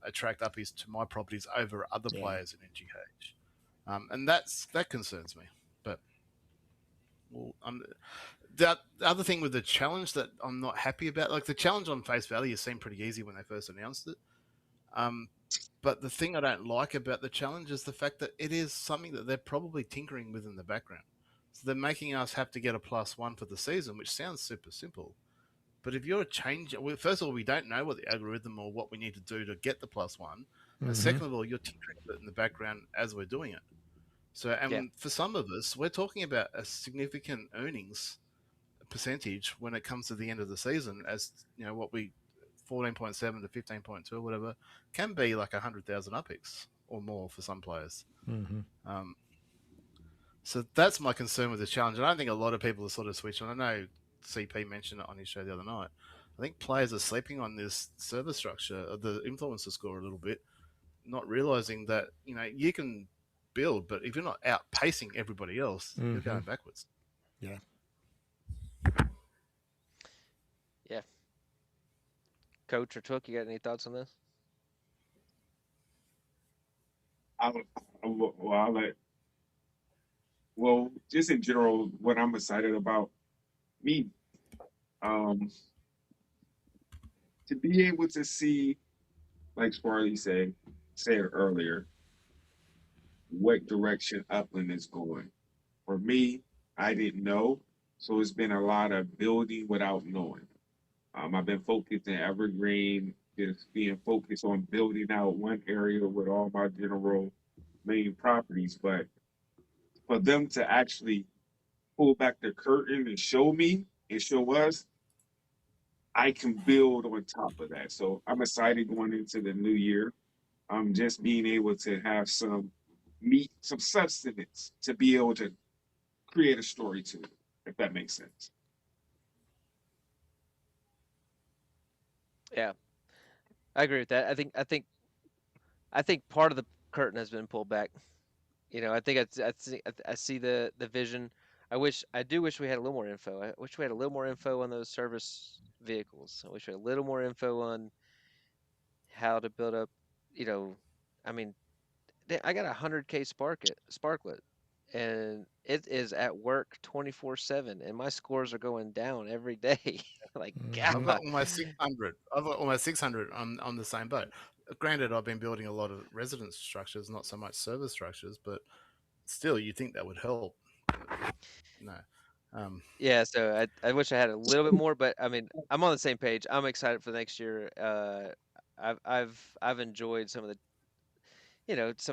Attract uppies to my properties over other Yeah. players in NGH. And that concerns me. But well, the other thing with the challenge that I'm not happy about, like the challenge on face value seemed pretty easy when they first announced it. But the thing I don't like about the challenge is the fact that it is something that they're probably tinkering with in the background. So they're making us have to get a +1 for the season, which sounds super simple. But if you're changing, well, first of all, we don't know what the algorithm or what we need to do to get the +1. And second of all, you're tinkering with it in the background as we're doing it. So, Yeah. for some of us, we're talking about a significant earnings percentage when it comes to the end of the season, as what we 14.7 to 15.2 or whatever can be like 100,000 upix or more for some players. Um, so that's my concern with this challenge. And I don't think a lot of people are sort of switching. I know CP mentioned it on his show the other night. I think players are sleeping on this server structure, the influencer score a little bit, not realizing that you can build, but if you're not outpacing everybody else, you're going backwards. Yeah. Yeah. Coach or Took, you got any thoughts on this? I'll let. Well, just in general, what I'm excited about me, um, to be able to see, like Sparley said earlier, what direction Upland is going. For me, I didn't know, so it's been a lot of building without knowing. I've been focused in Evergreen, just being focused on building out one area with all my general main properties. But for them to actually pull back the curtain and show me and show us, I can build on top of that. So I'm excited going into the new year. Just being able to have some meat, some substance to be able to create a story to it, if that makes sense. Yeah, I agree with that. I think part of the curtain has been pulled back. I think I see the vision. I do wish we had a little more info. I wish we had a little more info on those service vehicles. I wish we had a little more info on how to build up. You know, I mean, I got 100K Sparklet, and it is at work 24/7, and my scores are going down every day. Like I've God, got almost 600. I've got almost 600 on the same boat. Granted, I've been building a lot of residence structures, not so much server structures, but still, you think that would help. No. yeah. So I wish I had a little bit more, but I mean, I'm on the same page. I'm excited for next year. I've enjoyed some of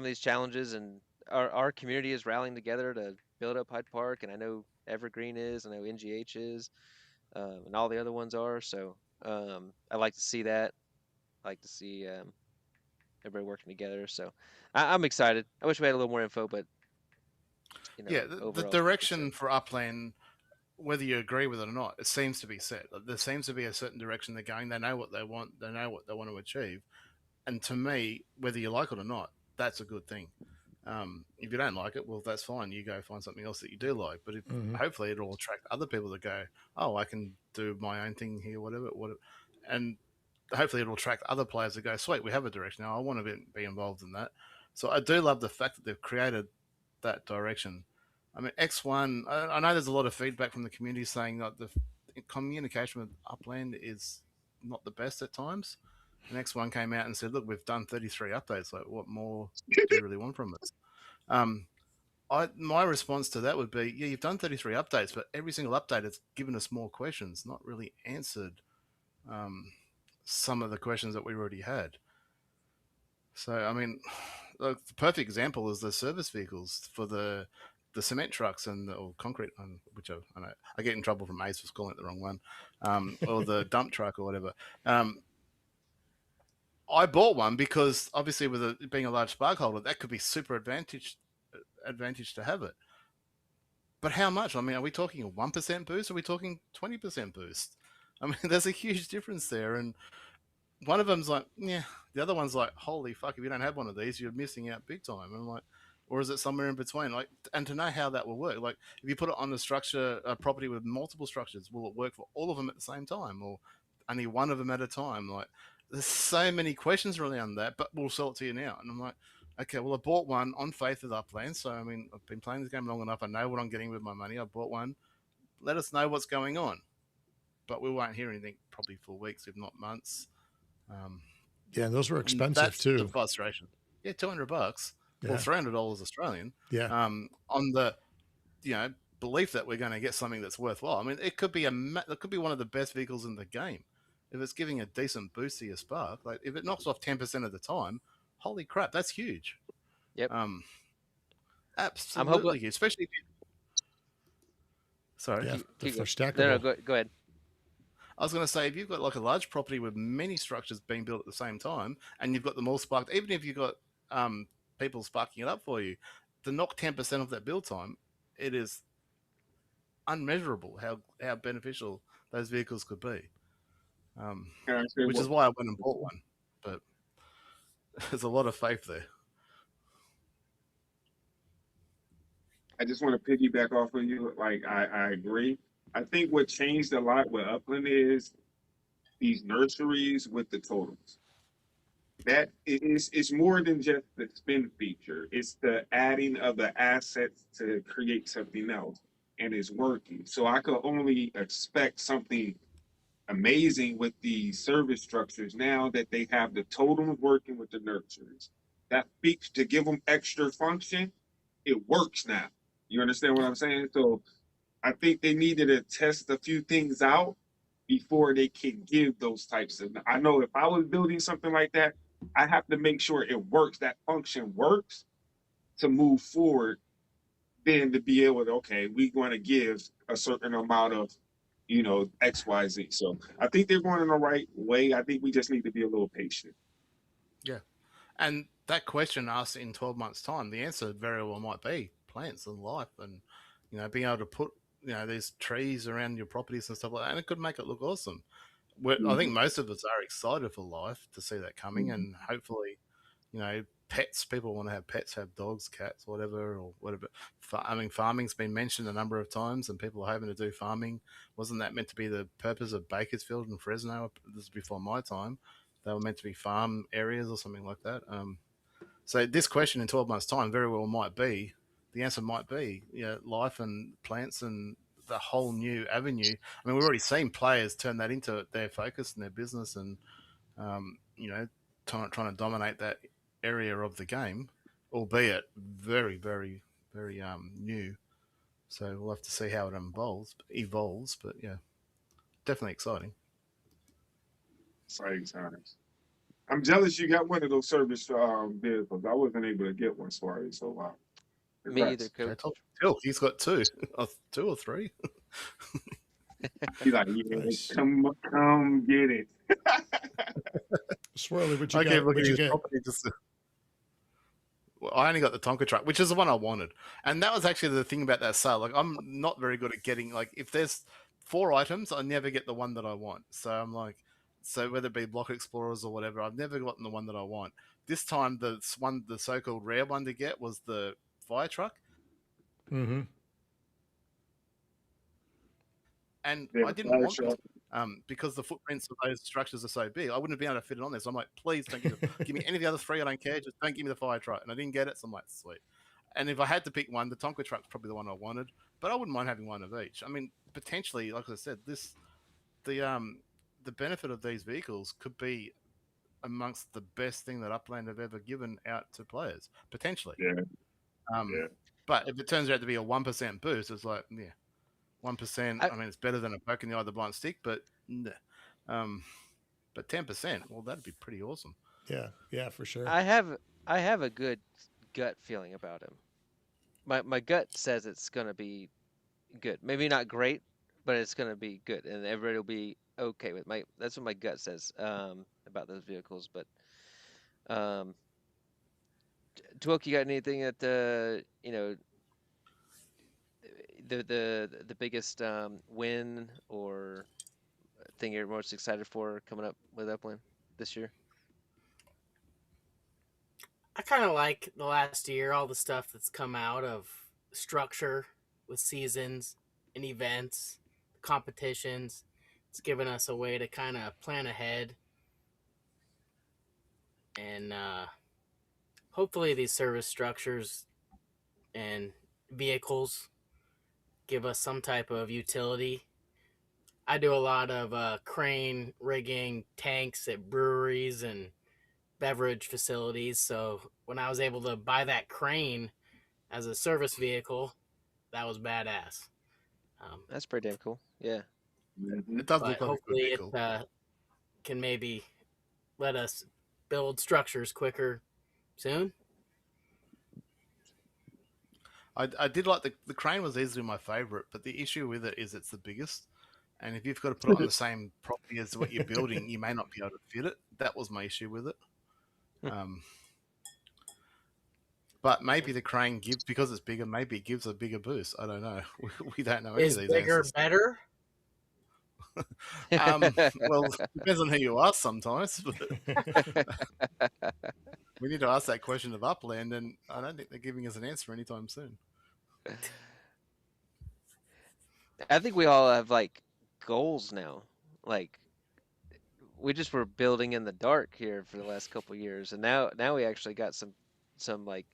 these challenges, and our community is rallying together to build up Hyde Park, and I know Evergreen is, I know NGH is, and all the other ones are. So I like to see that. I like to see everybody working together. So I'm excited. I wish we had a little more info, but Yeah, the overall, it's direction for Upland, whether you agree with it or not, it seems to be set. There seems to be a certain direction they're going. They know what they want. They know what they want to achieve. And to me, whether you like it or not, that's a good thing. If you don't like it, well, that's fine. You go find something else that you do like. But hopefully it'll attract other people that go, oh, I can do my own thing here, whatever. And hopefully it'll attract other players that go, sweet, we have a direction now. I want to be involved in that. So I do love the fact that they've created that direction. I mean, X1, I know there's a lot of feedback from the community saying that the communication with Upland is not the best at times. And X1 came out and said, look, we've done 33 updates. Like, what more do you really want from us? My response to that would be, yeah, you've done 33 updates, but every single update has given us more questions, not really answered some of the questions that we already had. So, I mean, the perfect example is the service vehicles for the cement trucks or concrete, which I know I get in trouble from Ace for calling it the wrong one, or the dump truck or whatever. I bought one because obviously with it being a large spark holder, that could be super advantage to have it. But how much? I mean, are we talking a 1% boost? Or are we talking 20% boost? I mean, there's a huge difference there. And one of them's like, yeah. The other one's like, holy fuck, if you don't have one of these, you're missing out big time. And I'm like, or is it somewhere in between? Like, and to know how that will work. Like, if you put it on a property with multiple structures, will it work for all of them at the same time? Or only one of them at a time? Like, there's so many questions around that, but we'll sell it to you now. And I'm like, okay, well, I bought one on faith with Upland. So, I mean, I've been playing this game long enough. I know what I'm getting with my money. I bought one. Let us know what's going on. But we won't hear anything probably for weeks, if not months. Yeah, and those were expensive that's too. The frustration. Yeah, $200. Yeah. Well, $300 Australian. Yeah. On the, belief that we're going to get something that's worthwhile. I mean, it could be one of the best vehicles in the game. If it's giving a decent boost to your spark, like if it knocks off 10% of the time, holy crap, that's huge. Yep. Absolutely huge, especially if you... Sorry. Yeah, for stackable. No, go ahead. I was going to say, if you've got like a large property with many structures being built at the same time, and you've got them all sparked, even if you've got people sparking it up for you, to knock 10% of that build time, it is unmeasurable how beneficial those vehicles could be. Which is why I went and bought one. But there's a lot of faith there. I just want to piggyback off of you. Like, I agree. I think what changed a lot with Upland is these nurseries with the totals. That it's more than just the spin feature. It's the adding of the assets to create something else, and it's working. So I could only expect something amazing with the service structures now that they have the totems working with the nurseries. That speaks to give them extra function. It works now. You understand what I'm saying? So I think they needed to test a few things out before they can give those types of... I know if I was building something like that, I have to make sure it works, that function works to move forward, then to be able to, okay, we're going to give a certain amount of, X, Y, Z. So I think they're going in the right way. I think we just need to be a little patient. Yeah. And that question asked in 12 months' time, the answer very well might be plants and life and, being able to put, these trees around your properties and stuff like that. And it could make it look awesome. I think most of us are excited for life to see that coming, and hopefully, pets. People want to have pets, have dogs, cats, whatever, or whatever. I mean, farming's been mentioned a number of times, and people are hoping to do farming. Wasn't that meant to be the purpose of Bakersfield and Fresno? This is before my time. They were meant to be farm areas or something like that. So this question in 12 months' time very well might be, the answer might be, life and plants and the whole new avenue. I mean, we've already seen players turn that into their focus and their business, and trying to dominate that area of the game, albeit very, very, very new. So we'll have to see how it evolves. But yeah, definitely exciting. Exciting times. I'm jealous you got one of those service vehicles. I wasn't able to get one, sorry. So wow. Me either, Coach. He's got two or three. He's like, Nice. come get it. Swirly, what you Okay, got? look at What'd you his get? property. Well, I only got the Tonka truck, which is the one I wanted, and that was actually the thing about that sale. Like, I'm not very good at getting, like, if there's 4 items, I never get the one that I want. So I'm like, So whether it be Block Explorers or whatever, I've never gotten the one that I want. This time, the so-called rare one to get was the fire truck. Mm-hmm. And Yeah, I didn't fire want truck. this because the footprints of those structures are so big. I wouldn't have been able to fit it on there. So I'm like, please don't give me any of the other three. I don't care. Just don't give me the fire truck. And I didn't get it. So I'm like, sweet. And if I had to pick one, the Tonka truck's probably the one I wanted. But I wouldn't mind having one of each. I mean, potentially, like I said, the benefit of these vehicles could be amongst the best thing that Upland have ever given out to players, potentially. Yeah. Yeah. But if it turns out to be a 1% boost, it's like, yeah, 1%. I mean, it's better than a poke in the eye of the blind stick, but 10%, well, that'd be pretty awesome. Yeah, for sure. I have a good gut feeling about him. My gut says it's gonna be good. Maybe not great, but it's gonna be good, and everybody will be okay with that's what my gut says about those vehicles. But Twilk, you got anything that the biggest win or thing you're most excited for coming up with Upland this year? I kind of like the last year, all the stuff that's come out of structure with seasons and events, competitions. It's given us a way to kind of plan ahead. And hopefully these service structures and vehicles give us some type of utility. I do a lot of crane rigging tanks at breweries and beverage facilities. So when I was able to buy that crane as a service vehicle, that was badass. That's pretty damn cool. Yeah. It does But look like a good hopefully vehicle. it can maybe let us build structures quicker soon. I did like the crane was easily my favorite, but the issue with it is it's the biggest. And if you've got to put it on the same property as what you're building, you may not be able to fit it. That was my issue with it. But maybe the crane gives, because it's bigger, maybe it gives a bigger boost. I don't know. We don't know any Is of these bigger answers. better? Well, depends on who you ask sometimes. We need to ask that question of Upland, and I don't think they're giving us an answer anytime soon. I think we all have like goals now. Like we just were building in the dark here for the last couple of years, and now we actually got some like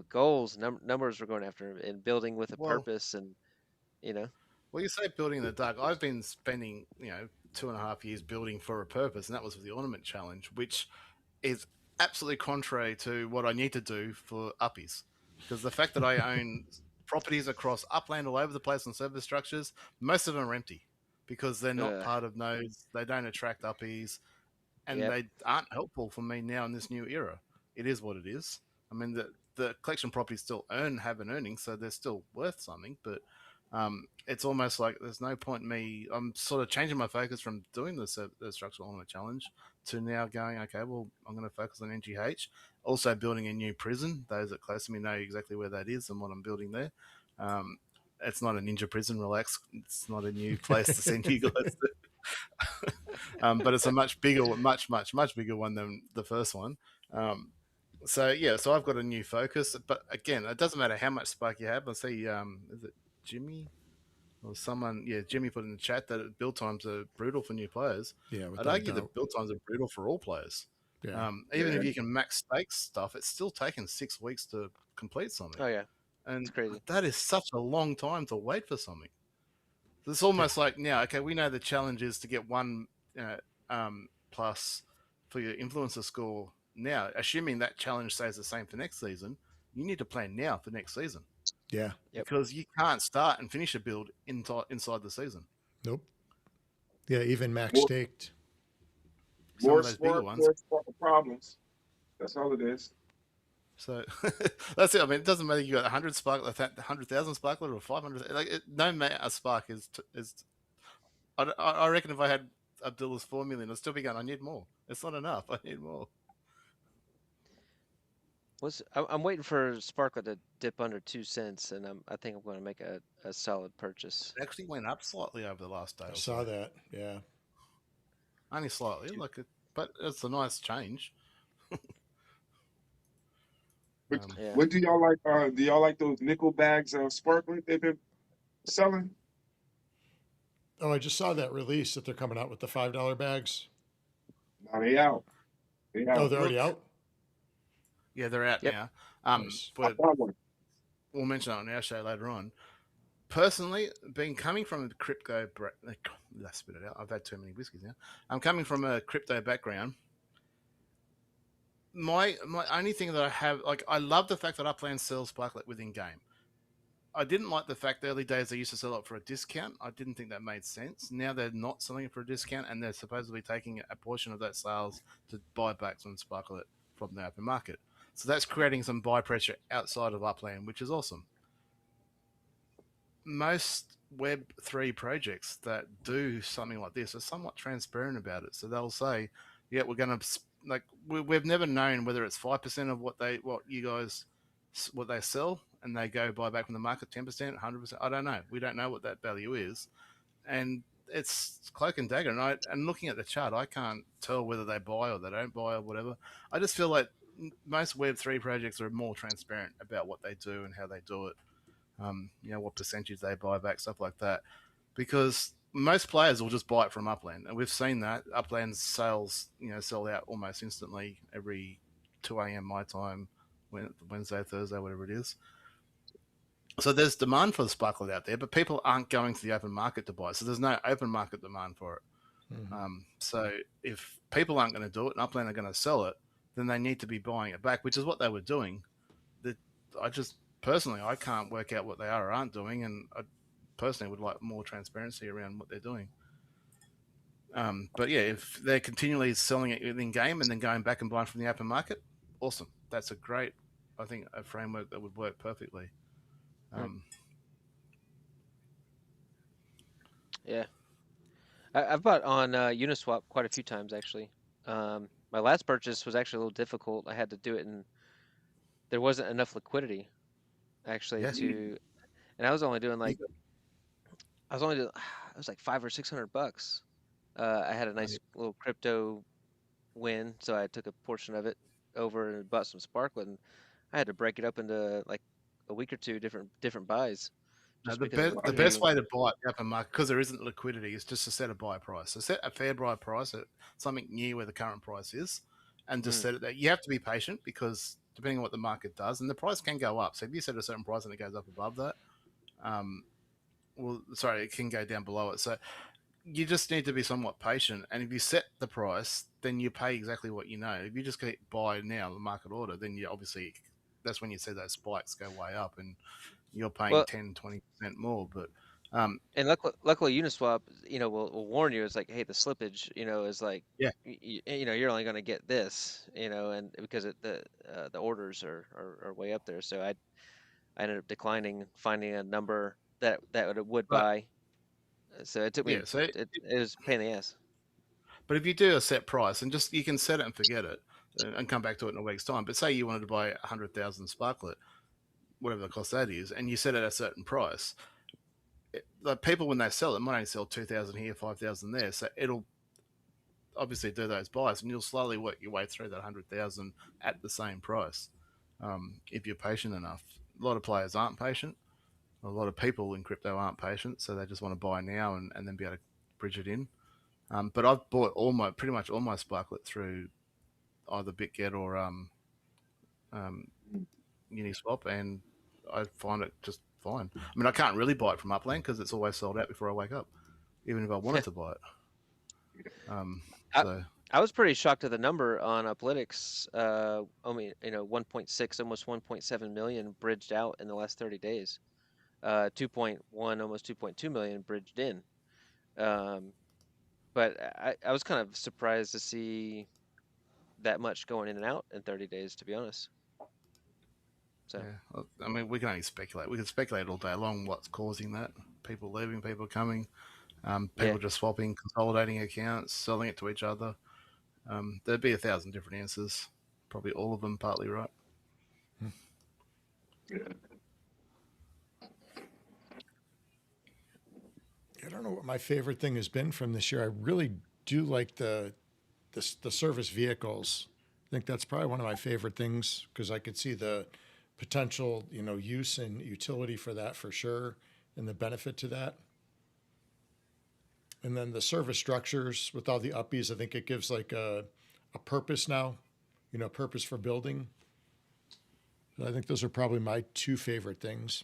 goals, numbers we're going after, and building with a purpose, and Well, you say building in the dark. I've been spending 2.5 years building for a purpose, and that was for the ornament challenge, which is absolutely contrary to what I need to do for uppies. Because the fact that I own properties across Upland all over the place on service structures, most of them are empty because they're not part of nodes. They don't attract uppies, and they aren't helpful for me now in this new era. It is what it is. I mean, the collection properties still have an earning, so they're still worth something, but it's almost like there's no point in me. I'm sort of changing my focus from doing the structural ornament challenge to now going, okay, well, I'm going to focus on NGH. Also building a new prison. Those that close to me know exactly where that is and what I'm building there. It's not a ninja prison, relax. It's not a new place to send you guys to. But it's a much bigger, much bigger one than the first one. So I've got a new focus. But again, it doesn't matter how much spark you have. I see, is it Jimmy or someone? Yeah, Jimmy put in the chat that build times are brutal for new players. Yeah, I'd argue that build times are brutal for all players. Yeah. Even if you can max stakes stuff, it's still taking 6 weeks to complete something. Oh yeah, and it's crazy. That is such a long time to wait for something. It's almost like now, okay, we know the challenge is to get 1 plus for your influencer score. Now, assuming that challenge stays the same for next season, you need to plan now for next season. Yeah. Because you can't start and finish a build inside the season. Nope. Yeah, even max staked. Some of those bigger ones. More problems. That's all it is. So that's it. I mean, it doesn't matter. You got 100 sparkler, 100,000 sparkler, or 500. Like no matter a spark is. I reckon if I had Abdullah's 4 million, I'd still be going. I need more. It's not enough. I need more. I'm waiting for Sparkler to dip under 2 cents, and I think I'm going to make a solid purchase. It actually went up slightly over the last day. I saw that. Yeah. only slightly. But it's a nice change. Yeah. What do y'all like? Do y'all like those nickel bags of sparkling they've been selling? Oh, I just saw that release that they're coming out with the $5 bags. Now they out. They Oh, out. they're already Look, out? yeah, they're out Yep. now. Nice. I But bought one. we'll mention it on our show later on. Personally, coming from a crypto, let's spit it out. I've had too many whiskeys now. I'm coming from a crypto background. My only thing that I have, like, I love the fact that Upland sells Sparklet within game. I didn't like the fact the early days they used to sell it for a discount. I didn't think that made sense. Now they're not selling it for a discount, and they're supposedly taking a portion of that sales to buy back some Sparklet from the open market. So that's creating some buy pressure outside of Upland, which is awesome. Most Web3 projects that do something like this are somewhat transparent about it. So they'll say, "Yeah, we're going to like we've never known whether it's 5% of what they sell, and they go buy back from the market 10%, 100%. I don't know. We don't know what that value is, and it's cloak and dagger. And looking at the chart, I can't tell whether they buy or they don't buy or whatever. I just feel like most Web3 projects are more transparent about what they do and how they do it. What percentage they buy back, stuff like that, because most players will just buy it from Upland, and we've seen that Upland's sales, sell out almost instantly every 2 a.m. my time, Wednesday, Thursday, whatever it is. So there's demand for the Sparklet out there, but people aren't going to the open market to buy it. So there's no open market demand for it. So if people aren't going to do it and Upland are going to sell it, then they need to be buying it back, which is what they were doing. Personally, I can't work out what they are or aren't doing, and I personally would like more transparency around what they're doing. But yeah, if they're continually selling it in game and then going back and buying from the open market, awesome. That's a framework that would work perfectly. Yeah. I've bought on Uniswap quite a few times, actually. My last purchase was actually a little difficult. I had to do it, and there wasn't enough liquidity, actually, and I was only doing it was like $500 or $600. I had a nice little crypto win, so I took a portion of it over and bought some Sparklet, and I had to break it up into like a week or two different buys. The best way to buy it in the open market, because there isn't liquidity, is just to set a buy price. So set a fair buy price at something near where the current price is, and just set it there. You have to be patient, because depending on what the market does, and the price can go up. So if you set a certain price and it goes up above that, it can go down below it. So you just need to be somewhat patient. And if you set the price, then you pay exactly what you know. If you just get buy now, the market order, then you obviously, that's when you see those spikes go way up and you're paying 10, 20% more. But and luckily Uniswap, will warn you. It's like, hey, the slippage, is like, you're only going to get this, and because the orders are way up there. So I ended up declining, finding a number that it would buy. So it took me. It was a pain in the ass. But if you do a set price and you can set it and forget it and come back to it in a week's time. But say you wanted to buy 100,000 Sparklet, whatever the cost that is, and you set it at a certain price, the people, when they sell it, might only sell 2,000 here, 5,000 there. So it'll obviously do those buys, and you'll slowly work your way through that 100,000 at the same price if you're patient enough. A lot of players aren't patient. A lot of people in crypto aren't patient, so they just want to buy now and then be able to bridge it in. But I've bought pretty much all my Sparklet through either BitGet or Uniswap, and I find it just fine. I mean, I can't really buy it from Upland because it's always sold out before I wake up, even if I wanted to buy it. I was pretty shocked at the number on Uplytics. 1.6, almost 1.7 million bridged out in the last 30 days. 2.1, almost 2.2 million bridged in. But I was kind of surprised to see that much going in and out in 30 days, to be honest. So yeah, I mean, we can only speculate. We can speculate all day long what's causing that. People leaving, people coming, people just swapping, consolidating accounts, selling it to each other. There'd be 1,000 different answers. Probably all of them partly right. Yeah. I don't know what my favorite thing has been from this year. I really do like the service vehicles. I think that's probably one of my favorite things because I could see the potential, use and utility for that for sure, and the benefit to that. And then the service structures with all the uppies, I think it gives like a purpose now, purpose for building. So I think those are probably my two favorite things.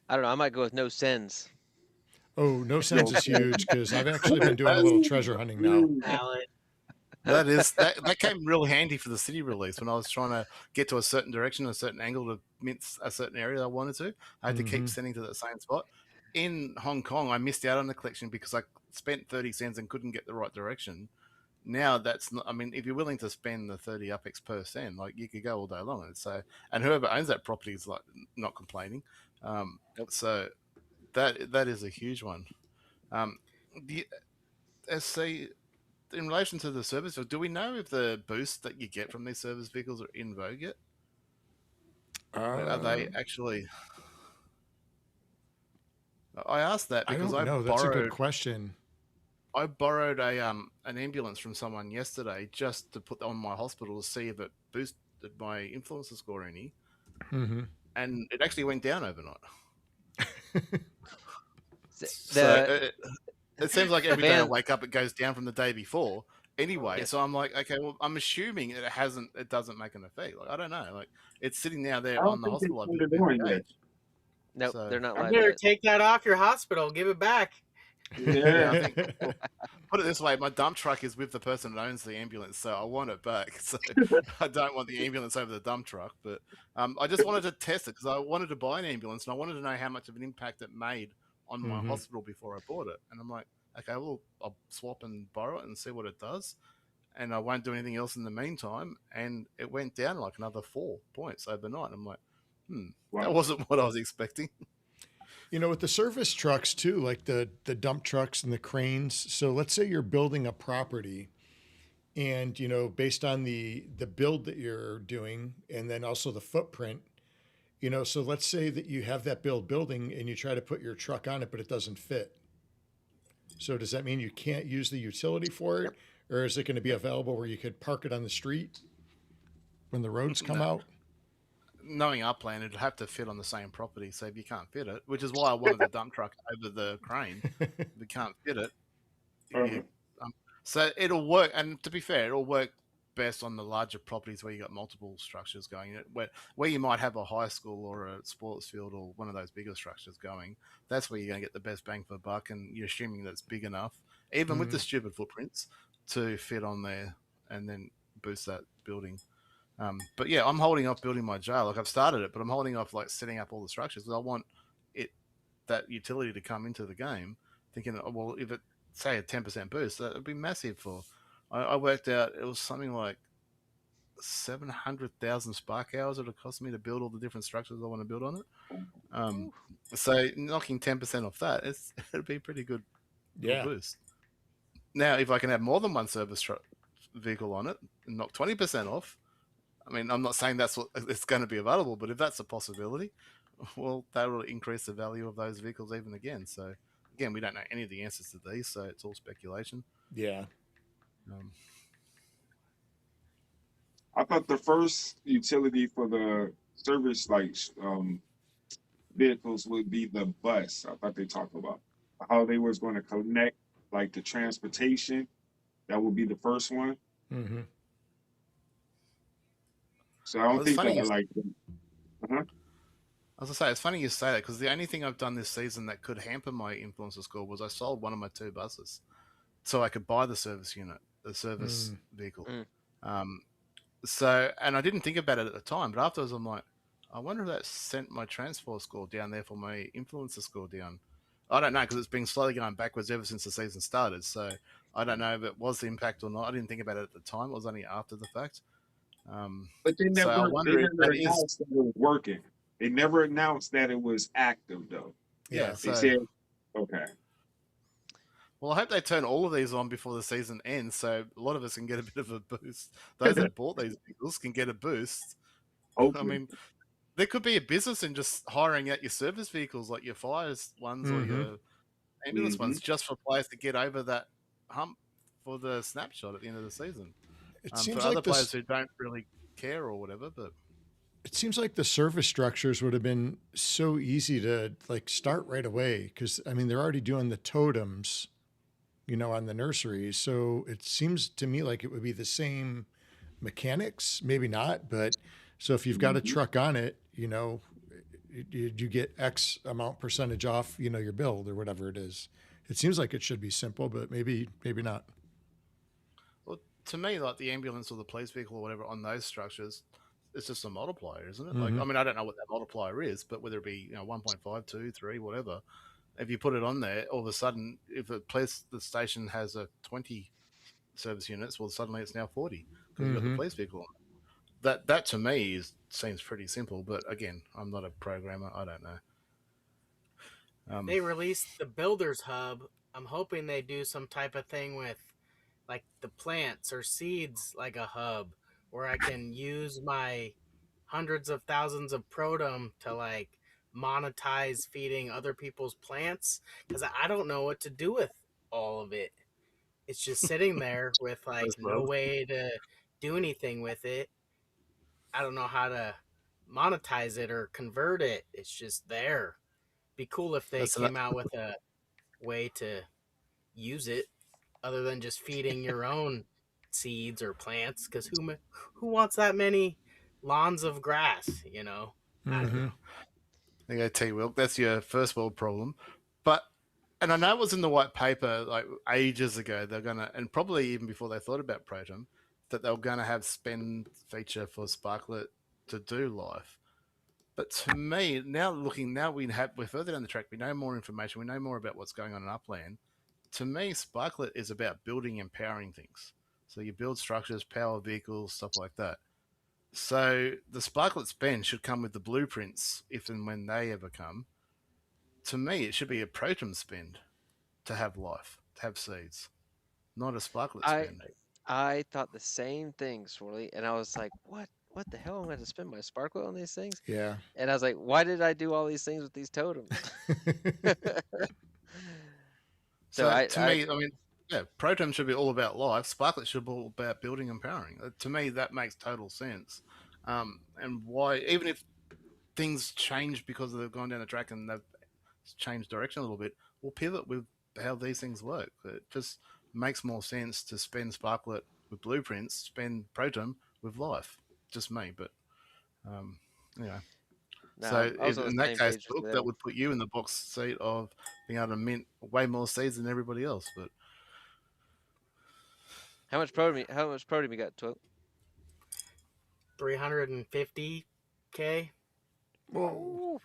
I don't know. I might go with no sends. Oh, no sense is huge because I've actually been doing a little treasure hunting now. Valid. That came real handy for the city release when I was trying to get to a certain direction, a certain angle to mince a certain area that I wanted to. I had to keep sending to that same spot. In Hong Kong, I missed out on the collection because I spent 30 cents and couldn't get the right direction. Now that's not. I mean, if you're willing to spend the 30 UPX per cent, like you could go all day long. And so, and whoever owns that property is like not complaining. So that is a huge one. See, in relation to the service, do we know if the boosts that you get from these service vehicles are in vogue yet? Are they actually? I asked that because I don't know. That's a good question. I borrowed an ambulance from someone yesterday just to put on my hospital to see if it boosted my influencer score any, and it actually went down overnight. It seems like every day I wake up, it goes down from the day before. Anyway, so I'm like, okay, well, I'm assuming it doesn't make an effect. Like, I don't know. Like, it's sitting now there on the hospital. Nope, So, they're not I live better yet. take that off your hospital. Give it back. Yeah. I think, put it this way, my dump truck is with the person that owns the ambulance, so I want it back. So I don't want the ambulance over the dump truck, but I just wanted to test it because I wanted to buy an ambulance and I wanted to know how much of an impact it made on my hospital before I bought it. And I'm like, okay, well, I'll swap and borrow it and see what it does. And I won't do anything else in the meantime. And it went down like another 4 points overnight. I'm like, that wasn't what I was expecting. With the service trucks too, like the dump trucks and the cranes. So let's say you're building a property and, based on the build that you're doing and then also the footprint, so let's say that you have that building and you try to put your truck on it, but it doesn't fit. So does that mean you can't use the utility for it? Or is it going to be available where you could park it on the street when the roads come out? Knowing Upland, it'd have to fit on the same property. So if you can't fit it, which is why I wanted the dump truck over the crane, if you can't fit it, so it'll work. And to be fair, it'll work best on the larger properties where you got multiple structures going. Where you might have a high school or a sports field or one of those bigger structures going, that's where you're going to get the best bang for the buck. And you're assuming that it's big enough, even with the stupid footprints, to fit on there and then boost that building. But yeah, I'm holding off building my jail. Like I've started it, but I'm holding off like setting up all the structures because I want that utility to come into the game. Thinking, well, if it say a 10% boost, that would be massive. I worked out it was something like 700,000 spark hours it would cost me to build all the different structures I want to build on it. So knocking 10% off that, it'd be a pretty good boost. Now, if I can have more than one service vehicle on it and knock 20% off. I mean, I'm not saying that's what it's going to be available, but if that's a possibility, well, that will increase the value of those vehicles even again. So, again, we don't know any of the answers to these, so it's all speculation. Yeah. I thought the first utility for the service vehicles would be the bus. I thought they talked about how they was going to connect like the transportation. That would be the first one. So I don't think that like. I was gonna say it's funny you say that because the only thing I've done this season that could hamper my influencer score was I sold one of my 2 buses, so I could buy the service unit, the service vehicle. So, and I didn't think about it at the time, but afterwards I'm like, I wonder if that sent my transport score down, therefore my influencer score down. I don't know because it's been slowly going backwards ever since the season started. So I don't know if it was the impact or not. I didn't think about it at the time. It was only after the fact. But they never announced that it was working. They never announced that it was active, though. Yeah, they said, okay. Well, I hope they turn all of these on before the season ends, so a lot of us can get a bit of a boost. Those that bought these vehicles can get a boost. Hopefully. I mean, there could be a business in just hiring out your service vehicles, like your fires ones or your ambulance ones just for players to get over that hump for the snapshot at the end of the season. It For seems other like players who don't really care or whatever, but it seems like the service structures would have been so easy to like start right away because I mean they're already doing the totems, you know, on the nurseries. So it seems to me like it would be the same mechanics, maybe not, but so if you've got a truck on it, you know, you get X amount percentage off, you know, your build or whatever it is. It seems like it should be simple, but maybe not. well, to me, like the ambulance or the police vehicle or whatever on those structures, it's just a multiplier, isn't it? Like, I mean, I don't know what that multiplier is, but whether it be 1.5, 2, 3, whatever, if you put it on there, all of a sudden, if the station has a 20 service units, well, suddenly it's now 40 because you've got the police vehicle on it. That to me seems pretty simple, but again, I'm not a programmer. I don't know. They released the Builders Hub. I'm hoping they do some type of thing with like the plants or seeds, like a hub where I can use my hundreds of thousands of Protum to like monetize feeding other people's plants because I don't know what to do with all of it. It's just sitting there with like no way to do anything with it. I don't know how to monetize it or convert it. It's just there. Be cool if they came out with a way to use it other than just feeding your own seeds or plants. Because who wants that many lawns of grass? You know. I don't know. There you go, T-Will. That's your first world problem. And I know it was in the white paper like ages ago. They're gonna, and probably even before they thought about Protum, that they were gonna have spend feature for Sparklet to do life. But to me, we're further down the track. We know more information. We know more about what's going on in Upland. To me, Sparklet is about building and powering things. So you build structures, power vehicles, stuff like that. So the Sparklet spend should come with the blueprints if and when they ever come. To me, it should be a Protum spend to have life, to have seeds, not a Sparklet spend. I thought the same thing, Swirly, and I was like, what the hell am I going to spend my Sparklet on these things? Yeah. And I was like, why did I do all these things with these totems? To me, I mean, yeah, Proton should be all about life. Sparklet should be all about building and powering. To me, that makes total sense. And why, even if things change because they've gone down the track and they've changed direction a little bit, we'll pivot with how these things work. It just makes more sense to spend Sparklet with blueprints, spend Proton with life. Just me, but yeah. No, so in that case, look, that would put you in the box seat of being able to mint way more seeds than everybody else. But how much Protum you got, 12? 350K. Whoa.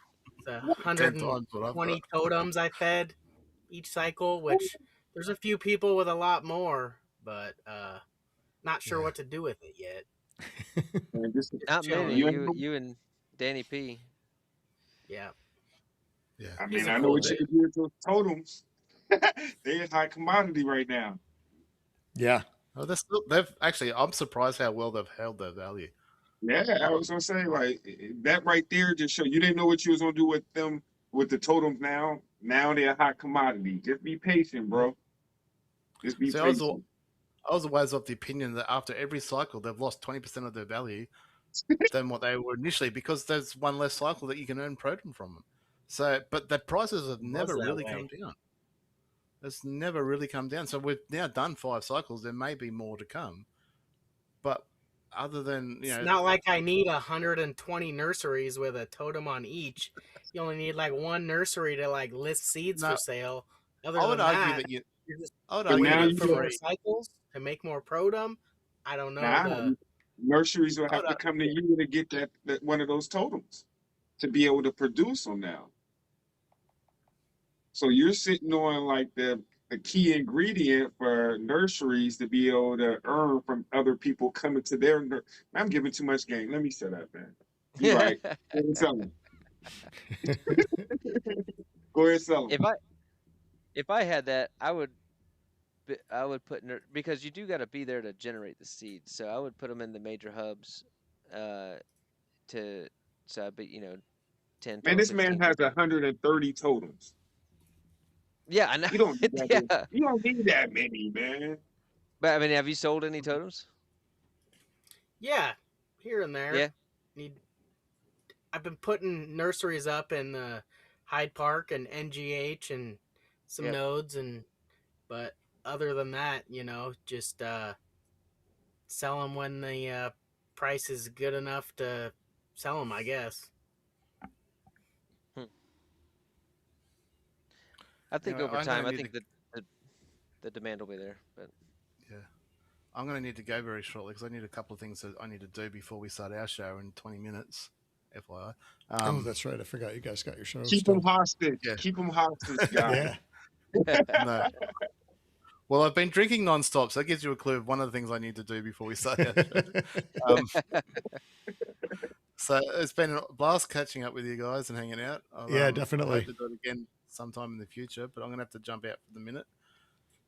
It's 120 totems I fed each cycle, which there's a few people with a lot more, but not sure what to do with it yet. Not many. You and Danny P. Yeah. Yeah. I mean, I know what you can do with those totems. They're high commodity right now. Yeah. Oh, they've actually. I'm surprised how well they've held their value. Yeah, I was gonna say like that right there just show you didn't know what you was gonna do with them with the totems. Now they're high commodity. Just be patient, bro. Just be patient. I was always of the opinion that after every cycle they've lost 20% of their value than what they were initially because there's one less cycle that you can earn Proton from them. So, but the prices have never really come down. It's never really come down. So we've now done 5 cycles. There may be more to come, but other than it's not like I need 120 nurseries with a totem on each. You only need like one nursery to like list seeds for sale. I would argue that you're just for more cycles to make more Protum. I don't know. Nurseries will have to come to you to get that one of those totems to be able to produce them now. So you're sitting on like the key ingredient for nurseries to be able to earn from other people coming to their. I'm giving too much game. Let me shut up, man. You're right. Go ahead and sell them. Go ahead and sell them. If I had that, I would put because you do got to be there to generate the seeds. So I would put them in the major hubs, but 10. Man, this man has 130 totems. Yeah, I know. You don't need that many. Yeah, You don't need that many, man. but I mean, have you sold any totems? Yeah, here and there. Yeah. Need. I've been putting nurseries up in Hyde Park and NGH and some Yep. nodes, but other than that, just sell them when the price is good enough to sell them, I guess. I think Anyway, over I'm time, gonna I need think the demand will be there. But Yeah, I'm going to need to go very shortly because I need a couple of things that I need to do before we start our show in 20 minutes. FYI. Oh, that's right. I forgot you guys got your show Keep still. them hostage. Yeah. Keep them hostage, guys. Yeah. No. Well, I've been drinking nonstop, so that gives you a clue of one of the things I need to do before we start our show. So it's been a blast catching up with you guys and hanging out. Yeah, I definitely. hope to do it again sometime in the future, but I'm going to have to jump out for the minute.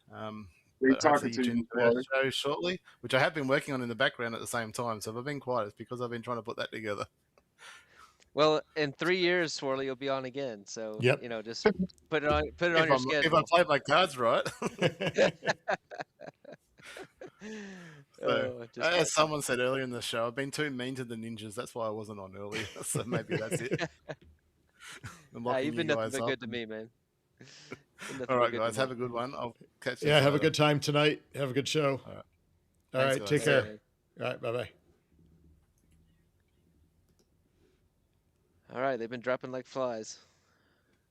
Great But hopefully talking to tune you, into our Paulie. show shortly, which I have been working on in the background at the same time. So if I've been quiet, it's because I've been trying to put that together. well, in 3 years, Swirly, you'll be on again. So Yep. just put it on your If I schedule. play my cards right. So, Oh, just as messing. someone said earlier in the show, I've been too mean to the ninjas. That's why I wasn't on earlier. So maybe that's it. I'm Nah, locking you've you been nothing guys but up. good to me, man. Been nothing All but right, good to guys, me. have a good one. I'll catch you. Yeah, have a later. good time tonight. Have a good show. All right. All Thanks, right, guys. take See care. ya, man. All right, bye-bye. All right, they've been dropping like flies.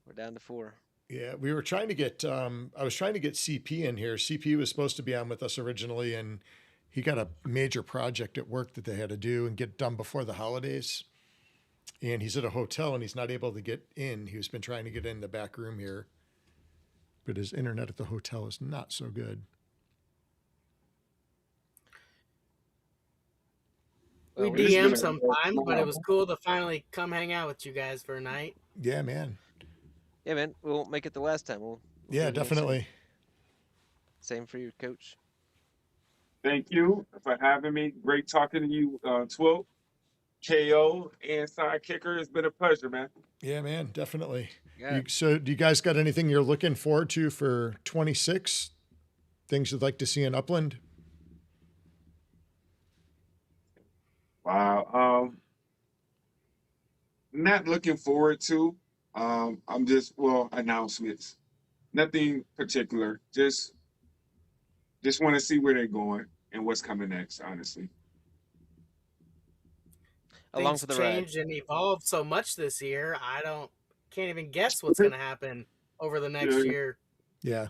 We're down to 4. Yeah, we were trying to get I was trying to get CP in here. CP was supposed to be on with us originally, and he got a major project at work that they had to do and get done before the holidays. And he's at a hotel and he's not able to get in. He's been trying to get in the back room here, but his internet at the hotel is not so good. We Well, we're just DM gonna- sometimes, but it was cool to finally come hang out with you guys for a night. Yeah, man. Yeah, man. We won't make it the last time. We'll Yeah, do it again soon. definitely. Same for you, Coach. Thank you for having me. Great talking to you, Twill, KO, and Sidekicker. It's been a pleasure, man. Yeah, man, definitely. Yeah. So do you guys got anything you're looking forward to for 26? Things you'd like to see in Upland? Wow. Not looking forward to. I'm just announcements. Nothing particular. Just want to see where they're going and what's coming next. Honestly. Along Things for the ride. changed and evolved so much this year. Can't even guess what's going to happen over the next Yeah. year. Yeah.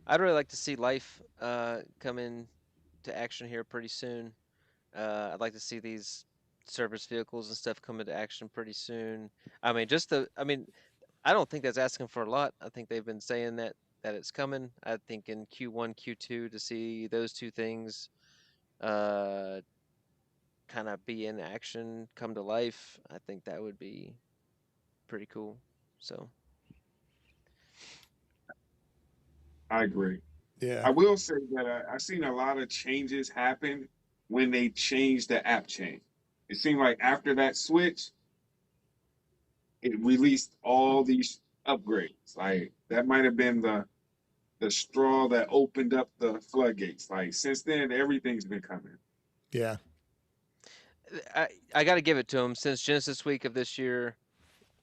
I'd really like to see life come in to action here pretty soon. I'd like to see these service vehicles and stuff come into action pretty soon. I mean, I don't think that's asking for a lot. I think they've been saying that it's coming. I think in Q1, Q2 to see those two things kind of be in action, come to life. I think that would be pretty cool. So I agree. Yeah. I will say that I've seen a lot of changes happen when they changed the app chain. It seemed like after that switch, it released all these upgrades. Like that might have been the straw that opened up the floodgates. Like since then, everything's been coming. Yeah. I got to give it to them since Genesis Week of this year,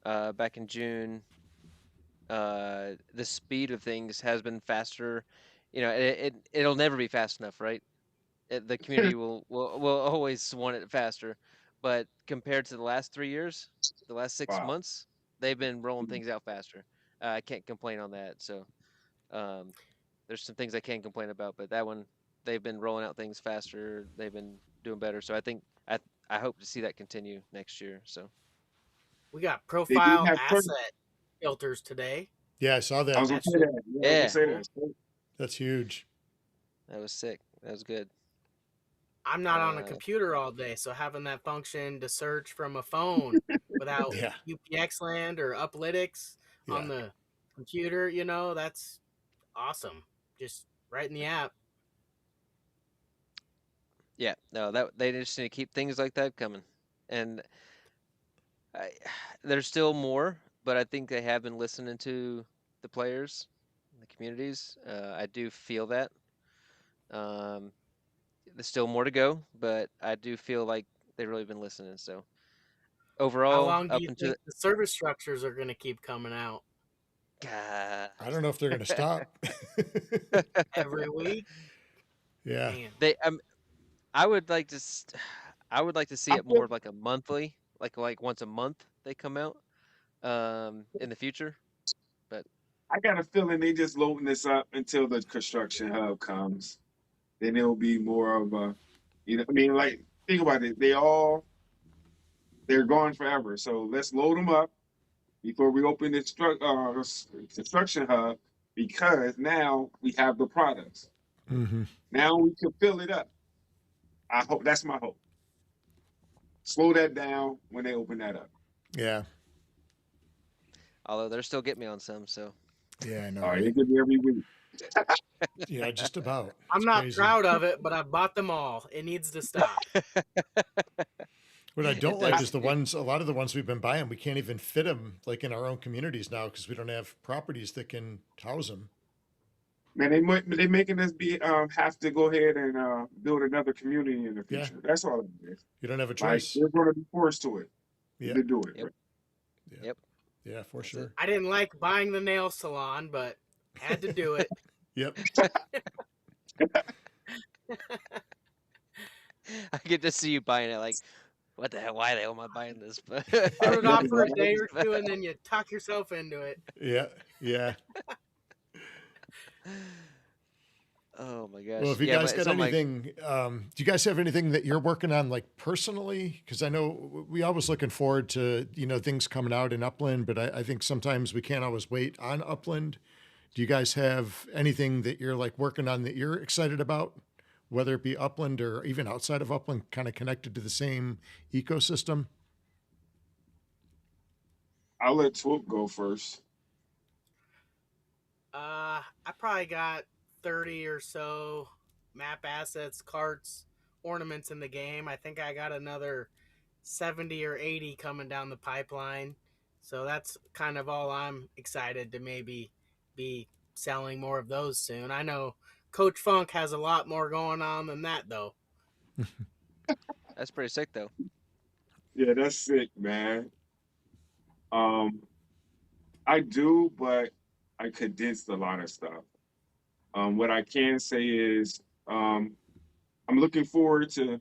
back in June. The speed of things has been faster. It'll never be fast enough, right? The community will always want it faster, but compared to the last 3 years, the last 6 Wow. months, they've been rolling things out faster. I can't complain on that. So there's some things I can complain about, but that one, they've been rolling out things faster. They've been doing better. So I think I hope to see that continue next year. So We got profile have asset filters today. Yeah, I saw I was that. gonna say that. Yeah, I was gonna say that. That's huge. that was sick. That was good. I'm not on a computer all day, so having that function to search from a phone without Yeah. UPX land or Uplytics on Yeah. the computer, that's awesome. Just right in the app. Yeah, no, they just need to keep things like that coming, and there's still more but I think they have been listening to the players, the communities. I do feel that. Um, there's still more to go, but I do feel like they've really been listening. So How overall, long do up you until think the service structures are going to keep coming out? God, I don't know if they're going to stop. Every week? Yeah. Man. I would like to, I would like to see I it feel, more of like a monthly, like once a month they come out, in the future. But I got a feeling they just loading this up until the construction hub comes. Then it'll be more of a, I mean, like think about it. They're gone forever. So let's load them up before we open the construction hub, because now we have the products. Mm-hmm. Now we can fill it up. I hope that's my hope. Slow that down when they open that up. Yeah. although they're still getting me on some, so Yeah, I know. All right, they Right? give me every week. Yeah, just about. I'm It's not crazy. proud of it, but I bought them all. It needs to stop. What I don't It like does. is a lot of the ones we've been buying, we can't even fit them like in our own communities now because we don't have properties that can house them. Man, they making us be have to go ahead and build another community in the Yeah. future. That's all it is. You don't have a Like choice. we're going to be forced to it Yeah. to do it. Yep. Yeah. Yep. Yeah, for That's sure. it. I didn't like buying the nail salon, but had to do it. Yep. I get to see you buying it. Like, what the hell? Why the hell am I buying this? But Put it off for a day or two, and then you talk yourself into it. Yeah. Yeah. oh my gosh. Well, if you Yeah, guys but it's got on my anything, do you guys have anything that you're working on, like personally? Because I know we always looking forward to things coming out in Upland, but I think sometimes we can't always wait on Upland. Do you guys have anything that you're like working on that you're excited about, whether it be Upland or even outside of Upland, kind of connected to the same ecosystem? I'll let Swoop go first. I probably got 30 or so map assets, carts, ornaments in the game. I think I got another 70 or 80 coming down the pipeline. So that's kind of all I'm excited to maybe be selling more of those soon. I know Coach Funk has a lot more going on than that, though. That's pretty sick, though. Yeah, that's sick, man. I do, but I condensed a lot of stuff. What I can say is I'm looking forward to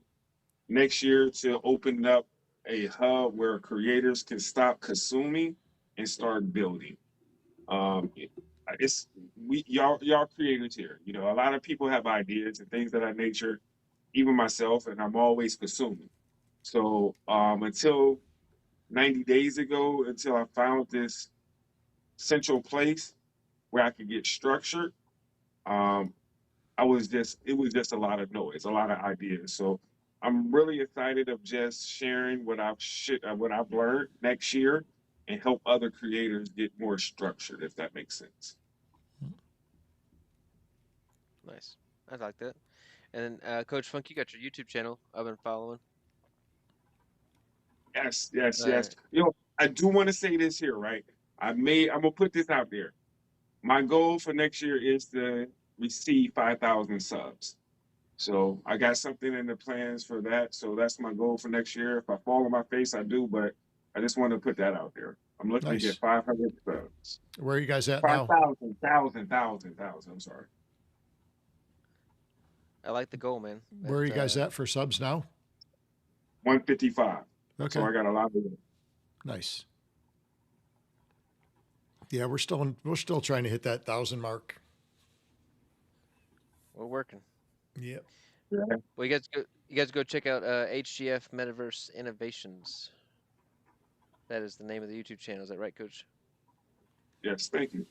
next year to open up a hub where creators can stop consuming and start building. It's y'all creators here. A lot of people have ideas and things of that nature, even myself, and I'm always consuming. So until 90 days ago, until I found this central place where I could get structured, um, it was just a lot of noise, a lot of ideas. So I'm really excited of just sharing what I've learned next year and help other creators get more structured, if that makes sense. Nice. I like that. And then, Coach Funk, you got your YouTube channel. I've been following. Yes, yes, yes. I do want to say this here, right? I'm gonna put this out there. My goal for next year is to receive 5,000 subs. So I got something in the plans for that. So that's my goal for next year. If I fall on my face, I do, but I just want to put that out there. I'm looking to Nice. get 500 subs. Where are you guys at now? 5,000. I'm sorry. I like the goal, man. Where are you guys at for subs now? 155. Okay. So I got a lot of it. Nice. Yeah, we're still trying to hit that 1,000 mark. We're working. Yep. Yeah. Well, you guys go check out HGF Metaverse Innovations. That is the name of the YouTube channel. Is that right, Coach? Yes, thank you.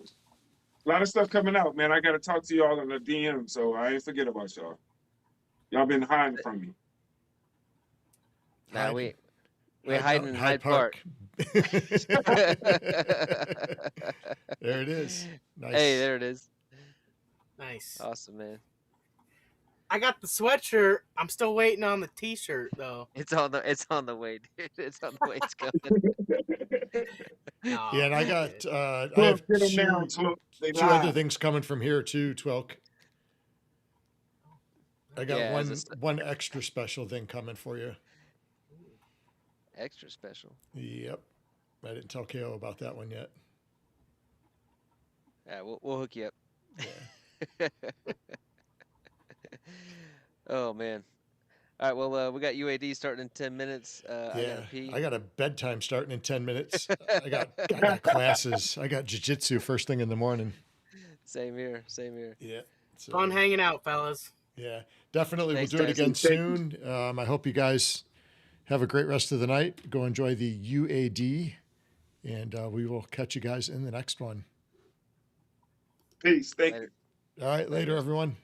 A lot of stuff coming out, man. I got to talk to y'all in the DM, so I ain't forget about y'all. Y'all been hiding from me. Nah, we're hiding in Hyde Park. There it is. Nice. Hey, there it is. Nice. Awesome, man. I got the sweatshirt. I'm still waiting on the t-shirt, though. It's on the way, dude. It's on the way. It's coming. No, Yeah, and I I'm got good. I Twelve, have get them down, 12. They two other live. things coming from here too, Twelk. I got Yeah, as a one extra special thing coming for you. extra special. Yep. I didn't tell KO about that one yet. Yeah, we'll hook you up. Yeah. Oh man. All right, well, we got UAD starting in 10 minutes. I gotta pee. I got a bedtime starting in 10 minutes. I got classes. I got jiu-jitsu first thing in the morning. Same here. Same here. Yeah. So, Fun hanging out, fellas. yeah, definitely. Thanks, We'll do it guys. again soon. I hope you guys have a great rest of the night. Go enjoy the UAD, and we will catch you guys in the next one. Peace. Thank Later. you. All right, later everyone.